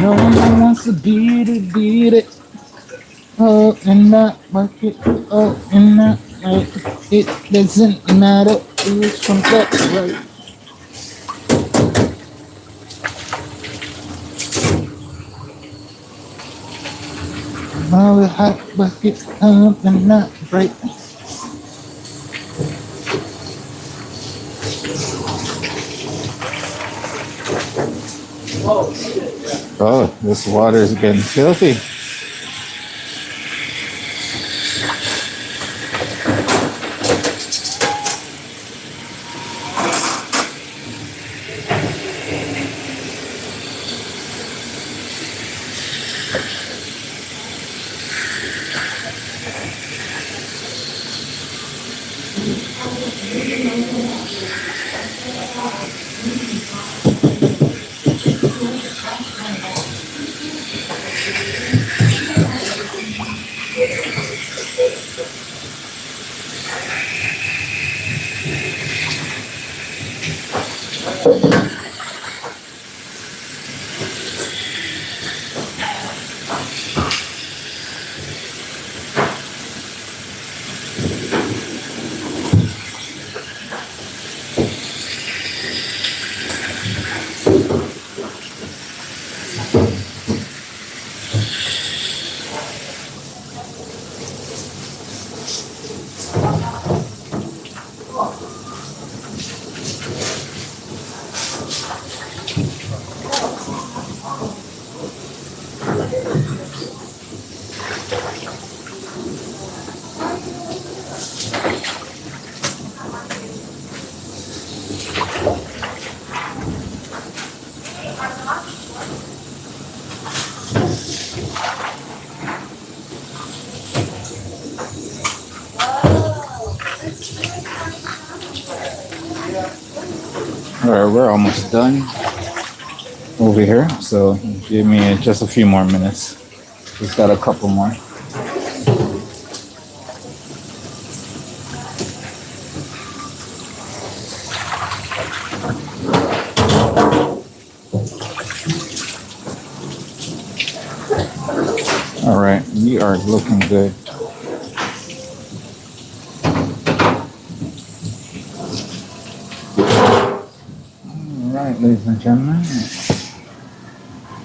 No one wants to beat it. Oh, and not work it. Oh, and not right. It doesn't matter who's from that right. Now the hot bucket up and not right. Oh, this water is getting filthy. All right, we're almost done over here. So give me just a few more minutes. Just got a couple more. All right, we are looking good. All right, ladies and gentlemen,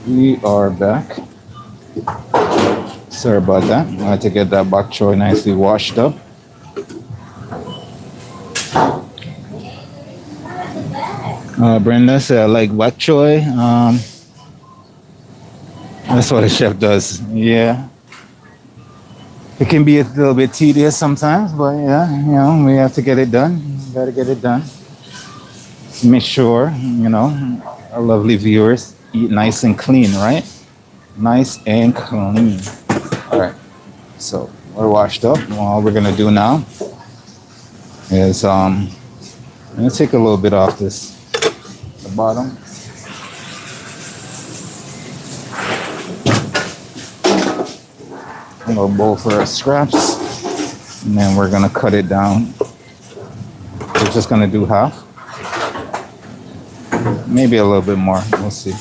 we are back. Sorry about that. I had to get that bok choy nicely washed up. Brenda said, I like bok choy. That's what a chef does. Yeah. It can be a little bit tedious sometimes, but yeah, you know, we have to get it done. Got to get it done. Make sure, you know, our lovely viewers eat nice and clean, right? Nice and clean. All right. So we're washed up. Well, all we're gonna do now is I'm gonna take a little bit off the bottom. A little bowl for our scraps, and then we're gonna cut it down. We're just gonna do half, maybe a little bit more. We'll see.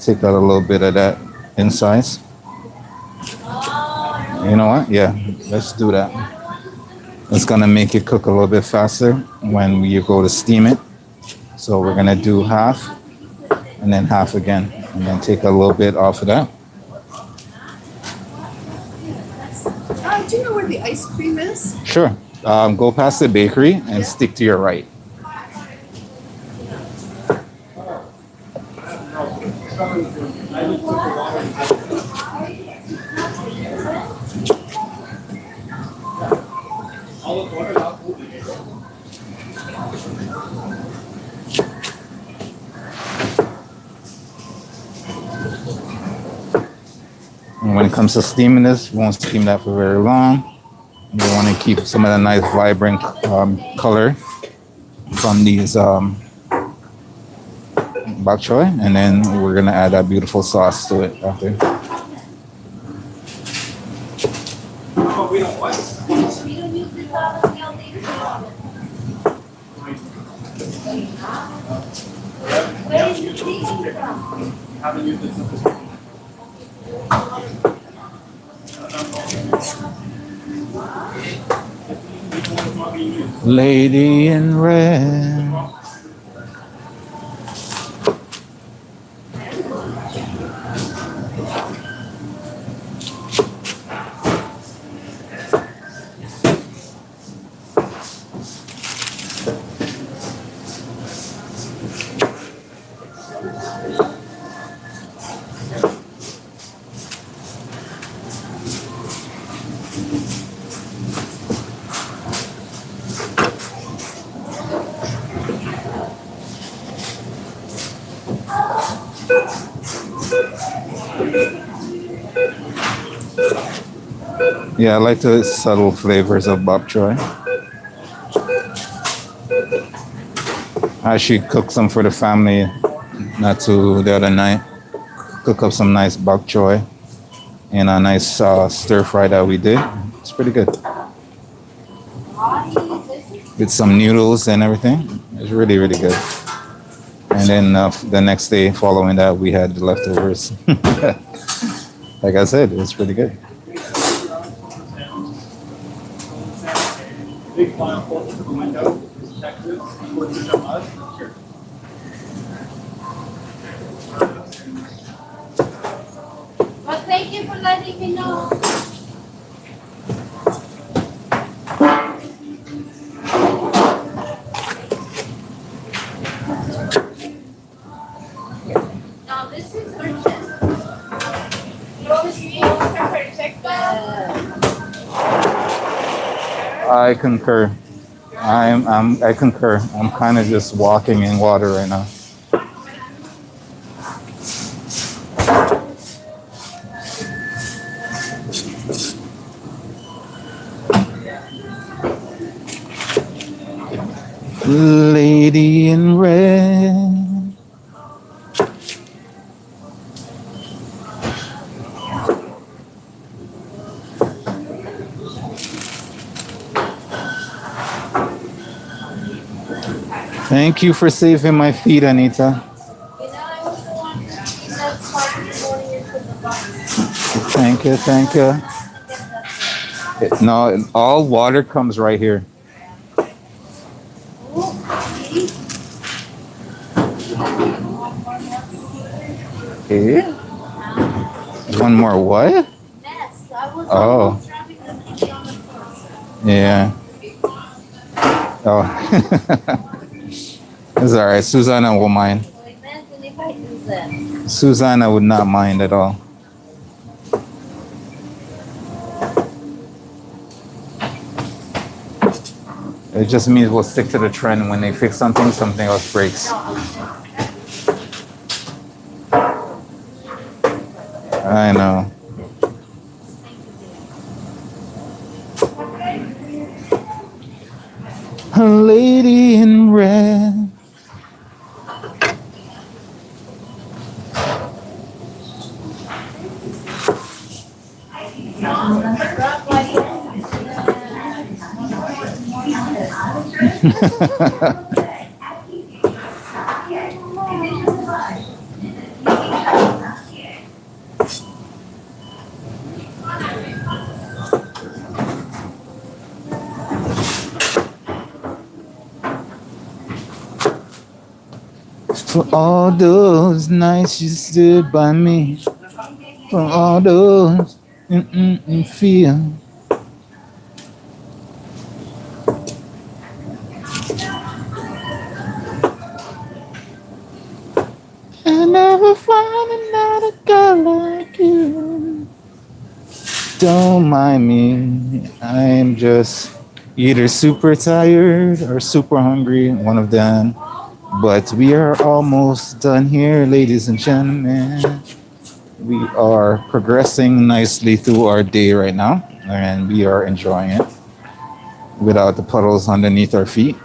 Take out a little bit of that insides. You know what? Yeah, let's do that. It's gonna make it cook a little bit faster when you go to steam it. So we're gonna do half and then half again, and then take a little bit off of that. Do you know where the ice cream is? Sure. Go past the bakery and stick to your right. And when it comes to steaming this, we won't steam that for very long. We want to keep some of the nice vibrant color from these bok choy, and then we're gonna add that beautiful sauce to it after. Lady in red. Yeah, I like the subtle flavors of bok choy. I actually cooked some for the family not too the other night. Cook up some nice bok choy and a nice stir fry that we did. It's pretty good. With some noodles and everything. It's really, really good. And then the next day following that, we had the leftovers. Like I said, it's pretty good. Big smile closer to the window. Texas, closer to us. Sure. Well, thank you for letting me know. Now this is urgent. You always need to check I concur. I concur. I'm kind of just walking in water right now. Lady in red. Thank you for saving my feet, Anita. You know, I was the one who that spark going into the box. Thank you, thank you. No, all water comes right here. Okay. One more what? Yes, I was Oh, almost dropping the picture on the floor. yeah. Oh. It's all right. Susanna will mind. So imagine if I do that. Susanna would not mind at all. It just means we'll stick to the trend. When they fix something, something else breaks. I know. A lady in red. For all those nights you stood by me, for all those feel. I never find another girl like you. Don't mind me, I'm just either super tired or super hungry, one of them. But we are almost done here, ladies and gentlemen. We are progressing nicely through our day right now, and we are enjoying it without the puddles underneath our feet.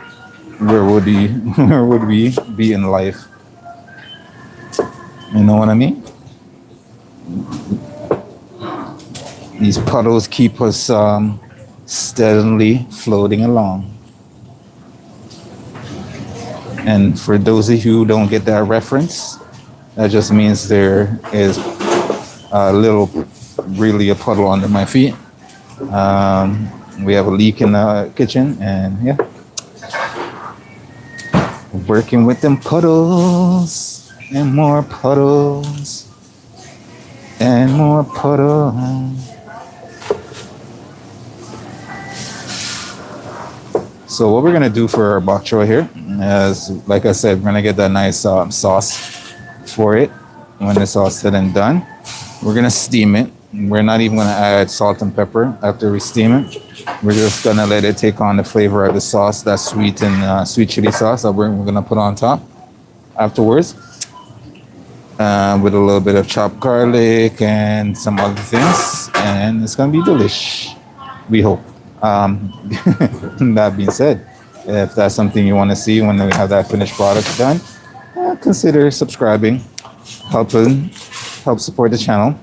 Where would we, where would we be in life? You know what I mean? These puddles keep us steadily floating along. And for those of you who don't get that reference, that just means there is really a puddle under my feet. We have a leak in the kitchen, and yeah, working with them puddles and more puddles and more puddles. So what we're gonna do for our bok choy here is, like I said, we're gonna get that nice sauce for it. When it's all said and done, we're gonna steam it. We're not even gonna add salt and pepper after we steam it. We're just gonna let it take on the flavor of the sauce, that sweet and sweet chili sauce that we're gonna put on top afterwards, with a little bit of chopped garlic and some other things, and it's gonna be delish. We hope. That being said, if that's something you want to see when we have that finished product done, consider subscribing, help support the channel.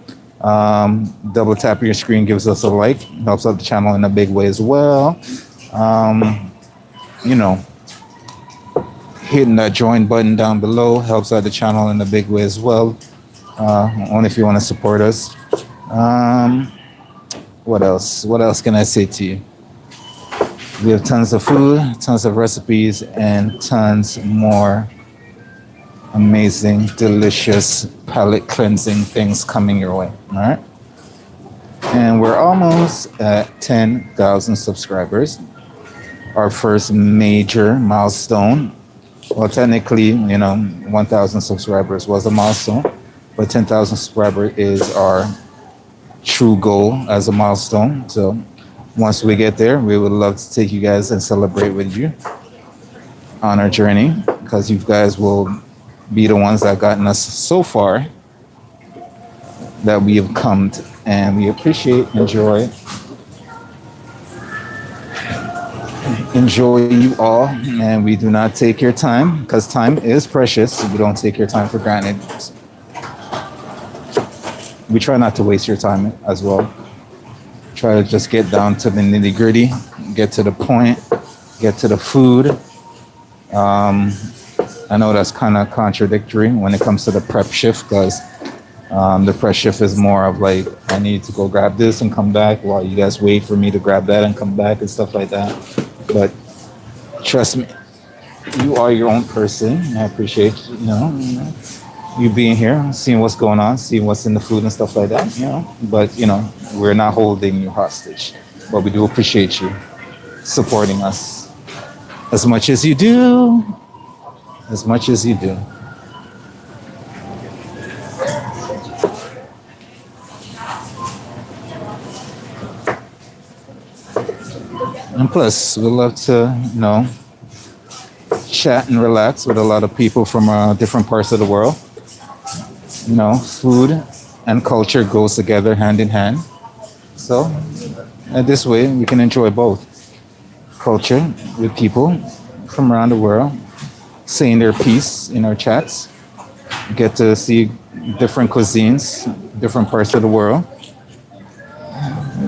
Double tapping your screen gives us a like, helps out the channel in a big way as well. You know, hitting that join button down below helps out the channel in a big way as well. Only if you want to support us. What else? What else can I say to you? We have tons of food, tons of recipes, and tons more amazing, delicious, palate cleansing things coming your way. All right. And we're almost at 10,000 subscribers. Our first major milestone. Well, technically, 1,000 subscribers was a milestone, but 10,000 subscribers is our true goal as a milestone. So once we get there, we would love to take you guys and celebrate with you on our journey, because you guys will be the ones that gotten us so far that we have come to, and we appreciate, enjoy. enjoy you all, and we do not take your time because time is precious. We don't take your time for granted. We try not to waste your time as well. Try to just get down to the nitty gritty, get to the point, get to the food. I know that's kind of contradictory when it comes to the prep shift because the prep shift is more of like, I need to go grab this and come back while you guys wait for me to grab that and come back and stuff like that. But trust me, you are your own person. I appreciate you being here, seeing what's going on, seeing what's in the food and stuff like that. But we're not holding you hostage, but we do appreciate you supporting us as much as you do, as much as you do. And plus, we love to, chat and relax with a lot of people from different parts of the world. Food and culture goes together hand in hand. So, this way, we can enjoy both culture with people from around the world, saying their piece in our chats, get to see different cuisines, different parts of the world,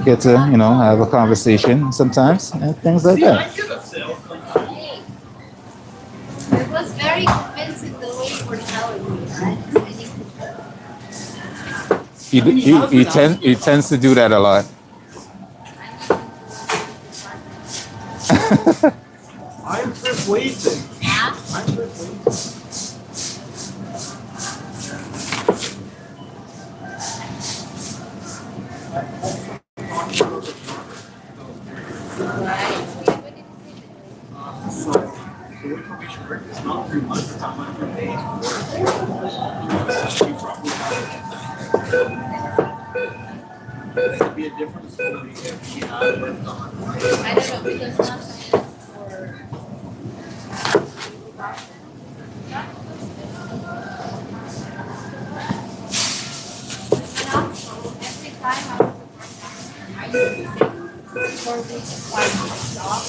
get to, have a conversation sometimes, and things like that. It was very convincing the way you were telling me, right? He tends to do that a lot. I'm just waiting. Yeah. I'm just waiting. So, the way probation works is not 3 months, it's 100 days. It could be a different story if she had worked on. I don't know because sometimes for every time I used to think 4 weeks by myself,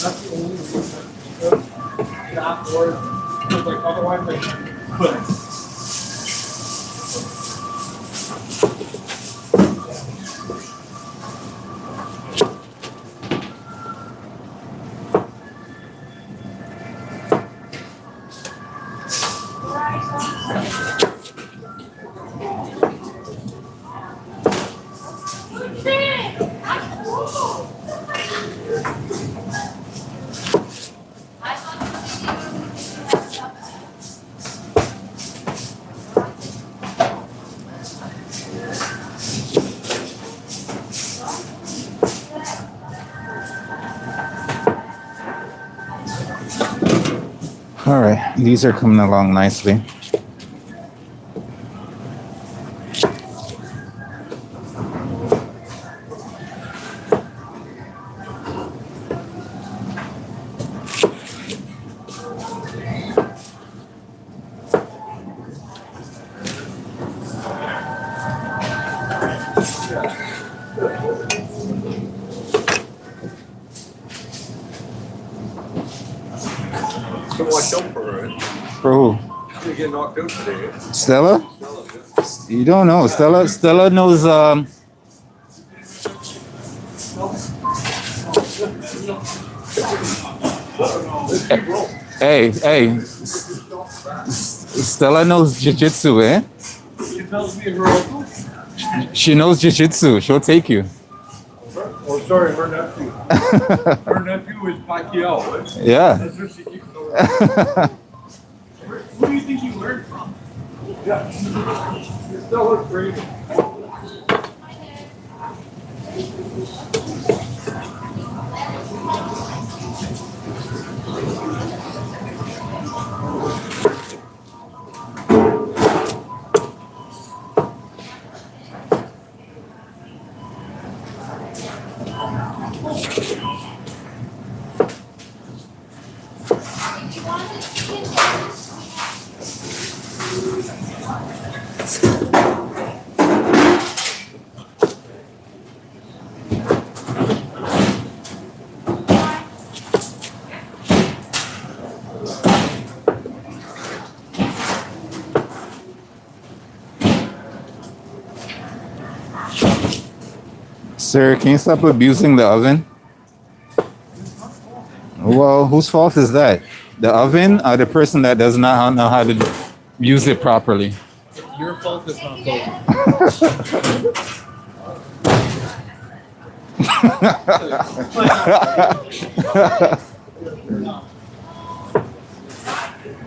That's the only reason. That or like otherwise I couldn't. All right, these are coming along nicely. So watch out for her. For who? She's gonna get knocked out today. Stella? You don't know. Stella knows. Hey. Stella knows jiu-jitsu, eh? She tells me her uncle. She knows jiu-jitsu. She'll take you. Oh, sorry, her nephew. Her nephew is Pacquiao. Right? Yeah. That's what she keeps knowing. Who do you think you learned from? Yeah. You still look great. Sir, can you stop abusing the oven? Well, whose fault is that? The oven or the person that does not know how to use it properly? It's your fault it's not cold.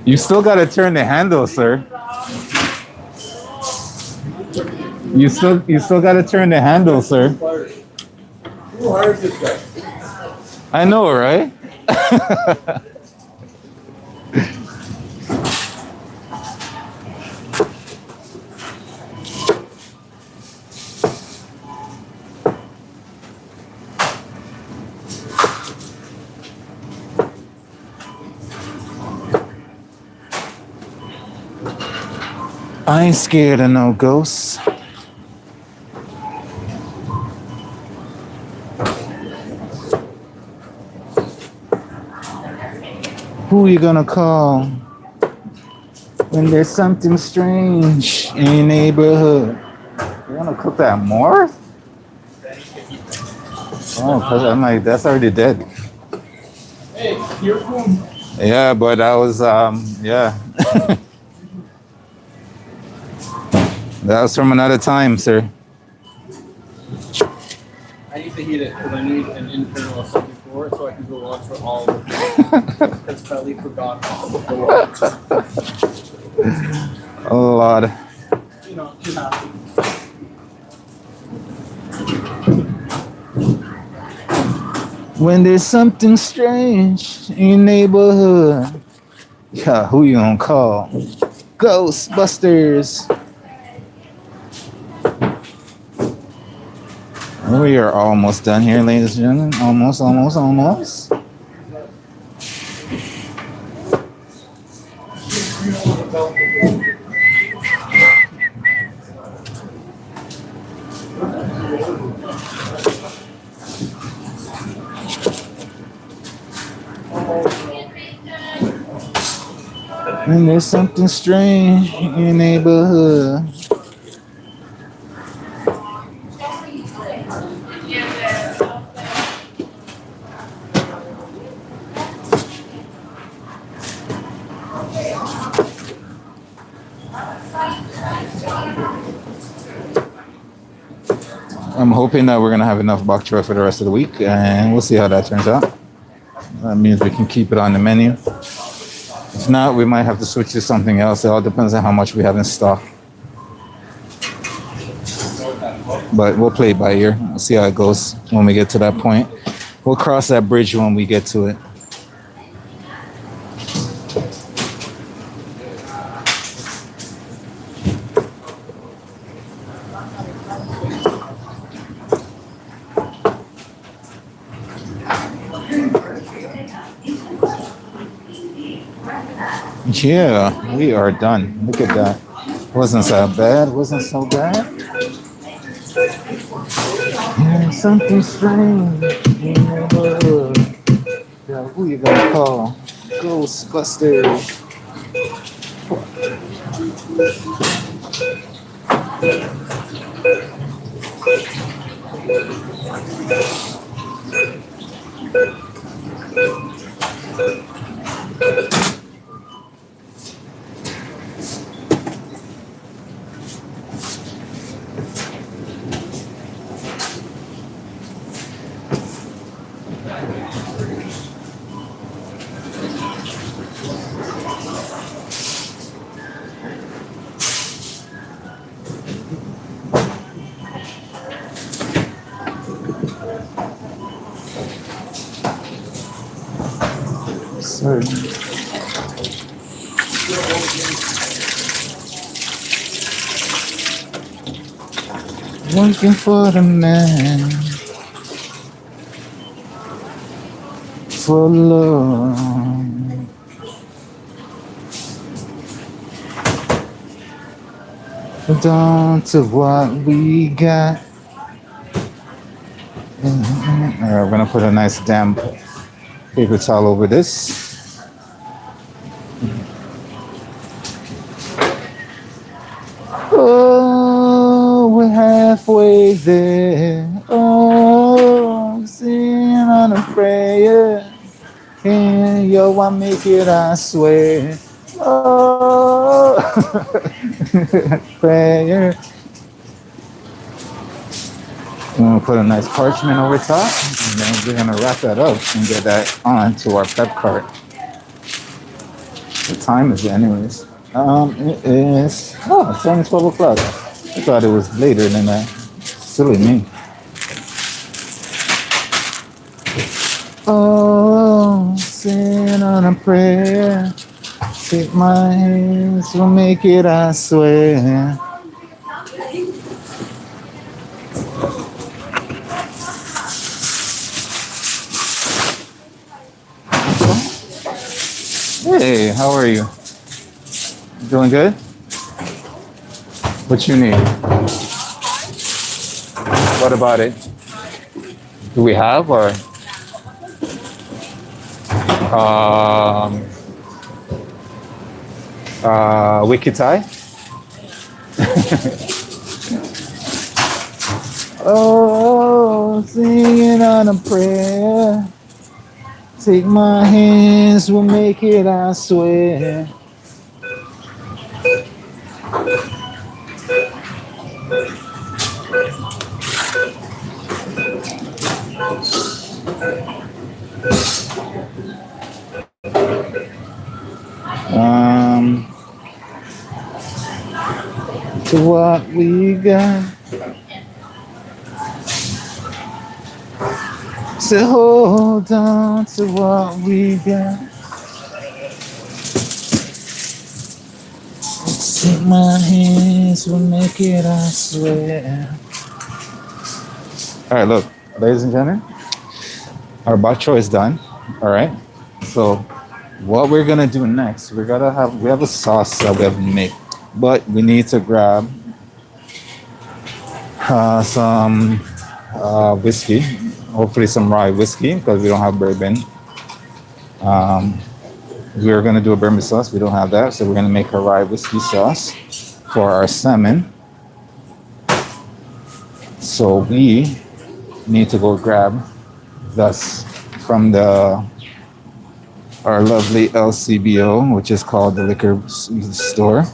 You still gotta turn the handle, sir. You still gotta turn the handle, sir. Who hired this guy? I know, right? I ain't scared of no ghosts. Who you gonna call when there's something strange in your neighborhood? You wanna cook that more? Oh, cause I'm like, that's already dead. Hey, your food. Yeah, but I was yeah. That was from another time, sir. I need to heat it because I need an internal of something for it so I can go watch for all of it. Because Felly forgot the watch. A lot. You know, too happy. When there's something strange in your neighborhood, yeah, who you gonna call? Ghostbusters. We are almost done here, ladies and gentlemen. Almost. When there's something strange in your neighborhood. I'm hoping that we're gonna have enough bok choy for the rest of the week, and we'll see how that turns out. That means we can keep it on the menu. If not, we might have to switch to something else. It all depends on how much we have in stock. But we'll play it by ear. We'll see how it goes when we get to that point. We'll cross that bridge when we get to it. Yeah, we are done. Look at that. Wasn't so bad. Wasn't so bad. Yeah, something strange in the neighborhood. Yeah, who you gonna call? Ghostbusters. Sir. Working for the man for love. Down to what we got. Alright, we're gonna put a nice damp paper towel over this. Oh, we're halfway there. Oh, yo, I make it, I swear. Oh, prayer. We're gonna put a nice parchment over top, and then we're gonna wrap that up and get that onto our prep cart. What time is it, anyways? It is. Oh, it's only 12 o'clock. I thought it was later than that. Silly me. Oh, sing on a prayer. Take my hands, we'll make it, I swear. Hey, how are you? Doing good? What you need? What about it? Do we have or? Wikitai? Oh, singing on a prayer. Take my hands, we'll make it, I swear. To what we got. So hold on to what we got. Take my hands, we'll make it, I swear. All right, look, ladies and gentlemen, our bok choy is done. All right, so what we're gonna do next, we have a sauce that we have to make, but we need to grab some whiskey, hopefully some rye whiskey because we don't have bourbon. We're gonna do a bourbon sauce. We don't have that, so we're gonna make a rye whiskey sauce for our salmon. So we need to go grab this from our lovely LCBO, which is called the liquor store,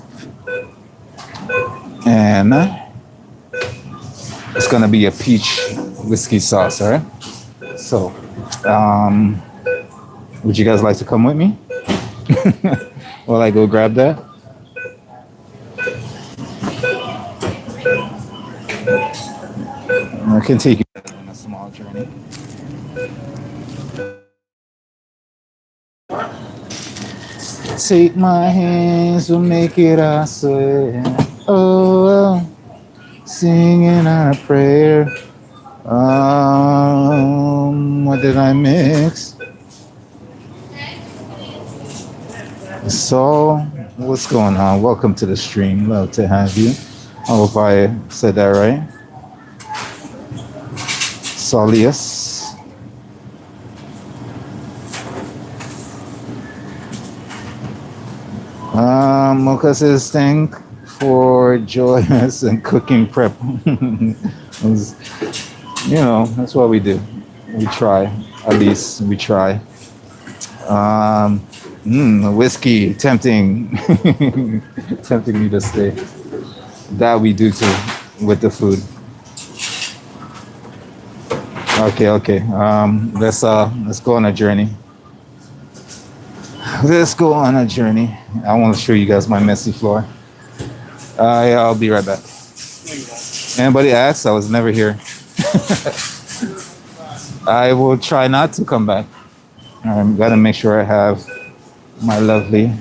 and it's gonna be a peach whiskey sauce. All right. So, would you guys like to come with me? While I go grab that. I can take you on a small journey. Take my hands, we'll make it, I swear. Oh, singing a prayer. What did I mix? So, what's going on? Welcome to the stream. Love to have you. I hope I said that right. Solius. Mocha says thank for joyous and cooking prep. That's what we do. We try. At least we try. Whiskey, tempting. Tempting me to stay. That we do too with the food. Okay. Let's go on a journey. Let's go on a journey. I want to show you guys my messy floor. I'll be right back. Anybody asked? I was never here. I will try not to come back. I'm gotta make sure I have my lovely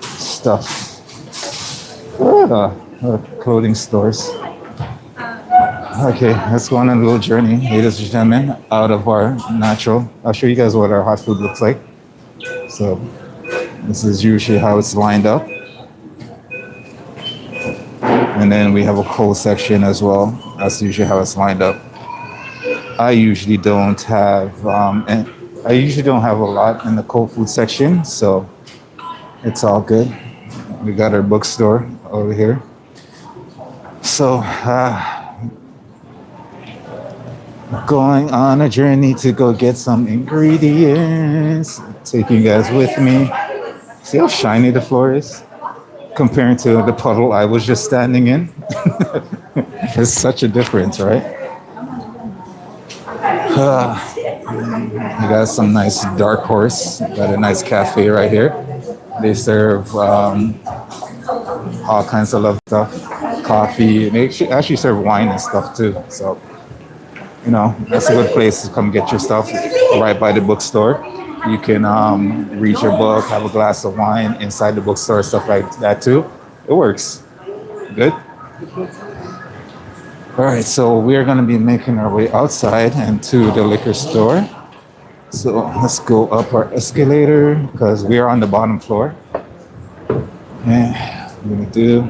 stuff. Clothing stores. Okay, let's go on a little journey, ladies and gentlemen, out of our natural. I'll show you guys what our hot food looks like. So this is usually how it's lined up. And then we have a cold section as well. That's usually how it's lined up. I usually don't have a lot in the cold food section, so it's all good. We got our bookstore over here. So Going on a journey to go get some ingredients. Taking you guys with me. See how shiny the floor is comparing to the puddle I was just standing in? There's such a difference, right? You got some nice dark horse. Got a nice cafe right here. They serve all kinds of love stuff, coffee. They actually serve wine and stuff too. So, you know, that's a good place to come get your stuff right by the bookstore. You can read your book, have a glass of wine inside the bookstore, stuff like that too. It works. Good. All right, so we're going to be making our way outside and to the liquor store. So let's go up our escalator because we are on the bottom floor. And I'm going to do.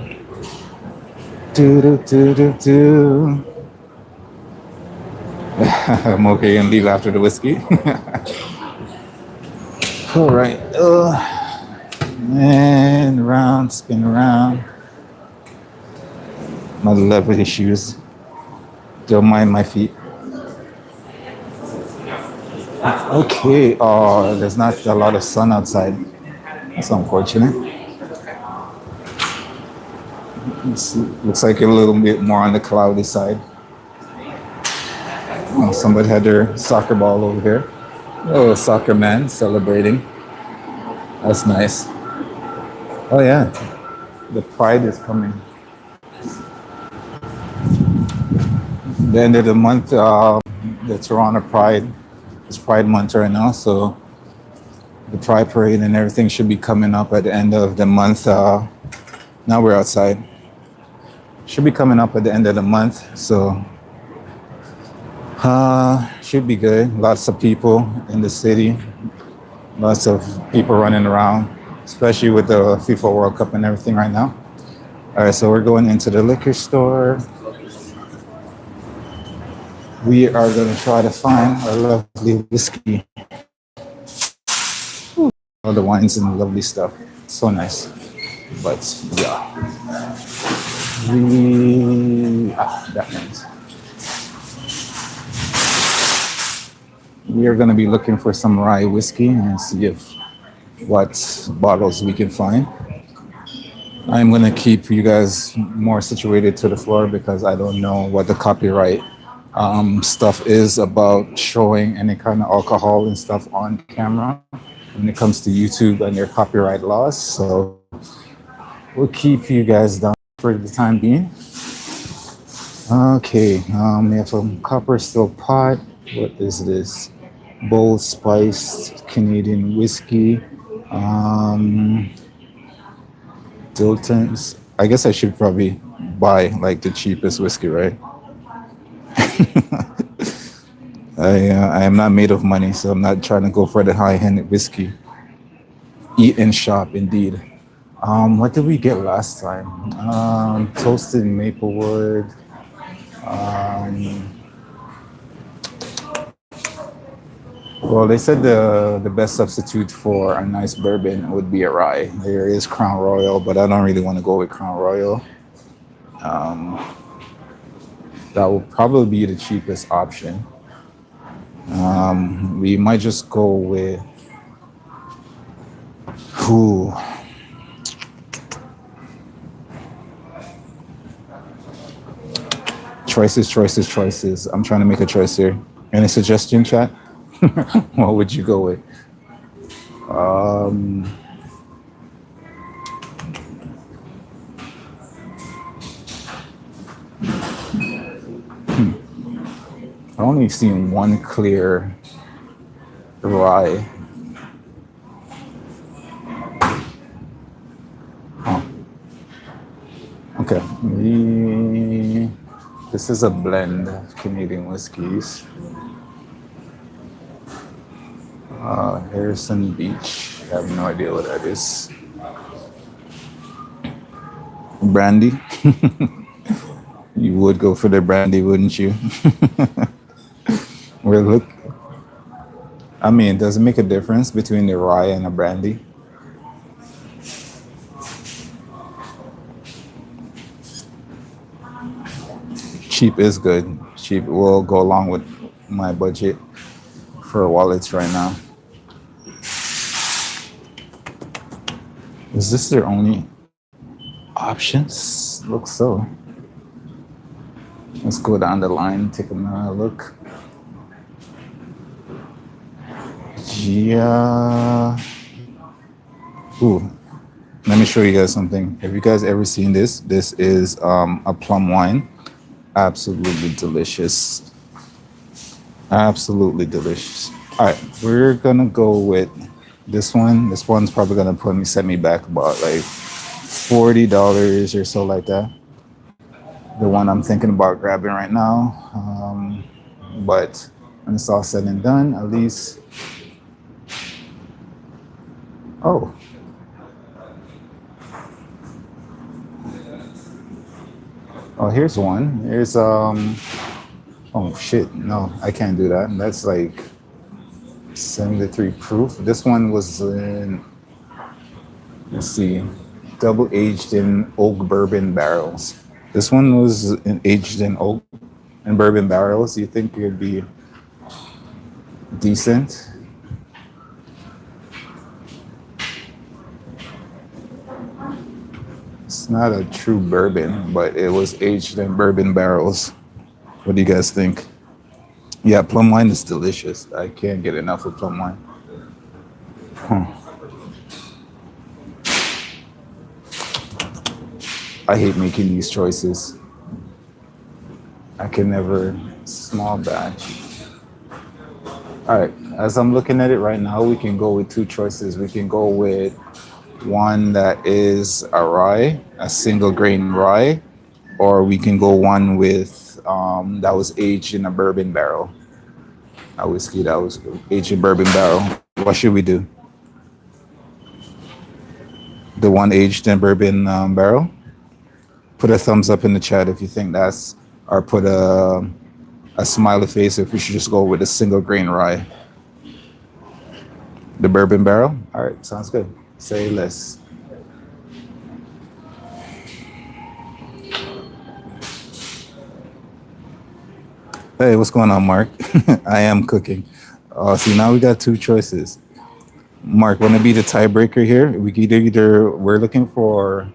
I'm okay and leave after the whiskey. All right. And around, spin around. My leather shoes. Don't mind my feet. Okay. Oh, there's not a lot of sun outside. That's unfortunate. Looks like a little bit more on the cloudy side. Oh, somebody had their soccer ball over here. Oh, soccer man celebrating. That's nice. Oh yeah, the Pride is coming. The end of the month, the Toronto Pride. It's Pride Month right now, so the Pride Parade and everything should be coming up at the end of the month. Now we're outside. Should be coming up at the end of the month, so should be good. Lots of people in the city. Lots of people running around, especially with the FIFA World Cup and everything right now. All right, so we're going into the liquor store. We are going to try to find our lovely whiskey. Ooh, all the wines and lovely stuff. So nice. But yeah. That means. We are going to be looking for some rye whiskey and see if what bottles we can find. I'm going to keep you guys more situated to the floor because I don't know what the copyright stuff is about showing any kind of alcohol and stuff on camera when it comes to YouTube and their copyright laws. So we'll keep you guys down for the time being. Okay, we have a copper still pot. What is this? Bold spiced Canadian whiskey. Dilton's. I guess I should probably buy like the cheapest whiskey, right? I am not made of money, so I'm not trying to go for the high-end whiskey. Eat and shop, indeed. What did we get last time? Toasted maplewood. Well, they said the best substitute for a nice bourbon would be a rye. There is Crown Royal, but I don't really want to go with Crown Royal. That will probably be the cheapest option. We might just go with who? Choices. I'm trying to make a choice here. Any suggestion, chat? What would you go with? I only seen one clear rye. Huh. Okay. This is a blend of Canadian whiskeys. Harrison Beach. I have no idea what that is. Brandy. You would go for the brandy, wouldn't you? I mean, does it make a difference between the rye and a brandy? Cheap is good. Cheap will go along with my budget for wallets right now. Is this their only options? Looks so. Let's go down the line, take a look. Yeah. Ooh. Let me show you guys something. Have you guys ever seen this? This is a plum wine. Absolutely delicious. Absolutely delicious. All right, we're gonna go with this one. This one's probably gonna set me back about like $40 or so like that. The one I'm thinking about grabbing right now. But when it's all said and done, at least. Oh. Oh, here's one. Here's oh shit, no, I can't do that. That's like 73 proof. This one was in, let's see, double aged in oak bourbon barrels. This one was aged in oak and bourbon barrels. You think it'd be decent? It's not a true bourbon, but it was aged in bourbon barrels. What do you guys think? Yeah, plum wine is delicious. I can't get enough of plum wine. Huh. I hate making these choices. I can never small batch. All right, as I'm looking at it right now, we can go with two choices. We can go with one that is a rye, a single grain rye, or we can go one with that was aged in a bourbon barrel. A whiskey that was aged in bourbon barrel. What should we do? The one aged in bourbon barrel? Put a thumbs up in the chat if you think that's, or put a smiley face if we should just go with a single grain rye. The bourbon barrel? All right, sounds good. Say less. Hey, what's going on, Mark? I am cooking. See, now we got two choices. Mark, want to be the tiebreaker here? We could either we're looking for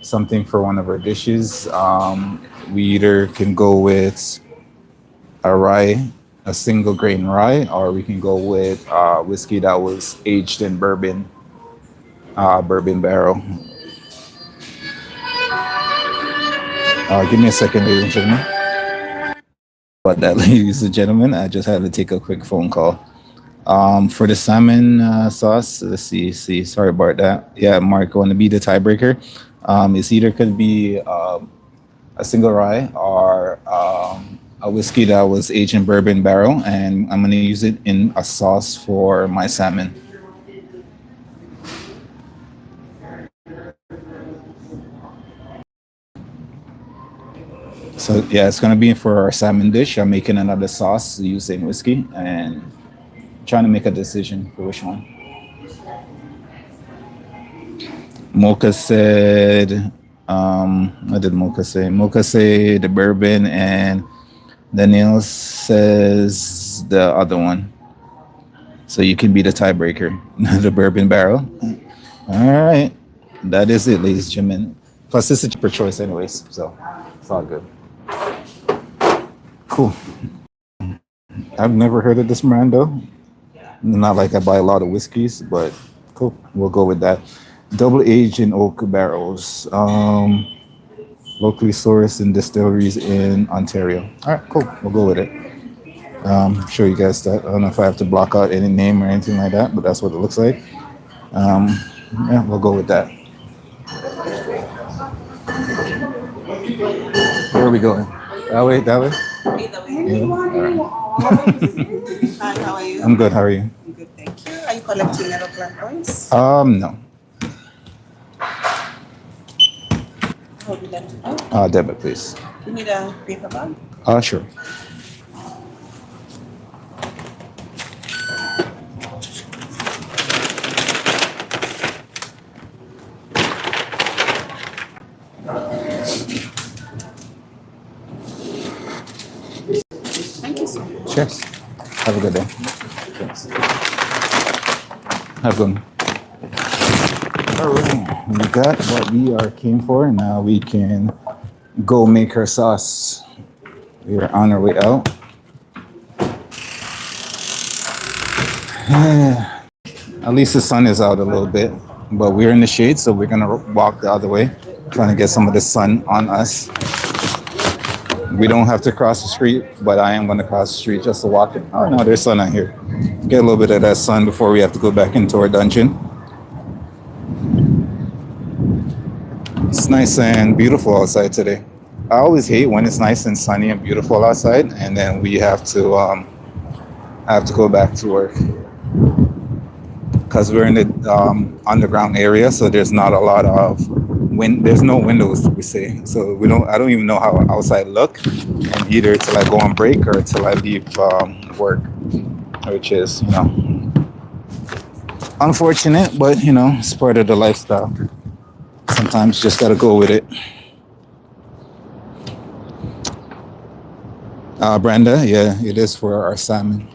something for one of our dishes. We either can go with a rye, a single grain rye, or we can go with whiskey that was aged in bourbon barrel. Give me a second, ladies and gentlemen. About that, ladies and gentlemen, I just had to take a quick phone call. For the salmon sauce, let's see. Sorry about that. Yeah, Mark, going to be the tiebreaker. It's either could be a single rye or a whiskey that was aged in bourbon barrel, and I'm going to use it in a sauce for my salmon. So yeah, it's gonna be for our salmon dish. I'm making another sauce using whiskey and trying to make a decision for which one. Mocha said, what did Mocha say? Mocha said the bourbon, and Daniel says the other one. So you can be the tiebreaker, the bourbon barrel. All right, that is it, ladies and gentlemen. Plus, this is a cheaper choice, anyways, so it's all good. Cool. I've never heard of this brand though. Not like I buy a lot of whiskeys, but cool. We'll go with that. Double aged in oak barrels. Locally sourced in distilleries in Ontario. All right, cool. We'll go with it. Show you guys that. I don't know if I have to block out any name or anything like that, but that's what it looks like. Yeah, we'll go with that. Where are we going? That way? That way? Yeah. All right. Hi, how are you? I'm good. How are you? I'm good, thank you. Are you collecting aeroplan points? No. How would you like to pay? Debit, please. You need a paper bag? Sure. Thank you so much. Cheers. Have a good day. Thanks. Have a good one. All right, we got what we are came for. Now we can go make our sauce. We are on our way out. At least the sun is out a little bit, but we're in the shade, so we're gonna walk the other way, trying to get some of the sun on us. We don't have to cross the street, but I am gonna cross the street just to walk it. Oh no, there's sun out here. Get a little bit of that sun before we have to go back into our dungeon. It's nice and beautiful outside today. I always hate when it's nice and sunny and beautiful outside, and then we have to go back to work because we're in the underground area, so there's not a lot of wind. There's no windows, we say. So I don't even know how outside look, and either till I go on break or till I leave work, which is unfortunate, but it's part of the lifestyle. Sometimes you just gotta go with it. Brenda, yeah, it is for our salmon.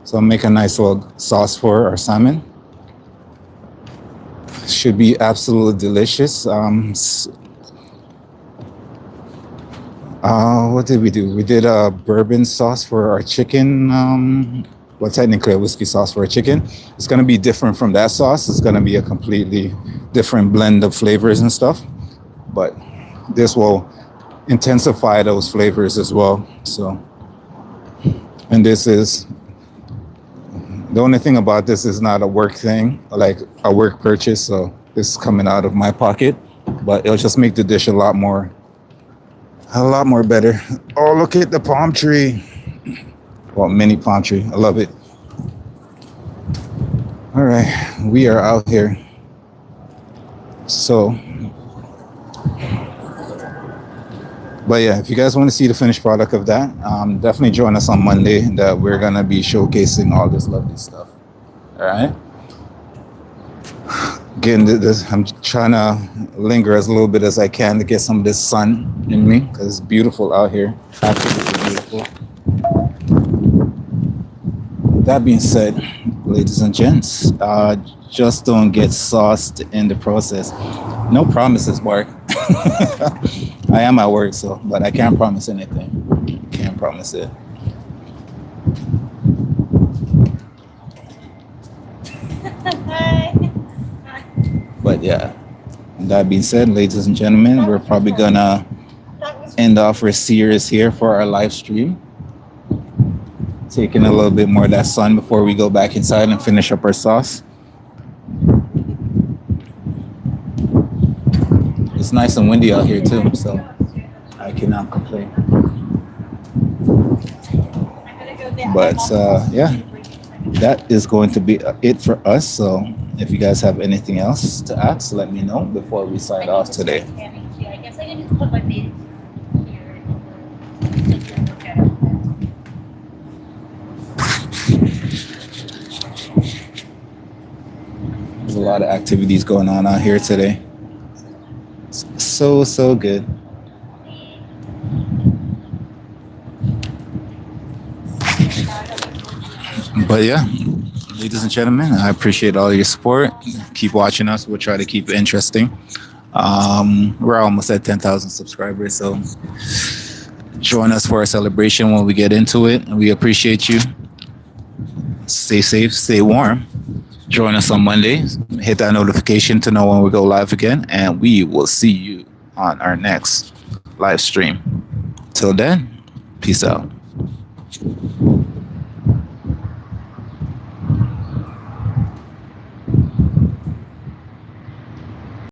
So I'll make a nice little sauce for our salmon. Should be absolutely delicious. What did we do? We did a bourbon sauce for our chicken. Well, technically a whiskey sauce for our chicken. It's going to be different from that sauce. It's going to be a completely different blend of flavors and stuff. But this will intensify those flavors as well. So, and this is the only thing about this is not a work thing, like a work purchase. So this is coming out of my pocket, but it'll just make the dish a lot more better. Oh, look at the palm tree. Well, mini palm tree. I love it. All right, we are out here. So, but yeah, if you guys want to see the finished product of that, definitely join us on Monday. That we're gonna be showcasing all this lovely stuff. All right. Again, I'm trying to linger as a little bit as I can to get some of this sun in me because it's beautiful out here. Absolutely beautiful. That being said, ladies and gents, just don't get sauced in the process. No promises, Mark. I am at work, but I can't promise anything. Can't promise it. But yeah, that being said, ladies and gentlemen, we're probably gonna end off our series here for our live stream. Taking a little bit more of that sun before we go back inside and finish up our sauce. It's nice and windy out here too, so I cannot complain. But yeah, that is going to be it for us. So if you guys have anything else to ask, let me know before we sign off today. I guess I can just put my feet here. There's a lot of activities going on out here today. So good. But yeah, ladies and gentlemen, I appreciate all your support. Keep watching us. We'll try to keep it interesting. We're almost at 10,000 subscribers, so join us for our celebration when we get into it. We appreciate you. Stay safe, stay warm. Join us on Monday. Hit that notification to know when we go live again, and we will see you on our next live stream. Till then, peace out.